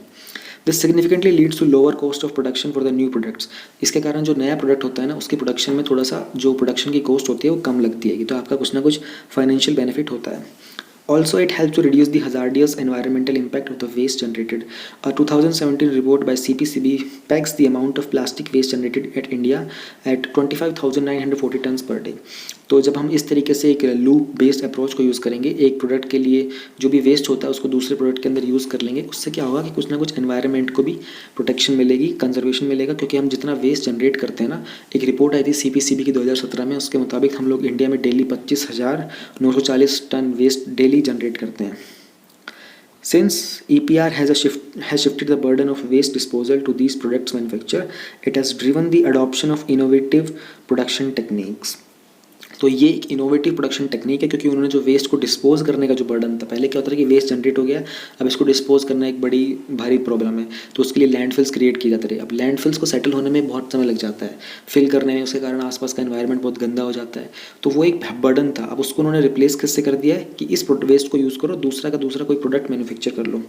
This significantly leads to lower cost of production for the new products. इसके कारण जो नया प्रोडक्ट होता है ना, उसके प्रोडक्शन में थोड़ा सा जो प्रोडक्शन की कॉस्ट होती है वो कम लगती है, तो आपका कुछ ना कुछ फाइनेंशियल बेनिफिट होता है। Also, it helps to reduce the hazardous environmental impact of the waste generated. A 2017 report by CPCB pegs the amount of plastic waste generated at India at 25,940 tons per day. तो जब हम इस तरीके से एक loop based approach को use करेंगे, एक प्रोडक्ट के लिए जो भी वेस्ट होता है उसको दूसरे प्रोडक्ट के अंदर यूज़ कर लेंगे, उससे क्या होगा कि कुछ ना कुछ एनवायरनमेंट को भी प्रोटेक्शन मिलेगी, कंजर्वेशन मिलेगा। क्योंकि हम जितना वेस्ट जनरेट करते हैं ना, एक रिपोर्ट आई थी CPCB की 2017 में, उसके मुताबिक हम लोग इंडिया में daily 25,940 ton waste daily generate करते हैं। Since EPR has shifted the burden of waste disposal to these products manufacture, it has driven the adoption of innovative production techniques. तो ये एक इनोवेटिव प्रोडक्शन टेक्निक है, क्योंकि उन्होंने जो वेस्ट को डिस्पोज करने का जो बर्डन था, पहले क्या होता था कि वेस्ट जनरेट हो गया, अब इसको डिस्पोज करना एक बड़ी भारी प्रॉब्लम है, तो उसके लिए लैंडफिल्स क्रिएट किए जाते रहे। अब लैंडफिल्स को सेटल होने में बहुत समय लग जाता है, फिल करने में, उसके कारण आसपास का एनवायरनमेंट बहुत गंदा हो जाता है, तो वो एक बर्डन था। अब उसको उन्होंने रिप्लेस किससे कर दिया है कि इस वेस्ट को यूज़ करो, दूसरा का दूसरा कोई प्रोडक्ट मैन्युफैक्चर कर लो,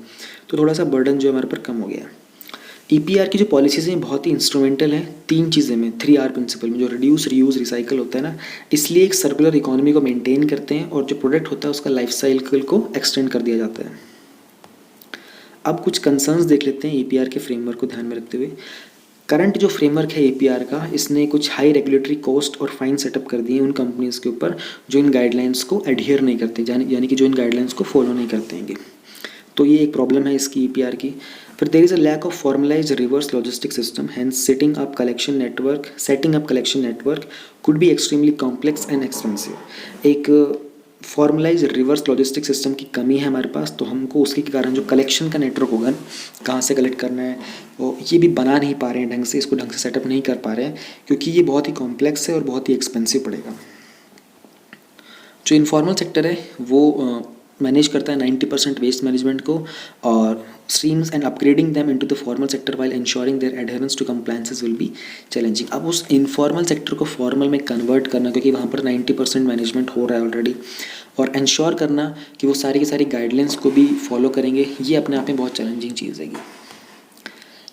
तो थोड़ा सा बर्डन जो हमारे पर कम हो गया। EPR की जो पॉलिसीज़ हैं बहुत ही इंस्ट्रूमेंटल हैं, 3 चीज़ें में, 3R प्रिंसिपल में, जो रिड्यूस, रीयूज़, रिसाइकल होता है ना, इसलिए एक सर्कुलर इकोनॉमी को मेंटेन करते हैं और जो प्रोडक्ट होता है उसका लाइफ साइकिल को एक्सटेंड कर दिया जाता है। अब कुछ कंसर्न्स देख लेते हैं EPR के फ्रेमवर्क को ध्यान में रखते हुए। करंट जो फ्रेमवर्क है EPR का, इसने कुछ हाई रेगुलेटरी कॉस्ट और फाइन सेटअप कर दिए उन कंपनीज़ के ऊपर जो इन गाइडलाइंस को एडहियर नहीं करते, यानी कि जो इन गाइडलाइंस को फॉलो नहीं करते हैं। तो ये एक प्रॉब्लम है इसकी EPR की। फिर there is a lack of formalised reverse logistic system, hence setting up collection network could be extremely complex and expensive. एक फॉर्मलाइज्ड रिवर्स लॉजिस्टिक सिस्टम की कमी है हमारे पास, तो हमको उसके कारण जो कलेक्शन का नेटवर्क होगा, कहाँ से कलेक्ट करना है, वो ये भी बना नहीं पा रहे हैं ढंग से, इसको ढंग से सेटअप नहीं कर पा रहे हैं, क्योंकि ये बहुत ही कॉम्प्लेक्स है और बहुत ही एक्सपेंसिव पड़ेगा। जो इनफॉर्मल सेक्टर है वो मैनेज करता है 90% वेस्ट मैनेजमेंट को, और streams and upgrading them into the formal sector while ensuring their adherence to compliances will be challenging. अब उस इनफॉर्मल सेक्टर को फॉर्मल में कन्वर्ट करना, क्योंकि वहाँ पर 90% मैनेजमेंट हो रहा है ऑलरेडी, और इंश्योर करना कि वो सारी की सारी गाइडलाइंस को भी फॉलो करेंगे, ये अपने आप में बहुत चैलेंजिंग चीज़ है।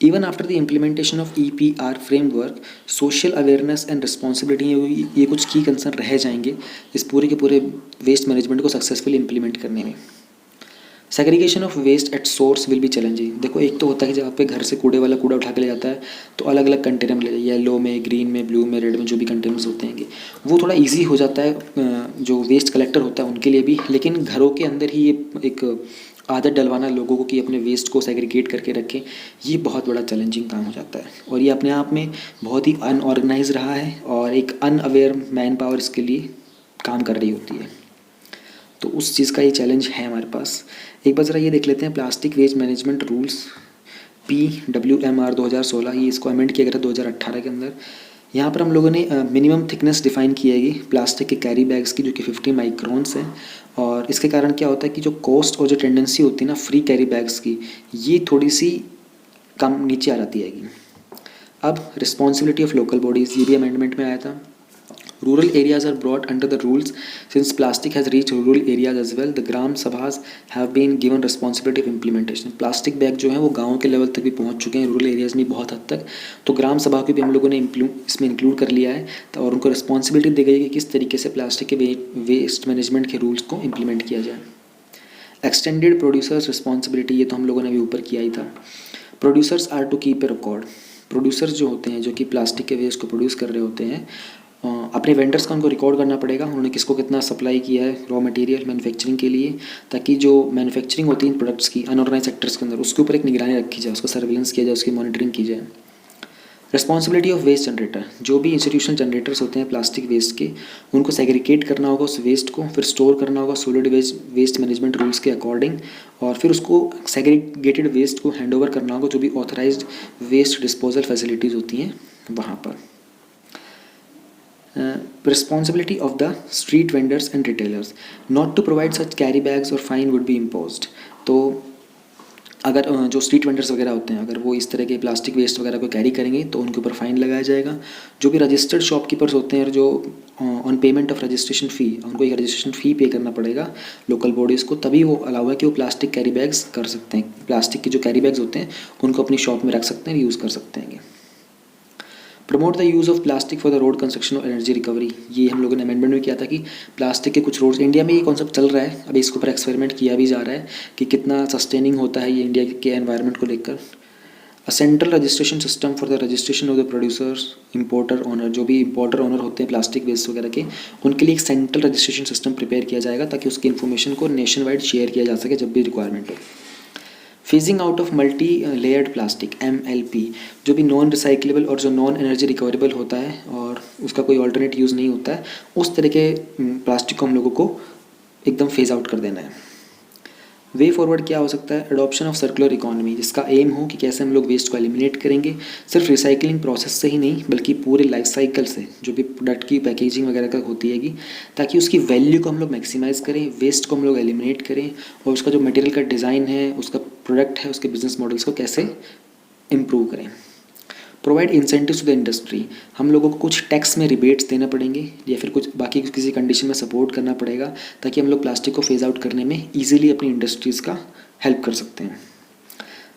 Even after the implementation of EPR framework, social awareness and responsibility ये कुछ की कंसर्न रह जाएंगे इस पूरे के पूरे वेस्ट मैनेजमेंट को सक्सेसफुली इम्प्लीमेंट करने में। Segregation of waste at source will be challenging. देखो, एक तो होता है कि जब आप पे घर से कूड़े वाला कूड़ा उठा के ले जाता है तो अलग अलग कंटेनर में ले जाए, येलो में, ग्रीन में, ब्लू में, रेड में, जो भी कंटेनर्स होते हैं वो थोड़ा ईजी हो जाता है जो वेस्ट कलेक्टर होता है उनके लिए भी, लेकिन घरों के अंदर ही ये एक आदत डलवाना लोगों को कि अपने वेस्ट को सेग्रीगेट करके रखें, ये बहुत बड़ा चैलेंजिंग काम हो जाता है। और ये अपने आप में बहुत ही अनऑर्गेनाइज रहा है और एक अनअवेयर मैन पावर इसके लिए काम कर रही होती है, तो उस चीज़ का ये चैलेंज है हमारे पास। एक बार ज़रा ये देख लेते हैं plastic waste management rules PWMR 2016, ये इसको अमेंड किया गया था 2018 के अंदर। यहाँ पर हम लोगों ने मिनिमम थिकनेस डिफाइन की है प्लास्टिक के कैरी बैग्स की, जो कि 50 माइक्रोन्स है, और इसके कारण क्या होता है कि जो कॉस्ट और जो टेंडेंसी होती है ना फ्री कैरी बैग्स की, ये थोड़ी सी कम नीचे आ जाती है। अब रिस्पॉन्सिबिलिटी ऑफ लोकल बॉडीज़, ये भी अमेंडमेंट में आया था। Rural areas are brought under the rules since plastic has reached rural areas as well. The Gram Sabhas have been given responsibility of implementation. Plastic bag जो है वो गाँव के लेवल तक भी पहुँच चुके हैं, रूरल एरियाज़ में बहुत हद तक, तो ग्राम सभा को भी हम लोगों ने इसमें इंक्लूड कर लिया है, तो और उनको रिस्पॉन्सिबिलिटी दी गई है कि किस तरीके से प्लास्टिक के वेस्ट मैनेजमेंट के रूल्स को इम्प्लीमेंट किया जाए। एक्सटेंडेड प्रोड्यूसर्स रिस्पॉन्सिबिलिटी, ये तो हम लोगों ने अभी ऊपर किया ही था। Producers are to keep a record. Producers जो होते हैं जो कि प्लास्टिक के वेस्ट को प्रोड्यूस कर रहे होते हैं, अपने वेंडर्स का उनको रिकॉर्ड करना पड़ेगा, उन्होंने किसको कितना सप्लाई किया है रॉ मटेरियल मैन्युफैक्चरिंग के लिए, ताकि जो मैन्युफैक्चरिंग होती है इन प्रोडक्ट्स की अनऑर्गेनाइज सेक्टर्स के अंदर, उसके ऊपर एक निगरानी रखी जाए, उसका सर्विलेंस किया जाए, उसकी मॉनिटरिंग की जाए। रिस्पॉन्सिबिलिटी ऑफ वेस्ट जनरेटर, जो भी इंस्टीट्यूशनल जनरेटर्स होते हैं प्लास्टिक वेस्ट के, उनको सेग्रीगेट करना होगा उस वेस्ट को, फिर स्टोर करना होगा सॉलिड वेस्ट मैनेजमेंट रूल्स के अकॉर्डिंग, और फिर उसको सेग्रीगेटेड वेस्ट को हैंड ओवर करना होगा जो भी ऑथराइज्ड वेस्ट डिस्पोजल फैसिलिटीज़ होती हैं वहाँ पर। Responsibility of the street vendors and retailers not to provide such carry bags or fine would be imposed। तो अगर जो स्ट्रीट वेंडर्स वगैरह होते हैं अगर वो इस तरह के प्लास्टिक वेस्ट वगैरह को कैरी करेंगे तो उनके ऊपर फ़ाइन लगाया जाएगा। जो भी रजिस्टर्ड शॉपकीपर्स होते हैं जो ऑन पेमेंट ऑफ रजिस्ट्रेशन फ़ी, उनको एक रजिस्ट्रेशन फ़ी पे करना पड़ेगा लोकल बॉडीज़ को, तभी वो अलाउ है कि वो प्लास्टिक कैरी बैग्स कर सकते हैं। प्लास्टिक के जो कैरी बैग्स होते हैं उनको अपनी शॉप में रख सकते हैं, यूज़ कर सकते हैं। Promote the use of plastic for the road construction और एनर्जी रिकवरी, ये हम लोगों ने अमेंडमेंट में किया था कि प्लास्टिक के कुछ रोड्स, इंडिया में ये कॉन्सेप्ट चल रहा है, अभी इसके ऊपर एक्सपेरिमेंट किया भी जा रहा है कि कितना सस्टेनिंग होता है ये इंडिया के एनवायरनमेंट को लेकर। A central registration system for the registration of the producers, importer owner, जो भी इंपोर्टर ओनर होते हैं प्लास्टिक वेस्ट वगैरह के, उनके लिए एक सेंट्रल रजिस्ट्रेशन सिस्टम प्रिपेयर किया जाएगा ताकि उसकी इन्फॉर्मेशन को नेशन वाइड शेयर किया जा सके जब भी रिक्वायरमेंट हो। Fizzing out of multi layered plastic MLP, जो भी नॉन रिसाइक्लेबल और जो नॉन एनर्जी रिकवरेबल होता है और उसका कोई ऑल्टरनेट यूज़ नहीं होता है, उस तरह के प्लास्टिक को हम लोगों को एकदम फेज आउट कर देना है। वे फॉरवर्ड क्या हो सकता है? एडॉप्शन ऑफ सर्कुलर इकोनॉमी, जिसका एम हो कि कैसे हम लोग वेस्ट को एलिमिनेट करेंगे, सिर्फ रिसाइकलिंग प्रोसेस से ही नहीं बल्कि पूरे लाइफ साइकिल से, जो भी प्रोडक्ट की पैकेजिंग वगैरह का होती है ताकि उसकी वैल्यू को हम लोग मैक्सिमाइज़ करें, वेस्ट को हम लोग एलिमिनेट करें, और उसका जो मटेरियल का डिज़ाइन है, उसका प्रोडक्ट है, उसके बिजनेस मॉडल्स को कैसे इम्प्रूव करें। Provide incentives to the industry, हम लोगों को कुछ टैक्स में रिबेट्स देना पड़ेंगे या फिर कुछ बाकी किसी कंडीशन में सपोर्ट करना पड़ेगा ताकि हम लोग प्लास्टिक को फेज आउट करने में ईजिली अपनी इंडस्ट्रीज़ का हेल्प कर सकते हैं।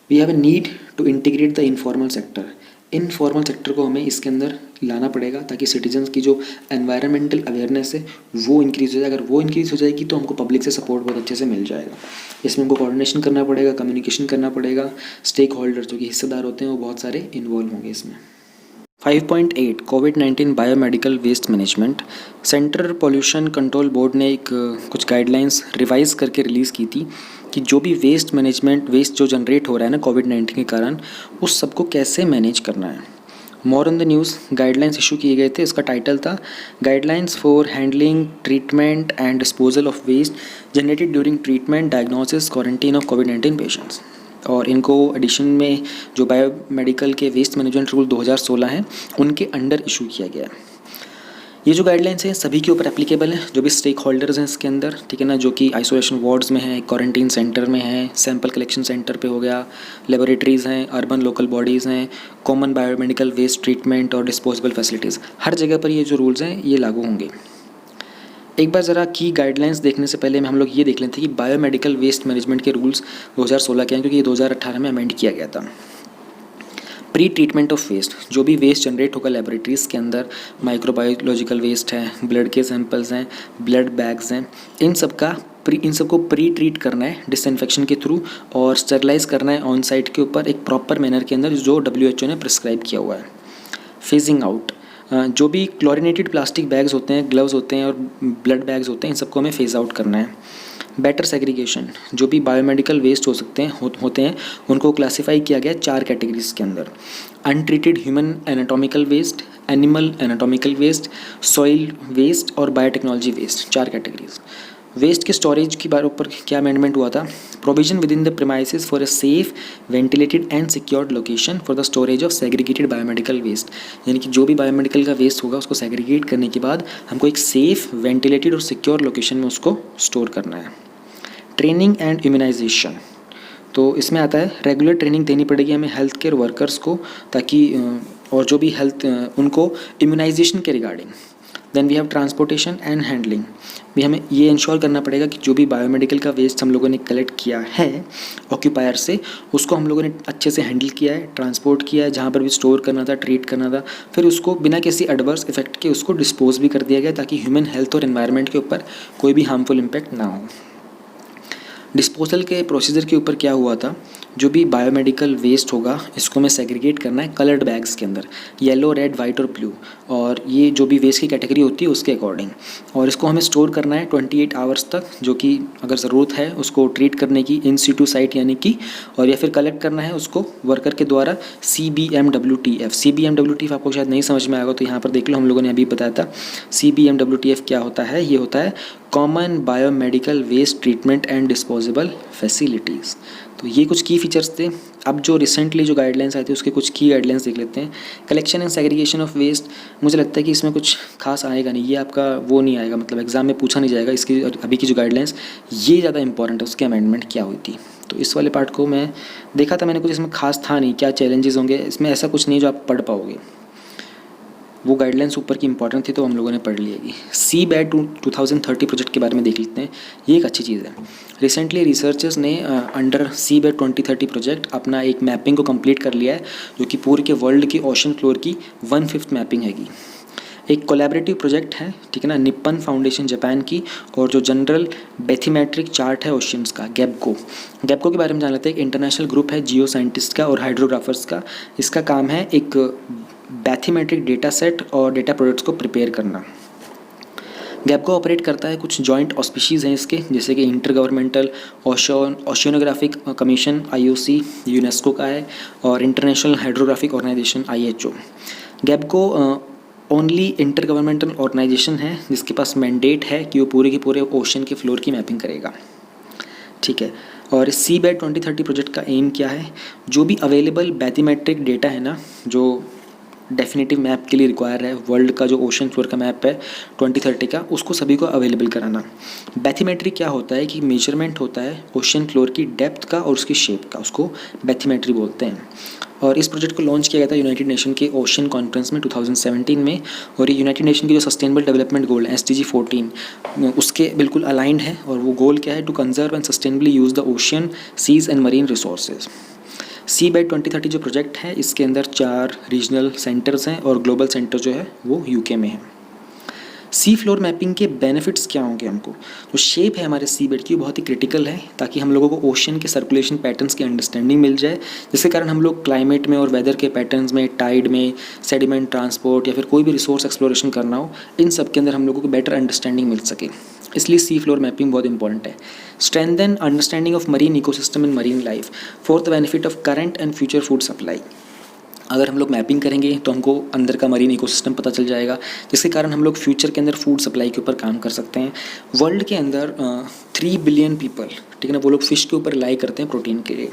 We have a need to integrate the informal sector, informal sector को हमें इसके अंदर लाना पड़ेगा ताकि सिटीजन्स की जो एनवायरमेंटल अवेयरनेस है वो इंक्रीज़ हो जाए। अगर वो इंक्रीज़ हो जाएगी तो हमको पब्लिक से सपोर्ट बहुत अच्छे से मिल जाएगा। इसमें हमको कोऑर्डिनेशन करना पड़ेगा, कम्युनिकेशन करना पड़ेगा, स्टेक होल्डर जो कि हिस्सेदार होते हैं वो बहुत सारे इन्वॉल्व होंगे इसमें। 5.8 कोविड-19 biomedical waste management, central pollution control board ने एक कुछ गाइडलाइंस रिवाइज़ करके रिलीज़ की थी कि जो भी वेस्ट मैनेजमेंट वेस्ट जो जनरेट हो रहा है ना कोविड-19 के कारण, उस सबको कैसे मैनेज करना है। More on the news guidelines issue किए गए थे, इसका टाइटल था guidelines for handling treatment and disposal of waste generated during treatment diagnosis quarantine of कोविड-19 पेशेंट्स। और इनको एडिशन में जो बायोमेडिकल के वेस्ट मैनेजमेंट रूल 2016 हैं उनके अंडर इशू किया गया है। ये जो गाइडलाइंस हैं सभी के ऊपर एप्लीकेबल हैं, जो भी स्टेक होल्डर्स हैं इसके अंदर, ठीक है ना, जो कि आइसोलेशन वार्ड्स में है, क्वारंटीन सेंटर में है, सैंपल कलेक्शन सेंटर पे हो गया, लेबोरेटरीज़ हैं, अर्बन लोकल बॉडीज़ हैं, कॉमन बायोमेडिकल वेस्ट ट्रीटमेंट और डिस्पोजेबल फैसिलिटीज़, हर जगह पर ये जो रूल्स हैं ये लागू होंगे। एक बार ज़रा की गाइडलाइंस देखने से पहले हम लोग ये देख लेते हैं कि बायोमेडिकल वेस्ट मैनेजमेंट के रूल्स 2016 के हैं, क्योंकि ये 2018 में अमेंड किया गया था। प्री ट्रीटमेंट ऑफ वेस्ट, जो भी वेस्ट जनरेट होगा लेबोरेटरीज़ के अंदर, माइक्रोबायोलॉजिकल वेस्ट है, ब्लड के सैंपल्स हैं, ब्लड बैग्स हैं, इन सबको प्री ट्रीट करना है डिसइंफेक्शन के थ्रू और स्टरलाइज करना है ऑन साइट के ऊपर एक प्रॉपर मैनर के अंदर जो WHO ने प्रिस्क्राइब किया हुआ है। फेजिंग आउट, जो भी क्लोरिनेटेड प्लास्टिक बैग्स होते हैं, ग्लव्स होते हैं और ब्लड बैग्स होते हैं, इन सबको हमें फेज आउट करना है। बेटर सेग्रीगेशन, जो भी बायोमेडिकल वेस्ट हो सकते हैं होते हैं उनको क्लासिफाई किया गया 4 कैटेगरीज के अंदर। Untreated human anatomical waste, animal anatomical waste, soil waste और बायोटेक्नोलॉजी वेस्ट, 4 कैटेगरीज। वेस्ट के स्टोरेज की बार ऊपर क्या अमेंडमेंट हुआ था? Provision within the premises for a safe ventilated and secured location for the storage of segregated biomedical waste, यानी कि जो भी बायोमेडिकल का वेस्ट होगा उसको सेग्रीगेट करने के बाद हमको एक सेफ वेंटिलेटेड और सिक्योर लोकेशन में उसको स्टोर करना है। ट्रेनिंग एंड इम्यूनाइजेशन, तो इसमें आता है रेगुलर ट्रेनिंग देनी पड़ेगी हमें हेल्थ केयर वर्कर्स को, ताकि और जो भी हेल्थ उनको इम्यूनाइजेशन के regarding. Then we have transportation and handling, भी हमें ये इंश्योर करना पड़ेगा कि जो भी बायोमेडिकल का वेस्ट हम लोगों ने कलेक्ट किया है ऑक्यूपायर से, उसको हम लोगों ने अच्छे से हैंडल किया है, ट्रांसपोर्ट किया है, जहाँ पर भी स्टोर करना था, ट्रीट करना था, फिर उसको बिना किसी एडवर्स इफेक्ट के उसको डिस्पोज भी कर दिया गया, ताकि ह्यूमन हेल्थ और एनवायरनमेंट के ऊपर कोई भी हार्मफुल इम्पैक्ट ना हो। डिस्पोजल के प्रोसीजर के ऊपर क्या हुआ था? जो भी बायोमेडिकल वेस्ट होगा इसको हमें सेग्रीगेट करना है कलर्ड बैग्स के अंदर, येलो, रेड, वाइट और ब्लू, और ये जो भी वेस्ट की कैटेगरी होती है उसके अकॉर्डिंग, और इसको हमें स्टोर करना है 28 आवर्स तक, जो कि अगर ज़रूरत है उसको ट्रीट करने की इन सीटू साइट यानी कि, और या फिर कलेक्ट करना है उसको वर्कर के द्वारा CBMWTF। CBMWTF आपको शायद नहीं समझ में आएगा तो यहाँ पर देख लो, हम लोगों ने अभी बताया था। CBMWTF क्या होता है? ये होता है common biomedical waste treatment and disposable facilities. तो ये कुछ की फीचर्स थे। अब जो रिसेंटली जो गाइडलाइंस आई थी उसके कुछ की गाइडलाइंस देख लेते हैं। Collection and segregation of waste, मुझे लगता है कि इसमें कुछ खास आएगा नहीं, ये आपका वो नहीं आएगा, मतलब एग्जाम में पूछा नहीं जाएगा। इसकी अभी की जो गाइडलाइंस ये ज़्यादा इंपॉर्टेंट है, उसके अमेंडमेंट क्या हुई थी। तो इस वाले पार्ट को मैं देखा था, मैंने कुछ इसमें खास था नहीं, क्या चैलेंजेस होंगे इसमें, ऐसा कुछ नहीं जो आप पढ़ पाओगे। वो गाइडलाइंस ऊपर की इंपॉर्टेंट थी तो हम लोगों ने पढ़ लिएगी। CBAT 2030 प्रोजेक्ट के बारे में देख लेते हैं, ये एक अच्छी चीज़ है। रिसेंटली रिसर्चर्स ने अंडर CBAT 2030 प्रोजेक्ट अपना एक मैपिंग को कंप्लीट कर लिया है, जो कि पूरे के वर्ल्ड की ओशन फ्लोर की 1/5 मैपिंग हैगी। एक कोलैबोरेटिव प्रोजेक्ट है, ठीक है ना, निप्पन फाउंडेशन जापान की, और जो जनरल बैथीमेट्रिक चार्ट है ओशियंस का, गैबको के बारे में जान लेते हैं। एक इंटरनेशनल ग्रुप है जियो साइंटिस्ट का और हाइड्रोग्राफर्स का। इसका काम है एक बैथीमेट्रिक डेटा सेट और डेटा प्रोडक्ट्स को प्रिपेयर करना। गैबको ऑपरेट करता है, कुछ जॉइंट ऑस्पिशीज़ हैं इसके, जैसे कि inter governmental oceanographic commission IOC UNESCO का है, और इंटरनेशनल हाइड्रोग्राफिक ऑर्गेनाइजेशन IHO। गैबको ओनली इंटर गवर्नमेंटल ऑर्गेनाइजेशन है जिसके पास मैंडेट है कि वो पूरे के पूरे ओशन के फ्लोर की मैपिंग करेगा, ठीक है। और CBAT 2030 प्रोजेक्ट का एम क्या है? जो भी अवेलेबल बैथीमेट्रिक डेटा है ना, जो डेफिनेटिव मैप के लिए रिक्वायर है, वर्ल्ड का जो ओशन फ्लोर का मैप है 2030 का, उसको सभी को अवेलेबल कराना। बैथीमेट्री क्या होता है कि मेजरमेंट होता है ओशन फ्लोर की डेप्थ का और उसकी शेप का, उसको बैथीमेट्री बोलते हैं। और इस प्रोजेक्ट को लॉन्च किया गया था यूनाइटेड नेशन के ओशन कॉन्फ्रेंस में 2017 में, और ये यूनाइटेड नेशन की जो सस्टेनेबल डेवलपमेंट गोल है SDG 14 उसके बिल्कुल अलाइंड है। और वो गोल क्या है? To conserve and sustainably use the ocean, seas and marine resources. CBAT 2030 जो प्रोजेक्ट है इसके अंदर 4 रीजनल सेंटर्स हैं और ग्लोबल सेंटर जो है वो UK में है। सी फ्लोर मैपिंग के बेनिफिट्स क्या होंगे? हमको जो शेप है हमारे CBAT की बहुत ही क्रिटिकल है, ताकि हम लोगों को ओशन के सर्कुलेशन पैटर्न्स की अंडरस्टैंडिंग मिल जाए, जिसके कारण हम लोग क्लाइमेट में और वेदर के पैटर्न्स में, टाइड में, सेडिमेंट ट्रांसपोर्ट या फिर कोई भी रिसोर्स एक्सप्लोरेशन करना हो, इन सब के अंदर हम लोगों को बेटर अंडरस्टैंडिंग मिल सके। इसलिए सी फ्लोर मैपिंग बहुत इंपॉर्टेंट है। Strengthen understanding of marine ecosystem and marine life for the benefit of current and future food supply. अगर हम लोग मैपिंग करेंगे तो हमको अंदर का मरीन इकोसिस्टम पता चल जाएगा, जिसके कारण हम लोग फ्यूचर के अंदर फूड सप्लाई के ऊपर काम कर सकते हैं। वर्ल्ड के अंदर 3 बिलियन पीपल, ठीक है ना, वो लोग फ़िश के ऊपर रिलाई करते हैं प्रोटीन के लिए।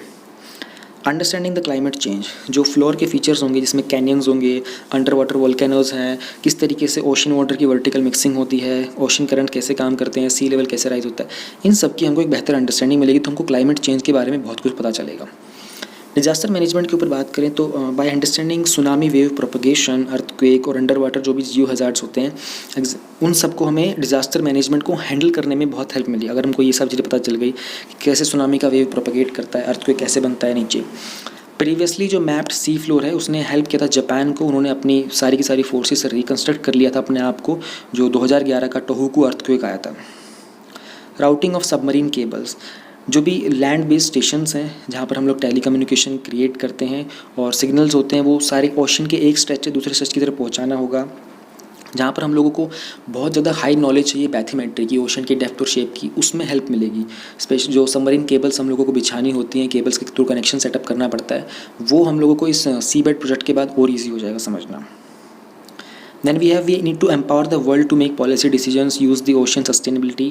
अंडरस्टैंडिंग द क्लाइमेट चेंज, जो फ्लोर के फीचर्स होंगे जिसमें कैनियंस होंगे, अंडर वाटर वोल्केनोज हैं, किस तरीके से ओशन वाटर की वर्टिकल मिक्सिंग होती है, ओशन करंट कैसे काम करते हैं, सी लेवल कैसे राइज होता है, इन सब की हमको एक बेहतर अंडरस्टैंडिंग मिलेगी, तो हमको क्लाइमेट चेंज के बारे में बहुत कुछ पता चलेगा। डिजास्टर मैनेजमेंट के ऊपर बात करें तो by understanding tsunami wave propagation, earthquake और अंडर वाटर जो भी जियो हजार्ड्स होते हैं, उन सबको हमें डिजास्टर मैनेजमेंट को हैंडल करने में बहुत हेल्प मिली। अगर हमको ये सब चीज़ें पता चल गई कि कैसे सुनामी का वेव प्रोपगेट करता है, अर्थक्वेक कैसे बनता है नीचे। प्रीवियसली जो मैप्ड सी फ्लोर है उसने हेल्प किया था जापान को, उन्होंने अपनी सारी की सारी फोर्सेस से रिकन्स्ट्रक्ट कर लिया था अपने आप को, जो 2011 का टोहोकू अर्थक्वेक आया था। राउटिंग ऑफ सबमरीन केबल्स, जो भी लैंड बेस्ड स्टेशंस हैं जहाँ पर हम लोग टेलीकम्युनिकेशन क्रिएट करते हैं और सिग्नल्स होते हैं, वो सारे ओशन के एक स्ट्रेच से दूसरे स्ट्रेच की तरफ पहुँचाना होगा। जहाँ पर हम लोगों को बहुत ज़्यादा हाई नॉलेज चाहिए बैथीमेट्री की, ओशन की डेप्थ और शेप की, उसमें हेल्प मिलेगी। स्पेशल जो सबमरीन केबल्स हम लोगों को बिछानी होती हैं, केबल्स के थ्रू कनेक्शन सेटअप करना पड़ता है, वो हम लोगों को इस सी बेड प्रोजेक्ट के बाद और ईजी हो जाएगा समझना। Then we need to empower the world to make policy decisions, use the ocean sustainability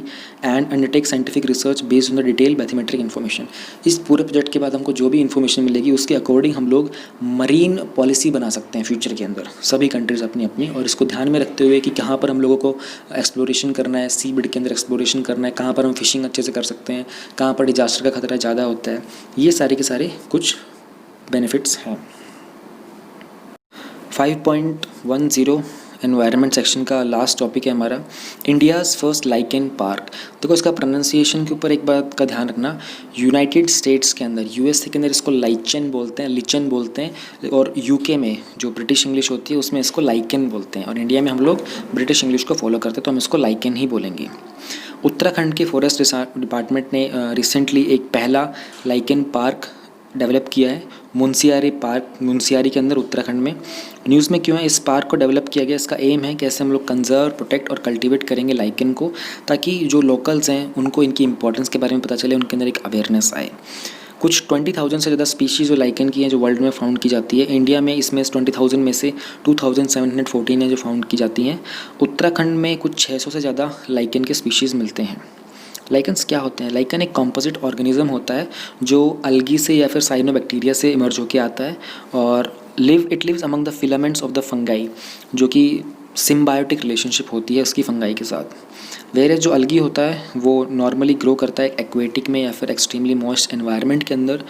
and undertake scientific research based on the detailed bathymetric information। इस पूरे प्रोजेक्ट के बाद हमको जो भी इन्फॉर्मेशन मिलेगी उसके अकॉर्डिंग हम लोग मरीन पॉलिसी बना सकते हैं फ्यूचर के अंदर, सभी कंट्रीज़ अपनी अपनी, और इसको ध्यान में रखते हुए कि कहाँ पर हम लोगों को एक्सप्लोरेशन करना है, सी बेड के अंदर एक्सप्लोरेशन करना है, कहाँ पर हम फिशिंग अच्छे से कर सकते हैं, कहाँ पर डिजास्टर का खतरा ज़्यादा होता है, ये सारे के सारे कुछ बेनिफिट्स हैं। 5.10 एनवायरनमेंट सेक्शन का लास्ट टॉपिक है हमारा, इंडियाज़ फर्स्ट लाइकेन पार्क। देखो इसका प्रोनाउंसिएशन के ऊपर एक बात का ध्यान रखना, यूनाइटेड स्टेट्स के अंदर, यूएसए के अंदर इसको लाइचन बोलते हैं, लिचन बोलते हैं, और यूके में जो ब्रिटिश इंग्लिश होती है उसमें इसको लाइकेन बोलते हैं, और इंडिया में हम लोग ब्रिटिश इंग्लिश को फॉलो करते हैं तो हम इसको लाइकेन ही बोलेंगे। उत्तराखंड के फॉरेस्ट डिपार्टमेंट ने रिसेंटली एक पहला लाइकेन पार्क डेवलप किया है, मुंशियारी पार्क, मुंशियारी के अंदर उत्तराखंड में। न्यूज़ में क्यों है इस पार्क को डेवलप किया गया, इसका एम है कैसे हम लोग कंजर्व, प्रोटेक्ट और कल्टीवेट करेंगे लाइकेन को, ताकि जो लोकल्स हैं उनको इनकी इंपॉर्टेंस के बारे में पता चले, उनके अंदर एक अवेयरनेस आए। कुछ 20,000 से ज़्यादा स्पीशीज़ जो लाइकेन की हैं जो वर्ल्ड में फाउंड की जाती है, इंडिया में इसमें 20,000 में से 2,714 है जो फाउंड की जाती हैं। उत्तराखंड में कुछ 600 से ज़्यादा लाइकेन के स्पीशीज़ मिलते हैं। लाइकन्स क्या होते हैं? लाइकन एक कॉम्पोजिट ऑर्गेनिज्म होता है जो अलगी से या फिर साइनोबैक्टीरिया से इमर्ज होकर आता है, और it lives among the filaments of the fungi, जो कि सिम्बायोटिक रिलेशनशिप होती है उसकी फंगाई के साथ। वेरेज जो अलगी होता है वो नॉर्मली ग्रो करता है एक्वेटिक में या फिर एक्सट्रीमली मॉइस्ट एनवायरनमेंट के अंदर।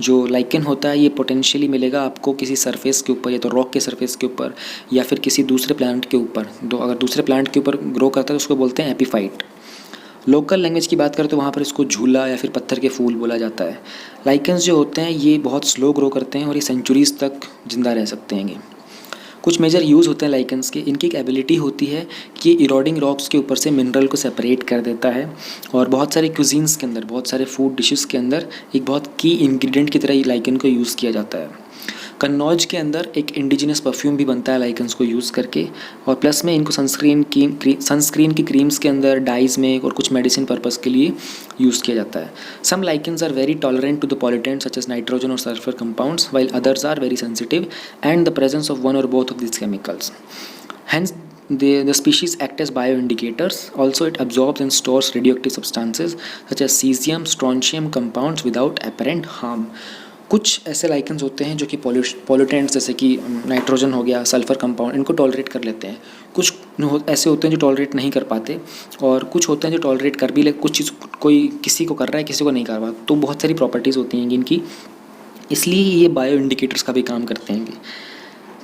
जो लाइकेन होता है ये पोटेंशियली मिलेगा आपको किसी सरफेस के ऊपर, या तो रॉक के सरफेस के ऊपर या फिर किसी दूसरे प्लांट के ऊपर। तो अगर दूसरे प्लांट के ऊपर ग्रो करता है तो उसको बोलते हैं एपीफाइट। लोकल लैंग्वेज की बात करें तो वहाँ पर इसको झूला या फिर पत्थर के फूल बोला जाता है। लाइकेंस जो होते हैं ये बहुत स्लो ग्रो करते हैं और ये सेंचुरीज़ तक जिंदा रह सकते हैं। कुछ मेजर यूज़ होते हैं लाइकेंस के। इनकी एक एबिलिटी होती है कि इरोडिंग रॉक्स के ऊपर से मिनरल को सेपरेट कर देता है, और बहुत सारे क्यूजीन्स के अंदर, बहुत सारे फूड डिशेस के अंदर एक बहुत की इंग्रेडिएंट की तरह लाइकेन को यूज़ किया जाता है। कन्नौज के अंदर एक इंडिजिनस परफ्यूम भी बनता है लाइकेंस को यूज़ करके, और प्लस में इनको सनस्क्रीन की क्रीम्स के अंदर, डाइज में और कुछ मेडिसिन पर्पज़ के लिए यूज़ किया जाता है। Some lichens are very tolerant to the pollutants such as nitrogen or sulphur compounds, while others are very sensitive and the presence of one or both of these chemicals. Hence, the species act as bioindicators. Also, it absorbs and stores radioactive substances such as cesium, strontium compounds without apparent harm. कुछ ऐसे lichens होते हैं जो कि pollutants जैसे कि nitrogen हो गया, सल्फ़र कंपाउंड, इनको टॉलरेट कर लेते हैं। कुछ ऐसे होते हैं जो टॉलरेट नहीं कर पाते, और कुछ होते हैं जो टॉलरेट कर भी ले, कुछ चीज़ कोई किसी को कर रहा है किसी को नहीं कर रहा। तो बहुत सारी प्रॉपर्टीज़ होती हैं इनकी, इसलिए ये बायो इंडिकेटर्स का भी काम करते हैं।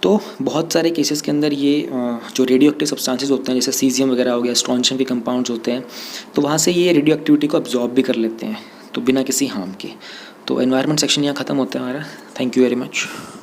तो बहुत सारे केसेस के अंदर ये जो रेडियो एक्टिव सब्सटेंसेस होते हैं जैसे सीजियम वगैरह हो गया, स्ट्रॉन्शियम के कंपाउंड्स होते हैं, तो वहाँ से ये रेडियो एक्टिविटी को अब्जॉर्ब भी कर लेते हैं, तो बिना किसी हार्म के। तो एनवायरनमेंट सेक्शन यहाँ ख़त्म होता है हमारा। Thank you very much.